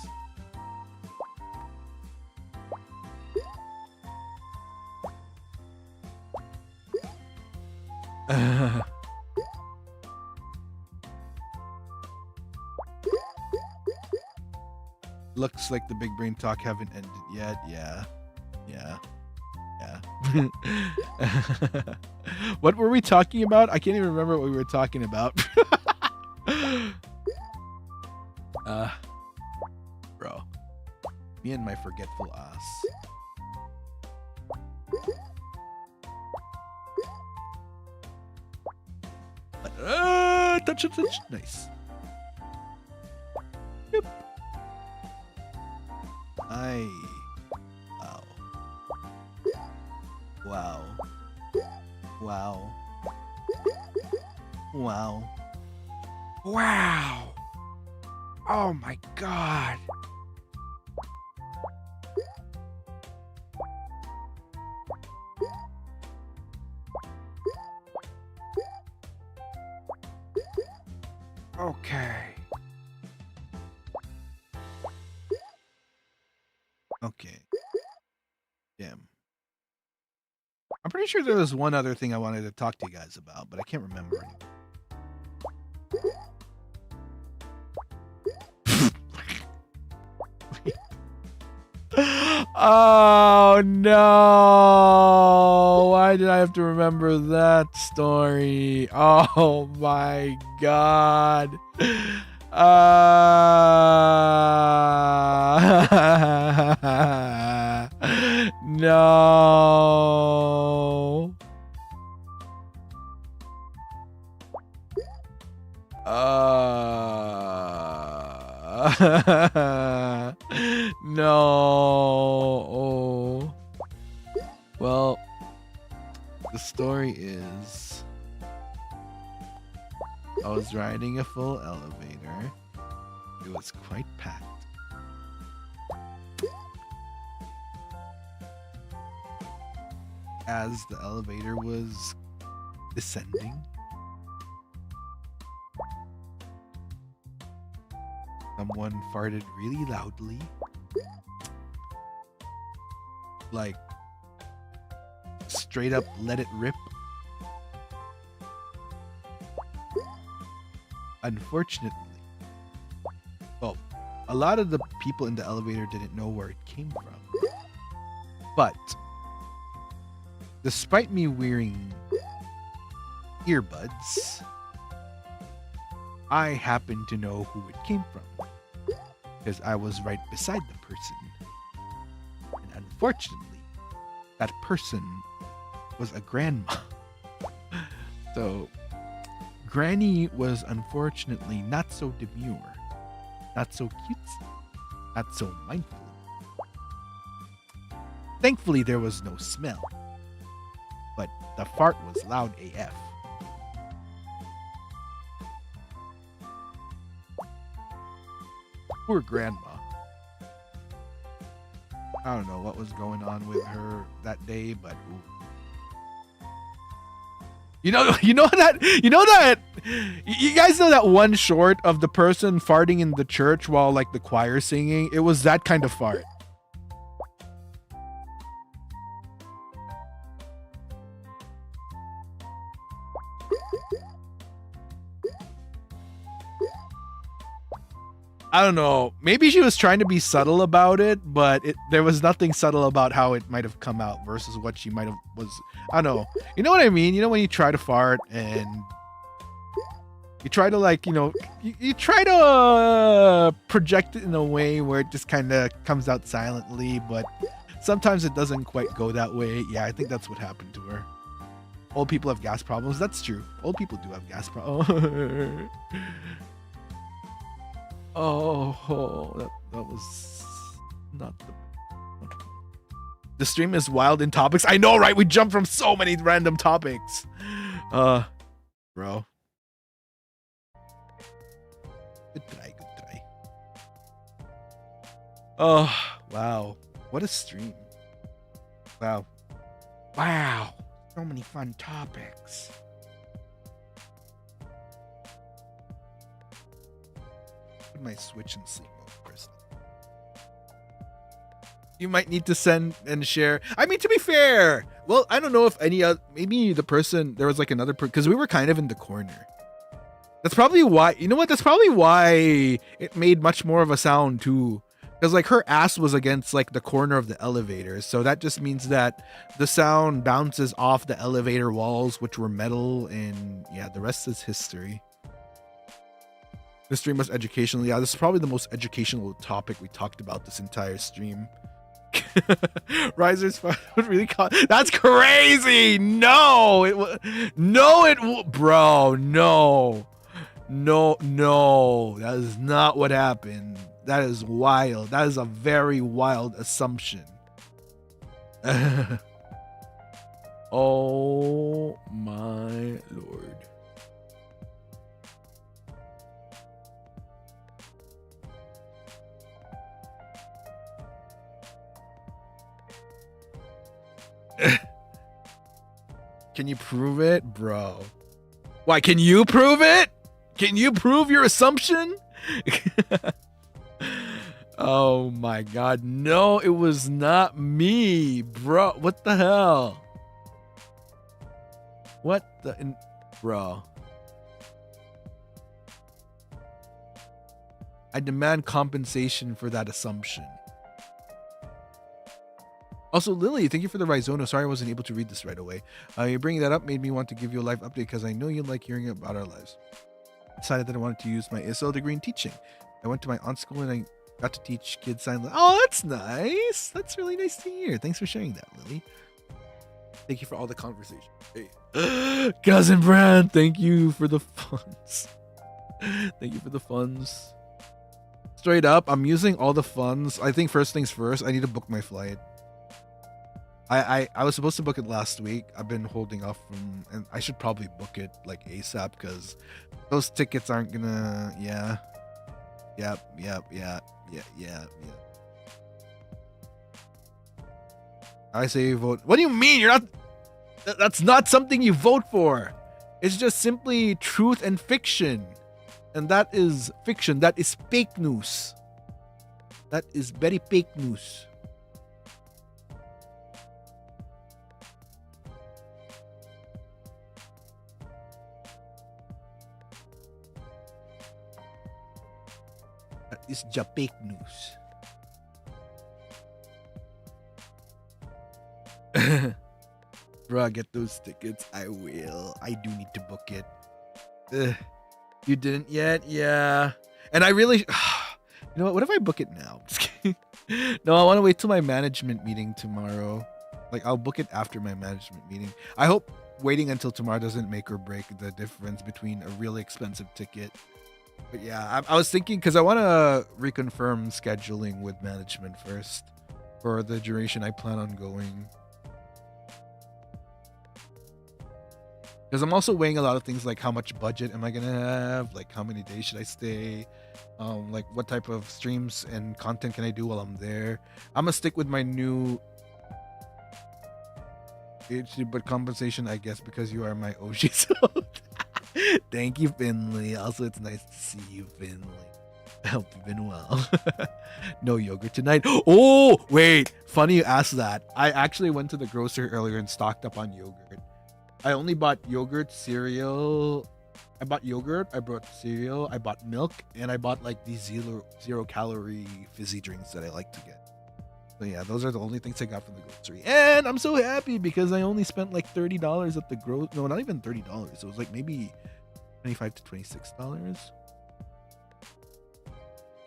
Looks like the big brain talk haven't ended yet. Yeah. What were we talking about? I can't even remember what we were talking about. Bro. Me and my forgetful ass. Touch. Nice. Yep. Wow. Oh my god. Okay. Damn. I'm pretty sure there was one other thing I wanted to talk to you guys about, but I can't remember anymore. Oh no! Why did I have to remember that story? Oh my god! No! No. Oh. Well, the story is I was riding a full elevator. It was quite packed. As the elevator was descending, someone farted really loudly. Like, straight up let it rip. Unfortunately, well, a lot of the people in the elevator didn't know where it came from. But Despite me wearing earbuds, I happened to know who it came from because I was right beside the person. And unfortunately, that person was a grandma. So, Granny was unfortunately not so demure, not so cutesy, not so mindful. Thankfully, there was no smell, but the fart was loud AF. Poor grandma. I don't know what was going on with her that day, but ooh. You know that you guys know that one short of the person farting in the church while like the choir singing? It was that kind of fart. I don't know. Maybe she was trying to be subtle about it, but there was nothing subtle about how it might have come out versus what she might have was. I don't know. You know what I mean? You know when you try to fart and you try to like, you try to project it in a way where it just kind of comes out silently, but sometimes it doesn't quite go that way. Yeah, I think that's what happened to her. Old people have gas problems. That's true. Old people do have gas problems. Oh, that was not the stream is wild in topics. I know, right? We jumped from so many random topics. Bro. Good try. Oh, wow. What a stream. Wow. So many fun topics. My Switch and sleep mode first. You might need to send and share. I mean, to be fair, well, I don't know if any other, maybe the person, there was like another person, because we were kind of in the corner. That's probably why, you know what? That's probably why it made much more of a sound too. Because like her ass was against like the corner of the elevator. So that just means that the sound bounces off the elevator walls, which were metal. And yeah, the rest is history. The stream was educational. Yeah, this is probably the most educational topic we talked about this entire stream. Ryzar's really that's crazy. No, bro, no, that is not what happened. That is wild. That is a very wild assumption. Oh my lord. Can you prove it, bro? Why, can you prove it? Can you prove your assumption? Oh my god, no, it was not me, bro. What the hell? What the bro? I demand compensation for that assumption. Also, Lily, thank you for the Ryzono. Sorry I wasn't able to read this right away. You bringing that up made me want to give you a live update because I know you like hearing about our lives. Decided that I wanted to use my ASL degree in teaching. I went to my aunt's school and I got to teach kids sign language. Oh, that's nice. That's really nice to hear. Thanks for sharing that, Lily. Thank you for all the conversation. Hey. Cousin Brand, thank you for the funds. Thank you for the funds. Straight up, I'm using all the funds. I think first things first, I need to book my flight. I was supposed to book it last week. I've been holding off from, and I should probably book it like ASAP because those tickets aren't gonna, yeah. I say vote. What do you mean? You're not, that's not something you vote for. It's just simply truth and fiction. And that is fiction. That is fake news. That is very fake news. That is just fake news. Bruh, get those tickets. I will. I do need to book it. Ugh. You didn't yet? Yeah. And I really... you know what? What if I book it now? Just kidding. No, I want to wait till my management meeting tomorrow. Like, I'll book it after my management meeting. I hope waiting until tomorrow doesn't make or break the difference between a really expensive ticket. But yeah, I was thinking, because I want to reconfirm scheduling with management first for the duration I plan on going. Because I'm also weighing a lot of things, like how much budget am I gonna have, like how many days should I stay, like what type of streams and content can I do while I'm there. I'm gonna stick with my new but compensation, I guess, because you are my OG. So thank you, Finley. Also, it's nice to see you, Finley. I hope you've been well. No yogurt tonight. Oh, wait. Funny you asked that. I actually went to the grocery earlier and stocked up on yogurt. I only bought yogurt, cereal. I bought yogurt, I bought cereal, I bought milk, and I bought like these zero calorie fizzy drinks that I like to get. So yeah, those are the only things I got from the grocery. And I'm so happy because I only spent like $30 at the no, not even $30. It was like maybe $25 to $26.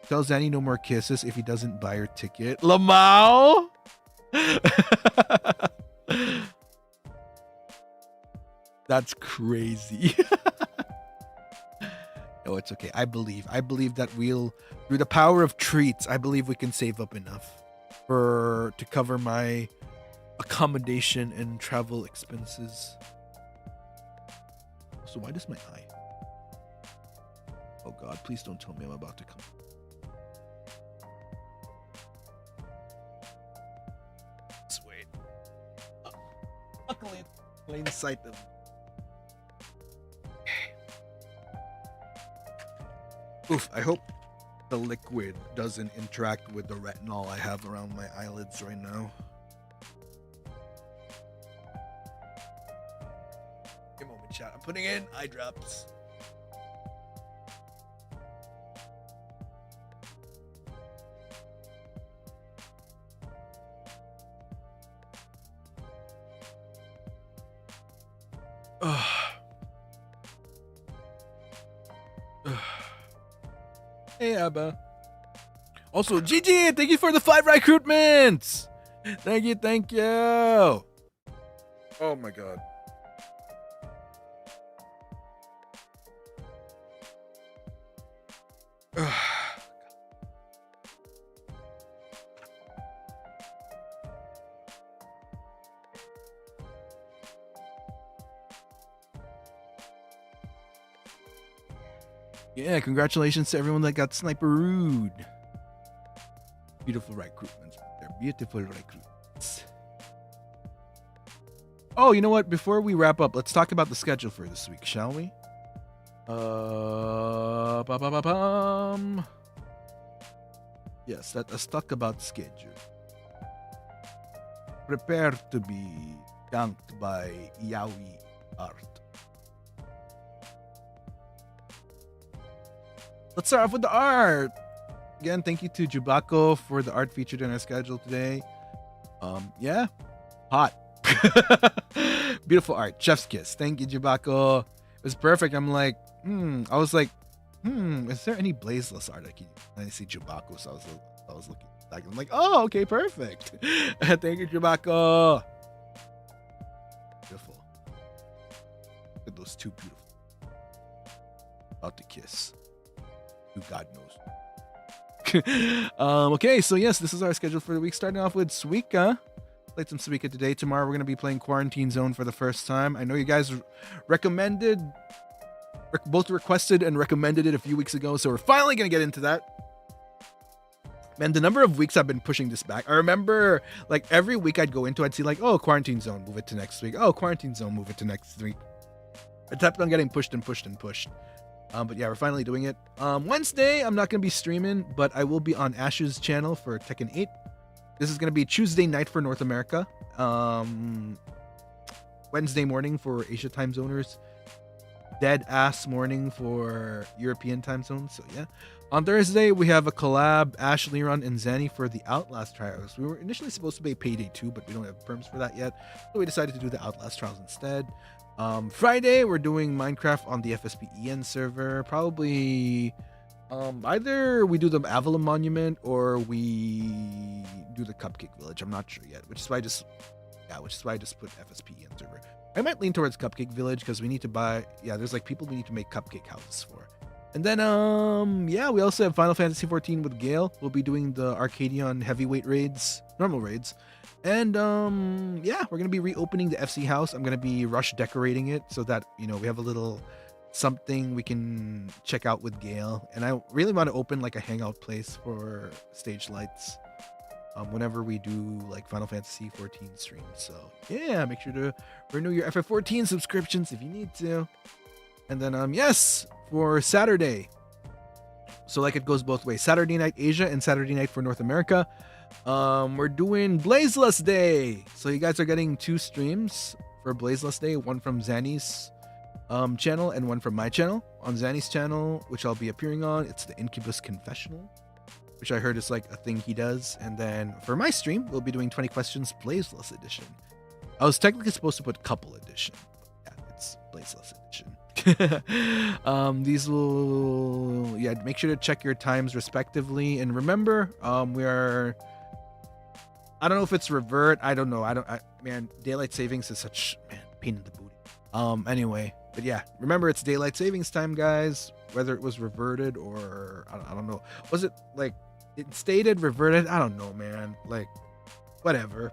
Tell Zanny no more kisses if he doesn't buy your ticket. Lamau! That's crazy. No, it's okay. I believe that we'll, through the power of treats, I believe we can save up enough to cover my accommodation and travel expenses. So why does my eye? Oh God, please don't tell me I'm about to come. Let's wait. Luckily, plain sight of. Oof, I hope the liquid doesn't interact with the retinol I have around my eyelids right now. Give a moment, chat. I'm putting in eye drops. Hey, Abba. Also, GG, thank you for the 5 recruitments. Thank you, thank you. Oh my God. Yeah, congratulations to everyone that got sniper-ooed. Beautiful recruitments. They're beautiful recruitments. Oh, you know what? Before we wrap up, let's talk about the schedule for this week, shall we? Yes, let's talk about schedule. Prepare to be dunked by Yaoi Art. Let's start off with the art. Again, thank you to Jubako for the art featured in our schedule today. Yeah, hot. Beautiful art. Chef's kiss. Thank you, Jubako. It was perfect. I'm like, I was like, is there any blazeless art I can use? And I see Jubako, so I was looking back. I'm like, oh, okay, perfect. Thank you, Jubako. Beautiful. Look at those two beautiful. About to kiss. Who God knows. Okay, so yes, this is our schedule for the week. Starting off with Suika. Played some Suika today. Tomorrow we're going to be playing Quarantine Zone for the first time. I know you guys both requested and recommended it a few weeks ago, so we're finally going to get into that. Man, the number of weeks I've been pushing this back. I remember, like, every week I'd go into, I'd see, like, oh, Quarantine Zone, move it to next week. Oh, Quarantine Zone, move it to next week. I kept on getting pushed and pushed and pushed. But yeah, we're finally doing it. Wednesday, I'm not going to be streaming, but I will be on Ash's channel for Tekken 8. This is going to be Tuesday night for North America. Wednesday morning for Asia time zoners. dead ass morning for European time zone. So yeah. On Thursday, we have a collab, Ash, Leron, and Zanny for the Outlast trials. We were initially supposed to be Payday 2, but we don't have perms for that yet. So we decided to do the Outlast trials instead. Friday, we're doing Minecraft on the FSPEN server. Probably either we do the Avalon Monument or we do the Cupcake Village. I'm not sure yet, which is why I just put FSPEN server. I might lean towards Cupcake Village because we need to buy, there's like people we need to make cupcake houses for. And then, we also have Final Fantasy 14 with Gale. We'll be doing the Arcadion heavyweight raids, normal raids. And, we're going to be reopening the FC house. I'm going to be rush decorating it so that, we have a little something we can check out with Gale. And I really want to open like a hangout place for stage lights whenever we do like Final Fantasy 14 streams. So, yeah, make sure to renew your FF14 subscriptions if you need to. And then, for Saturday. So like it goes both ways. Saturday night Asia and Saturday night for North America. We're doing Blazeless Day. So you guys are getting 2 streams for Blazeless Day. One from Zanny's channel and one from my channel. On Zanny's channel, which I'll be appearing on, it's the Incubus Confessional, which I heard is like a thing he does. And then for my stream, we'll be doing 20 Questions Blazeless Edition. I was technically supposed to put Couple Edition. Yeah, it's Blazeless Edition. These will make sure to check your times respectively, and remember we are, I don't know if it's revert, I don't know, daylight savings is such pain in the booty. Anyway, but yeah, remember it's daylight savings time, guys, whether it was reverted or I don't know, was it like it stated reverted, I don't know, man, like whatever.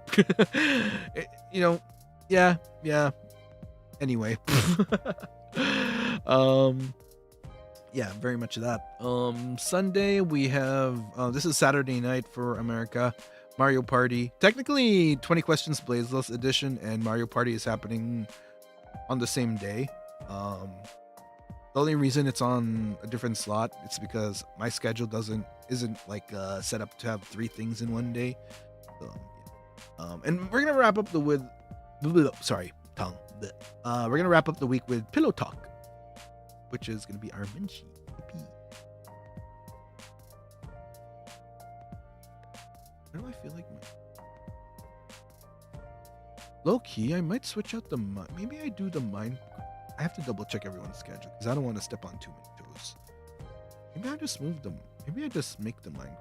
Anyway. Very much of that. Sunday we have this is Saturday night for America, Mario Party. Technically 20 Questions Blazeless Edition and Mario Party is happening on the same day. The only reason it's on a different slot, it's because my schedule isn't like set up to have 3 things in one day. And we're gonna wrap up we're gonna wrap up the week with Pillow Talk, which is gonna be our Minchi. Why do I feel like low key? I might switch out maybe I do the mine. I have to double check everyone's schedule because I don't want to step on too many toes. Maybe I just maybe I just make the mine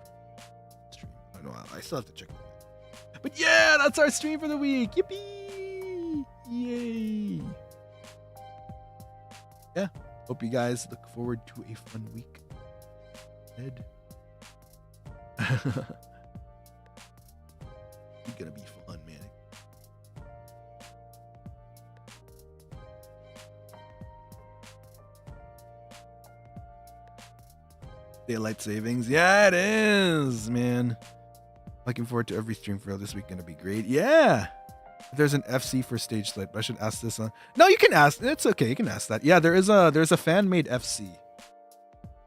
stream. I don't know. I still have to check. But yeah, that's our stream for the week. Yippee! Yay! Yeah. Hope you guys look forward to a fun week. Ed. It's gonna be fun, man. Daylight savings. Yeah, it is, man. Looking forward to every stream for this week. Gonna be great. Yeah. If there's an FC for stage light, but I should ask this on. No, you can ask. It's okay. You can ask that. Yeah, there's a fan-made FC.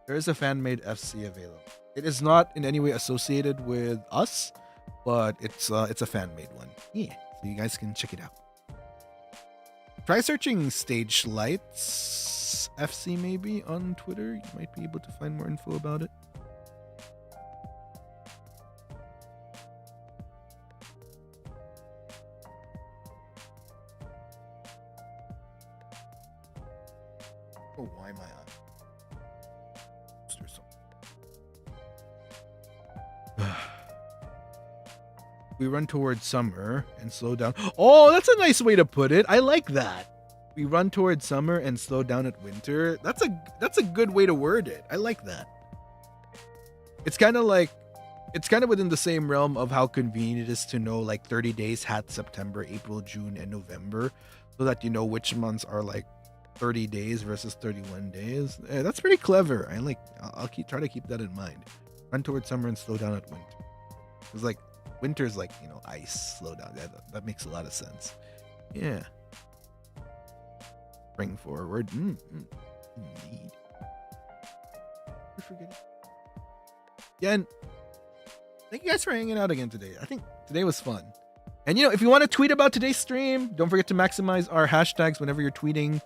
There is a fan-made FC available. It is not in any way associated with us, but it's a fan-made one. Yeah, so you guys can check it out. Try searching Stage Lights FC maybe on Twitter. You might be able to find more info about it. Oh, why am I on? We run towards summer and slow down. Oh, that's a nice way to put it. I like that. We run towards summer and slow down at winter. That's a good way to word it. I like that. It's kind of within the same realm of how convenient it is to know like 30 days had September, April, June, and November, so that you know which months are like 30 days versus 31 days. That's pretty clever. I'll try to keep that in mind. Run towards summer and slow down at winter. It's like winter's like, ice, slow down. That makes a lot of sense. Yeah. Bring forward. Indeed. I forget. Yeah, and thank you guys for hanging out again today. I think today was fun. And if you want to tweet about today's stream, don't forget to maximize our hashtags whenever you're tweeting.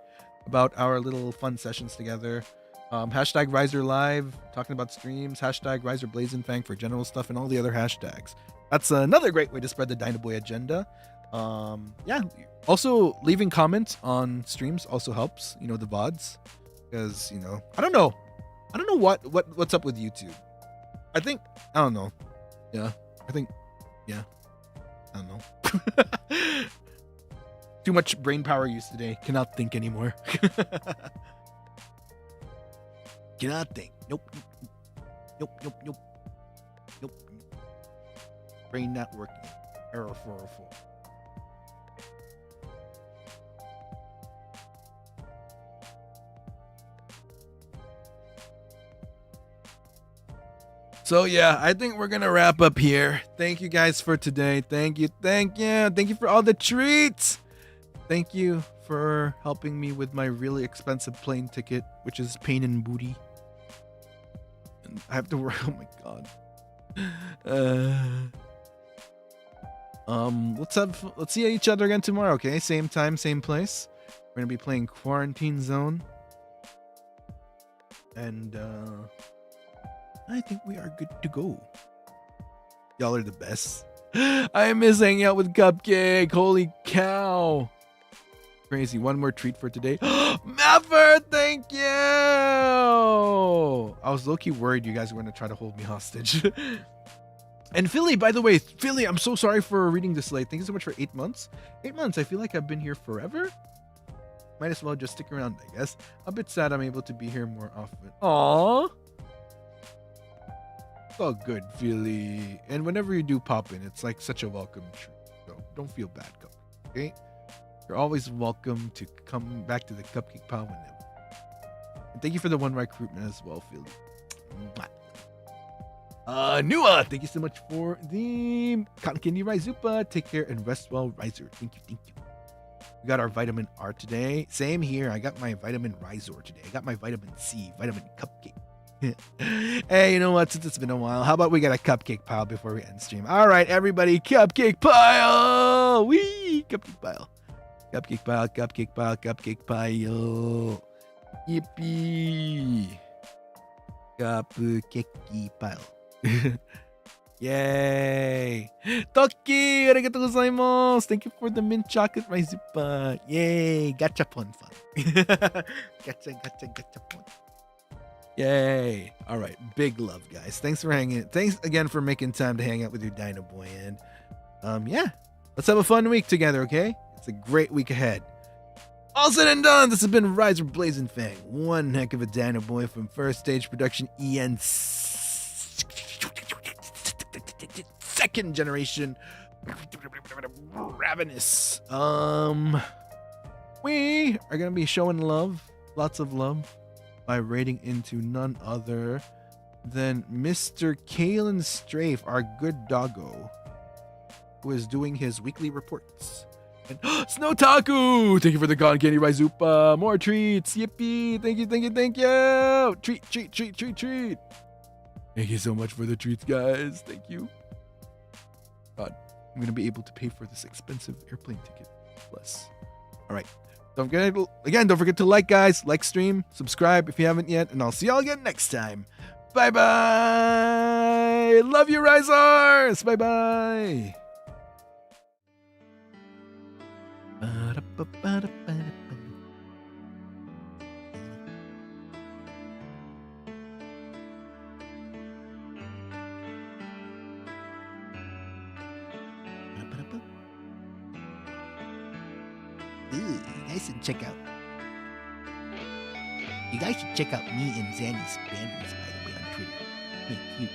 about our little fun sessions together. Hashtag Ryzar Live, talking about streams. Hashtag Ryzar Blazenfang for general stuff and all the other hashtags. That's another great way to spread the Dinoboi agenda. Yeah. Also, leaving comments on streams also helps. You know, the VODs, because you know, I don't know what's up with YouTube. I don't know. Yeah, yeah, I don't know. Too much brain power used today. Cannot think anymore. Cannot think. Nope. Brain not working. Error 404. So yeah, I think we're gonna wrap up here. Thank you guys for today. Thank you for all the treats. Thank you for helping me with my really expensive plane ticket, which is pain in booty. And I have to work. Oh my god. Let's see each other again tomorrow. Okay, same time, same place. We're gonna be playing Quarantine Zone, and I think we are good to go. Y'all are the best. I miss hanging out with Cupcake. Holy cow. Crazy. One more treat for today. Mapper, thank you. I was low-key worried you guys were going to try to hold me hostage. And Philly, by the way, Philly, I'm so sorry for reading this late. Thank you so much for 8 months. 8 months. I feel like I've been here forever. Might as well just stick around, I guess. A bit sad I'm able to be here more often. Aww. It's all good, Philly. And whenever you do pop in, it's like such a welcome treat. So don't feel bad, okay? You're always welcome to come back to the Cupcake Pile whenever. And thank you for the one recruitment as well, Philly. Nua, thank you so much for the Cotton Candy Ryzupa. Take care and rest well, Ryzar. Thank you. We got our vitamin R today. Same here. I got my vitamin Ryzor today. I got my vitamin C, vitamin Cupcake. Hey, you know what? Since it's been a while, how about we get a Cupcake Pile before we end stream? All right, everybody, Cupcake Pile! Wee! Cupcake Pile. Cupcake Pile, Cupcake Pile, Cupcake Pile. Yippee! Cupcake Pile. Yay! Toki! Arigatou gozaimasu! Thank you for the mint chocolate Ryzupa. Yay! Gachapon fun. Gachapon. Yay! All right, big love, guys. Thanks for hanging. Thanks again for making time to hang out with your Dinoboi. And yeah, let's have a fun week together, okay? It's a great week ahead. All said and done, this has been Ryzar Blazenfang, one heck of a Dinoboi from First Stage Production EN second generation Ravenous. We are gonna be showing love, lots of love, by raiding into none other than Mr. Kalen Strafe, our good doggo, who is doing his weekly reports. And Snowtaku! Thank you for the Cotton Candy Ryzupa. More treats. Yippee. Thank you. Treat. Thank you so much for the treats, guys. Thank you. God, I'm going to be able to pay for this expensive airplane ticket. Bless. All right. Don't forget to like, guys. Like stream. Subscribe if you haven't yet. And I'll see y'all again next time. Bye-bye. Love you, Ryzars. Bye-bye. You guys should check out me and Zanny's banners, by the way, on Twitter. Hey, cute.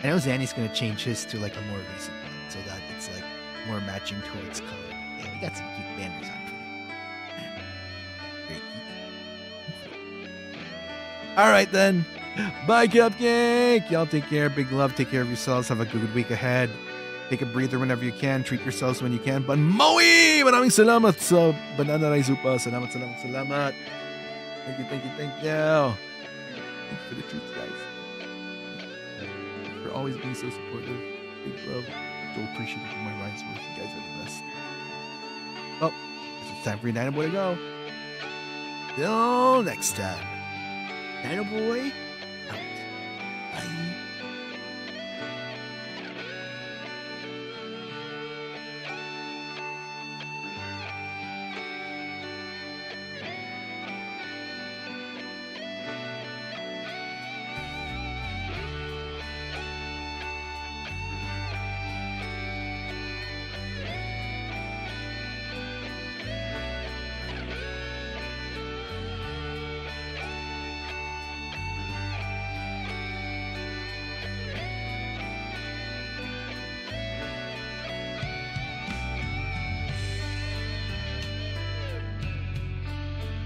I know Zanny's gonna change his to like a more recent one, so that it's like more matching towards color. Yeah, we got some cute banners on Twitter. Very cute. All right then. Bye, Cupcake. Y'all take care. Big love. Take care of yourselves. Have a good week ahead. Take a breather whenever you can. Treat yourselves when you can. But Maui! Maraming salamat sa Banana Ryzupa. Salamat. Thank you. Thank you for the treats, guys. Thank you for always being so supportive. Big love. So appreciative of my rhymes worth. You guys are the best. Oh, it's time for your Dinoboi to go. Till next time. Dinoboi out. Bye.